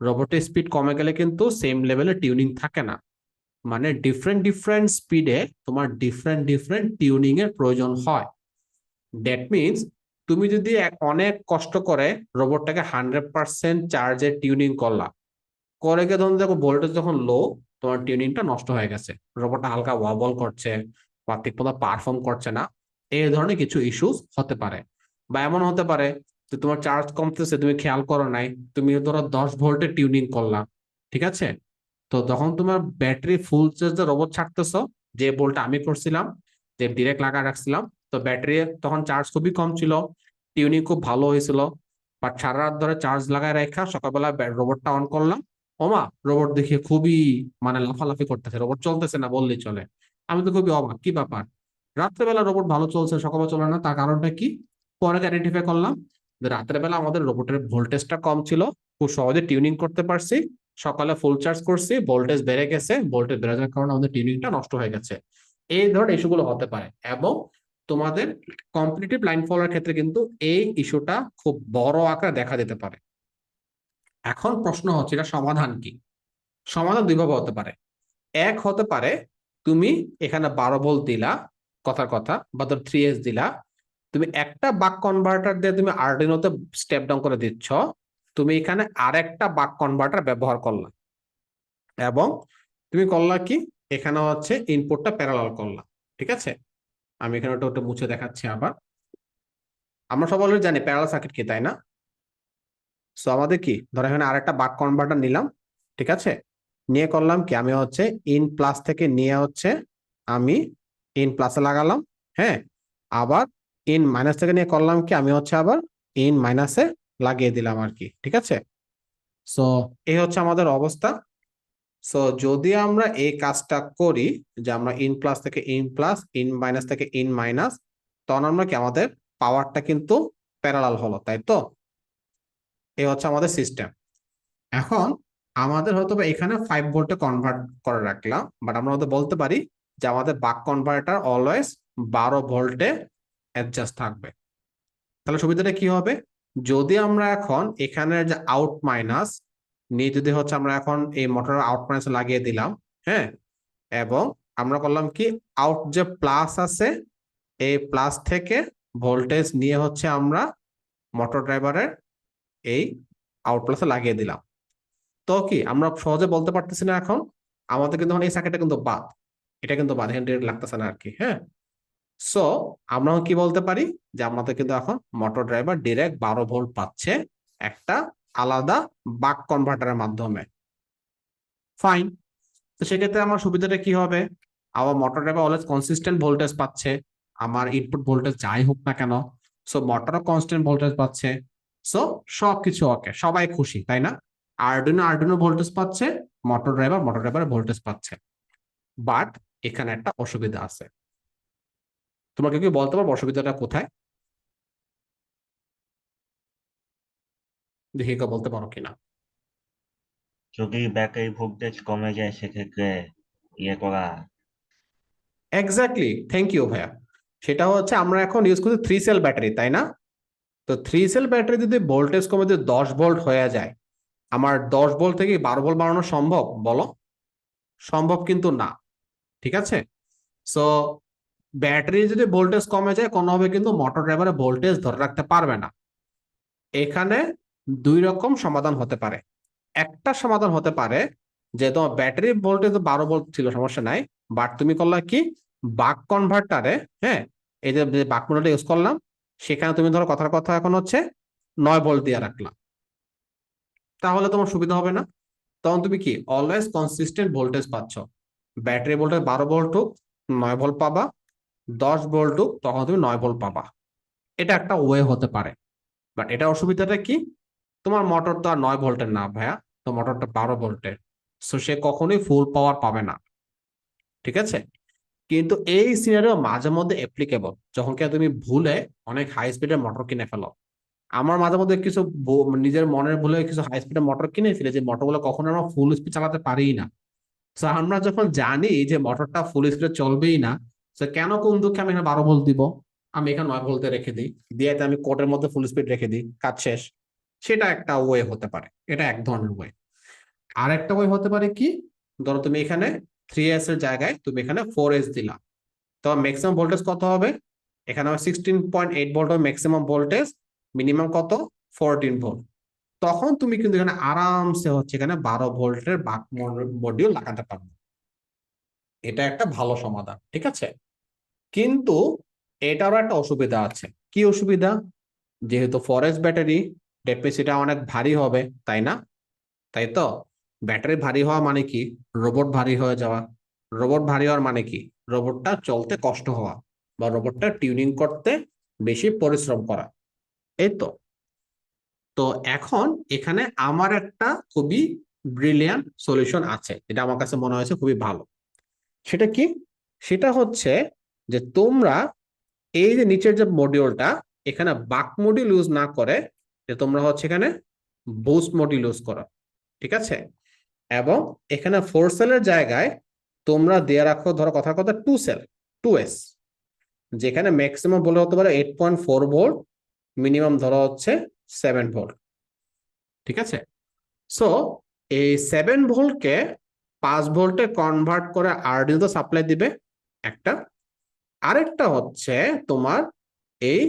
রোবটের স্পিড কমে গেলে কিন্তু সেম লেভেলে টিউনিং থাকে না। মানে ডিফারেন্ট ডিফারেন্ট স্পিডে তোমার ডিফারেন্ট ডিফারেন্ট টিউনিং এর প্রয়োজন হয়। দ্যাট মিনস তুমি যদি অনেক কষ্ট করে রোবটটাকে 100% চার্জে টিউনিং করলা, করে গিয়ে ধরুন দেখো ভোল্টেজ যখন লো, তোমার টিউনিংটা নষ্ট হয়ে গেছে, রোবটটা হালকা ওয়াবল করছে বা ঠিক মতো পারফর্ম করছে না, এই ধরনের কিছু ইস্যুস হতে পারে। বা এমন হতে পারে যে তোমার চার্জ কমতেছে, তুমি খেয়াল করো নাই, তুমি ধরো 10 ভোল্টের টিউনিং করলা, ঠিক আছে? তো তখন তোমার ব্যাটারি ফুল চার্জে রোবট ছাড়তেছো, যে ভোল্টটা আমি করছিলাম, যে ডিরেক্ট লাগা রাখছিলাম, তো ব্যাটারি তখন চার্জ খুবই কম ছিল, টিউনিং খুব ভালো হয়েছিল। বাট সারা রাত ধরে চার্জ লাগায় রেখা সকালবেলা রোবটটা অন করলাম, ওমা রোবট দেখে খুবই মানে লাফালাফি করতেছে, রোবট চলতেছে না বললেই চলে। আমি তো খুবই অবাক, কি ব্যাপার, রাত্রেবেলা রোবট ভালো চলছে সকালে চলে না, তার কারণটা কি? পরে আইডেন্টিফাই করলাম যে রাতের বেলা আমাদের রোবটের ভোল্টেজটা কম ছিল, খুব সহজে টিউনিং করতে পারছি, সকালে ফুল চার্জ করছি, ভোল্টেজ বেড়ে গেছে, ভোল্টেজ বেড়ে যাওয়ার কারণে আমাদের টিউনিংটা নষ্ট হয়ে গেছে। এই ধরনের ইস্যুগুলো হতে পারে। এবং তোমাদের কম্পিটিটিভ লাইন ফলোর ক্ষেত্রে কিন্তু এই ইস্যুটা খুব বড় আকারে দেখা দিতে পারে। এখন প্রশ্ন হচ্ছে এটা সমাধান কি? সমাধান দুইভাবে হতে পারে। এক হতে পারে তুমি এখানে 12 ভোল্ট দিলা, কথার কথা, বা ধর 3S দিলা, তুমি একটা বাক কনভার্টার দিয়ে তুমি আর্ডিনোতে স্টেপ ডাউন করে দিচ্ছ, তুমি এখানে আরেকটা বাক কনভার্টার ব্যবহার করলা, এবং তুমি করলা কি, এখানে হচ্ছে ইনপুটটা প্যারালাল করলা, ঠিক আছে? আমি এখানে ওটা মুছে দেখাচ্ছি আবার। আমরা সবাই অলরেডি জানি প্যারালাল সার্কিট কি, তাই না? সো আমাদের কি, ধর এখানে আরেকটা বাক কনভার্টার নিলাম, ঠিক আছে? নিয়ে করলাম কি, আমি হচ্ছে ইন প্লাস থেকে নিয়ে হচ্ছে আমি ইন প্লাসে লাগালাম, হ্যাঁ। আবার ইন মাইনাস থেকে নিয়ে করলাম কি, আমি হচ্ছে আবার ইন মাইনাসে লাগিয়ে দিলাম আর কি, ঠিক আছে? সো এই হচ্ছে আমাদের অবস্থা। সো যদি আমরা এই কাজটা করি, যে আমরা ইন প্লাস থেকে ইন প্লাস, ইন মাইনাস থেকে ইন মাইনাস, তখন আমরা কি আমাদের পাওয়ারটা কিন্তু প্যারালাল হলো, তাই তো? এই হচ্ছে আমাদের সিস্টেম। এখন আমাদের হয়তো বা এখানে 5 ভোল্টে কনভার্ট করে রাখলাম, বাট আমরা হয়তো বলতে পারি যে আমাদের বাক কনভার্টার অলওয়েজ 12 ভোল্টে অ্যাডজাস্ট থাকবে। তাহলে সুবিধাটা কি হবে? যদি আমরা এখন এখানের যে আউট মাইনাস নিয়ে যদি হচ্ছে আমরা এখন এই মোটরের আউট মাইনাস লাগিয়ে দিলাম, হ্যাঁ, এবং আমরা করলাম কি, আউট যে প্লাস আছে এই প্লাস থেকে ভোল্টেজ নিয়ে হচ্ছে আমরা মোটর ড্রাইভারের এই আউট প্লাসে লাগিয়ে দিলাম, তো কি আমরা সহজে বলতে পারতেছি না এখন আমাদের কিন্তু এখন এই সার্কিটটা কিন্তু বাদ, এটা কিন্তু বাদ, এখানে ডিরেক্ট লাগতেছে না আর কি, হ্যাঁ। সো আমরা কি বলতে পারি যে আমাদের কিন্তু এখন মোটর ড্রাইভার ডিরেক্ট 12 ভোল্ট পাচ্ছে একটা আলাদা বাক কনভার্টারের মাধ্যমে। ফাইন। তো সেক্ষেত্রে আমার সুবিধাটা কি হবে? আমার motor driver always consistent voltage পাচ্ছে, আমার ইনপুট ভোল্টেজ যাই হোক না কেন। সো মোটরও কনস্ট্যান্ট ভোল্টেজ পাচ্ছে। সো সবকিছু ওকে, সবাই খুশি, তাই না? আরডুইনো আরডুইনো ভোল্টেজ পাচ্ছে, মোটর ড্রাইভার ভোল্টেজ পাচ্ছে। বাট এখানে একটা অসুবিধা আছে। তোমাকে কি বলতে পারবো অসুবিধাটা কোথায়? দেখি কেউ বলতে পারো কিনা। যদি ব্যাটারি ভোল্টেজ কমে যায় সেক্ষেত্রে ইয়ে করা। এক্স্যাক্টলি, থ্যাংক ইউ ভাইয়া। সেটা হচ্ছে আমরা এখন ইউজ করছি 3 সেল ব্যাটারি, তাই না? তো 3 সেল ব্যাটারি যদি ভোল্টেজ কমে যদি 10 ভোল্ট হয়ে যায়, আমার 10 ভোল্ট থেকে 12 ভোল্ট বাড়ানো সম্ভব বলো? সম্ভব কিন্তু না, ঠিক আছে? সো ব্যাটারি যদি ভোল্টেজ কমে যায় কোনোভাবে কিন্তু মোটর ড্রাইভারে ভোল্টেজ ধরে রাখতে পারবে না। এখানে দুই রকম সমাধান হতে পারে। একটা সমাধান হতে পারে যে তোমার ব্যাটারি ভোল্টেজ 12 ভোল্ট ছিল, সমস্যা নাই, বাট তুমি করলা কি বাক কনভার্টারে, হ্যাঁ, এই যে বাক মডেলটা ইউজ করলাম, সেখানে তুমি ধরো কথার কথা এখন হচ্ছে 9 ভোল্ট দিয়ে রাখলাম, তাহলে তোমার সুবিধা হবে না? তখন তুমি কি অলওয়েজ কনসিস্টেন্ট ভোল্টেজ পাচ্ছ। ব্যাটারি ভোল্টেজ 12 ভোল্ট হোক 9 ভোল্ট পাবা, 10 ভোল্ট হোক তখন তুমি 9 ভোল্ট পাবা। এটা একটা ওয়ে হতে পারে। বাট এটা অসুবিধাটা কি, তোমার মোটর তো আর 9 ভোল্টের না ভাইয়া, তো মোটরটা 12 ভোল্টের, সো সে কখনোই ফুল পাওয়ার পাবে না। ঠিক আছে? কিন্তু এই সিনারিও মাঝে মধ্যে অ্যাপ্লিকেবল, যখন কি তুমি ভুলে অনেক হাই স্পিডের মোটর কিনে ফেলো। আমার মাঝে মধ্যে কিছু নিজের মনের ভুলে কিছু হাই স্পিডের মোটর কিনে ফেলে, যে মোটরগুলো কখনো আমরা ফুল স্পিড চালাতে পারি না। তো আমরা যখন জানি যে মোটরটা ফুল স্পিডে চলবেই না, তো কেন কোন দুঃখে আমি এখানে 12 ভোল্ট দিব, আমি এখানে 9 ভোল্টে রেখে দিই, দিয়ে আমি কোডের মধ্যে ফুল স্পিড রেখে দিই, কাজ শেষ। সেটা একটা ওয়ে হতে পারে, এটা এক ধরনের ওয়ে। আর একটা ওয়ে হতে পারে কি, ধরো তুমি এখানে 3S এর জায়গায় তুমি এখানে 4S দিলা, তো ম্যাক্সিমাম ভোল্টেজ কত হবে, এখানে 16.8 ভোল্ট হবে ম্যাক্সিমাম ভোল্টেজ, মিনিমাম কত 14 ভোল্ট। তখন তুমি কিন্তু এখানে আরামসে হচ্ছে এখানে 12 ভোল্টের বাক মডিউল লাগাতে পারবে। এটা একটা ভালো সমাধান, ঠিক আছে? কিন্তু এটারও একটা অসুবিধা আছে। কি অসুবিধা? যেহেতু ফরেস্ট ব্যাটারি, ডেপসিটা অনেক ভারী হবে, তাই না? তাই তো, ব্যাটারি ভারী হওয়া মানে কি, রোবট ভারী হয়ে যাওয়া। রোবট ভারী হওয়ার মানে কি, রোবটটা চলতে কষ্ট হওয়া, বা রোবটটা টিউনিং করতে বেশি পরিশ্রম করা, এই তো। তো এখন এখানে আমার একটা খুবই ব্রিলিয়ান্ট সলিউশন আছে, যেটা আমার কাছে মনে হয়েছে খুবই ভালো। সেটা কি? সেটা হচ্ছে যে তোমরা এই যে নিচের যে মডিউলটা, এখানে বাক মডিউল ইউজ না করে, যে তোমরা হচ্ছে এখানে বুস্ট মডিউল ইউজ করো, ঠিক আছে? এবং এখানে 4 সেলের জায়গায় তোমরা দিয়ে রাখো ধরো কথার কথা 2 সেল, 2S, যেখানে ম্যাক্সিমাম বলে হতে পারে 8.4 ভোল্ট, মিনিমাম ধরো হচ্ছে 7 ভোল্ট, ঠিক আছে? সো এই 7 ভোল্টকে 5 ভোল্টে কনভার্ট করে আরডিনো সাপ্লাই দিবে একটা। আরেকটা হচ্ছে তোমার এই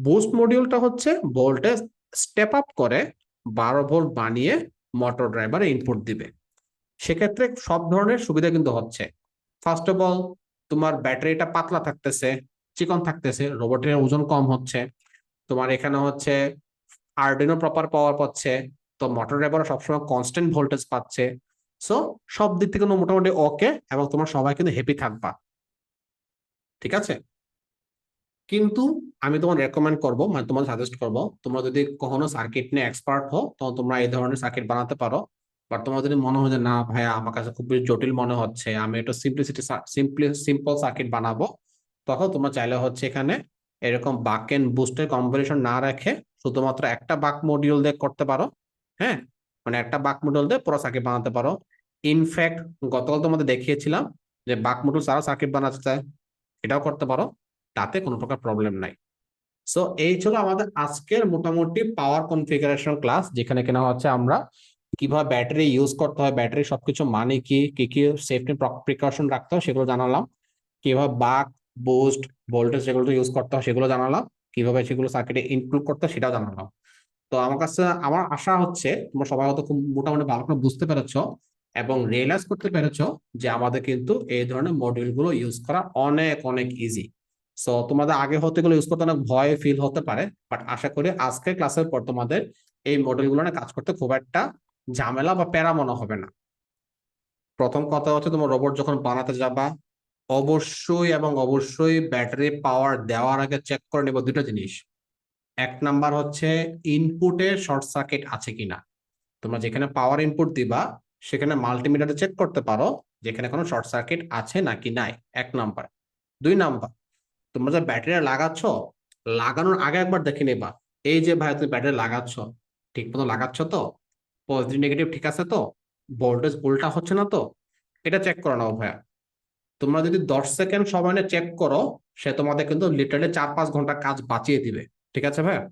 বুস্ট মডিউলটা হচ্ছে ভোল্টেজ স্টেপ আপ করে 12 ভোল্ট বানিয়ে মোটর ড্রাইভারে ইনপুট দিবে। সেক্ষেত্রে সব ধরনের সুবিধা কিন্তু হচ্ছে। ফার্স্ট অফ অল, তোমার ব্যাটারিটা পাতলা থাকতেছে, চিকন থাকতেছে, রোবটের ওজন কম হচ্ছে, তোমার এখানে হচ্ছে আরডিনো প্রপার পাওয়ার পাচ্ছে, তো মোটর ড্রাইভার সবসময় কনস্ট্যান্ট ভোল্টেজ পাচ্ছে। সো সব দিক থেকে মোটামুটি ওকে, এবং তোমার সবাই কিন্তু হ্যাপি থাকবা, ঠিক আছে? কিন্তু আমি তোমার রেকমেন্ড করবো, মানে তোমার সাজেস্ট করবো, তোমরা যদি কখনো সার্কিট নিয়ে এক্সপার্ট হও তখন তোমরা এই ধরনের সার্কিট বানাতে পারো। বাট তোমার যদি মনে হয় যে না ভাইয়া আমার কাছে খুব বেশি জটিল মনে হচ্ছে, আমি একটু সিম্পল সার্কিট বানাবো, তখন তোমরা চাইলে হচ্ছে এখানে এরকম বাক এন্ড বুস্টের কম্বিনেশন না রেখে শুধুমাত্র একটা বাক মডিউল দিয়ে করতে পারো। হ্যাঁ, মানে একটা বাক মডিউল দিয়ে পুরো সার্কিট বানাতে পারো। ইনফ্যাক্ট গতকাল তোমাদের দেখিয়েছিলাম যে বাক মডিউল ছাড়া সার্কিট বানাতে চায়, এটাও করতে পারো, তাতে কোনো প্রকার প্রবলেম নাই। সো এই ছিল আমাদের আজকের মোটামুটি পাওয়ার কনফিগারেশন ক্লাস, যেখানে কিনা হচ্ছে আমরা কিভাবে ব্যাটারি ইউজ করতে হয়, ব্যাটারি সবকিছু মানে কি কি কি সেফটি প্রিকশন রাখতে হয় সেগুলো জানালাম, কিভাবে বাক বুস্ট ভোল্টেজ যেগুলো ইউজ করতে হয় সেগুলো জানালাম, কিভাবে সেগুলো সার্কিটে ইনক্লুড করতে হয় সেটাও জানালাম। তো আমার কাছে আমার আশা হচ্ছে তোমরা সবাই হয়তো খুব মোটামুটি ভালো করে বুঝতে পেরেছো এবং রিয়েলাইজ করতে পেরেছো যে আমাদের কিন্তু এই ধরনের মডিউল গুলো ইউজ করা অনেক অনেক ইজি। সো তোমাদের আগে হতে গেলে ইউজ করতে অনেক ভয় ফিল হতে পারে, বাট আশা করি আজকের ক্লাসের পর তোমাদের এই মডিউল গুলো নিয়ে কাজ করতে খুব একটা ঝামেলা বা প্যারা মনে হবে না। প্রথম কথা হচ্ছে, তোমার রোবট যখন বানাতে যাবা অবশ্যই এবং অবশ্যই ব্যাটারি পাওয়ার দেওয়ার আগে চেক করে নেব দুটো জিনিস। এক নাম্বার হচ্ছে ইনপুটে শর্ট সার্কিট আছে কিনা। তোমরা যেখানে পাওয়ার ইনপুট দিবা সেখানে মাল্টিমিটারে চেক করতে পারো যেখানে কোনো শর্ট সার্কিট আছে নাকি নাই, এক নাম্বার। দুই নাম্বার, তোমরা যে ব্যাটারি লাগাচ্ছ, লাগানোর আগে একবার দেখে নিবা এই যে ভাই তুমি ব্যাটারি লাগাচ্ছ ঠিক মতো লাগাচ্ছ তো, পজিটিভ নেগেটিভ ঠিক আছে তো, ভোল্টেজ উল্টা হচ্ছে না তো, এটা চেক করে নাও ভাইয়া। তোমরা যদি 10 সেকেন্ড সময় নিয়ে চেক করো, সে তোমাদের কিন্তু লিটারালি 4-5 ঘন্টা কাজ বাঁচিয়ে দিবে, ঠিক আছে ভাইয়া?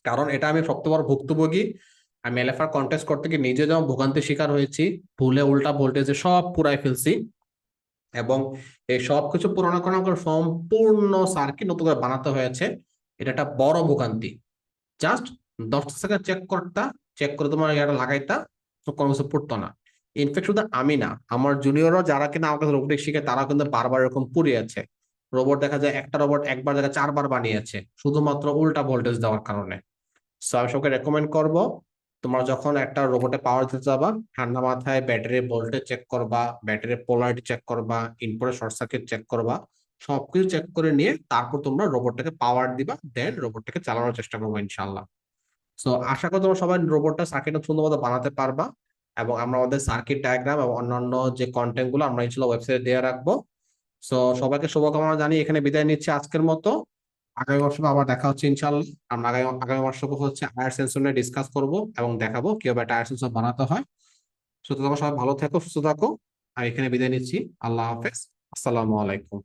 কারণ এটা আমি সবচেয়ে বড় ভুক্তভোগী। আমি এলএফআর কন্টেস্ট করতে গিয়ে নিজে যেমন ভোগান্তির শিকার হয়েছি, ভুলে উল্টা ভোল্টেজে সব পুরাই ফেলছি, এবং এই সব কিছু পুরোনো করার পর সম্পূর্ণ সার্কিট নতুন করে বানাতে হয়েছে। এটা একটা বড় ভোগান্তি। জাস্ট 10টা সেকেন্ড চেক করে তোমার ইয়াটা লাগাইতা, তো কোনো কিছু পড়তো না। ইনফ্যাক্ট শুধু আমি না, আমার জুনিয়ররা যারা কিনা আমার কাছে রোবোটিক শিখে তারা কিন্তু বারবার এরকম পুড়িয়েছে। রোবট দেখা যায় একটা রোবট একবার জায়গায় 4বার বানিয়েছে শুধুমাত্র উল্টা ভোল্টেজ দেওয়ার কারণে। সো আমি সবকে রেকমেন্ড করব, তোমরা যখন একটা রোবটে পাওয়ার দিতে যাবা, ঠান্ডা মাথায় ব্যাটারি ভোল্টেজ চেক করবা, ব্যাটারি পোলারিটি চেক করবা, ইনপুটের শর্ট সার্কিট চেক করবা, সবকিছু চেক করে নিয়ে তারপর তোমরা রোবটটাকে পাওয়ার দিবা, দেন রোবটটাকে চালানোর চেষ্টা করবো ইনশাল্লাহ। সো আশা করি তোমরা সবাই রোবটটা সার্কিটটা সুন্দর মতো বানাতে পারবা, এবং আমরা আমাদের সার্কিট ডায়াগ্রাম এবং অন্যান্য যে কন্টেন্ট গুলো আমরা ইনশাল্লাহ ওয়েবসাইটে দিয়ে রাখবো। সো সবাইকে শুভকামনা জানিয়ে এখানে বিদায় নিচ্ছি আজকের মতো। আগামী বছর আবার দেখা হচ্ছে ইনশাল্লাহ। আমরা আগামী আগামী বছর হচ্ছে আয়ার সেন্সর নিয়ে ডিসকাস করবো এবং দেখাবো কিভাবে একটা আয়ার সেন্সর বানাতে হয়। সো তোমরা সবাই ভালো থেকো, সুস্থ থাকো, আর এখানে বিদায় নিচ্ছি। আল্লাহ হাফেজ, আসসালামু আলাইকুম।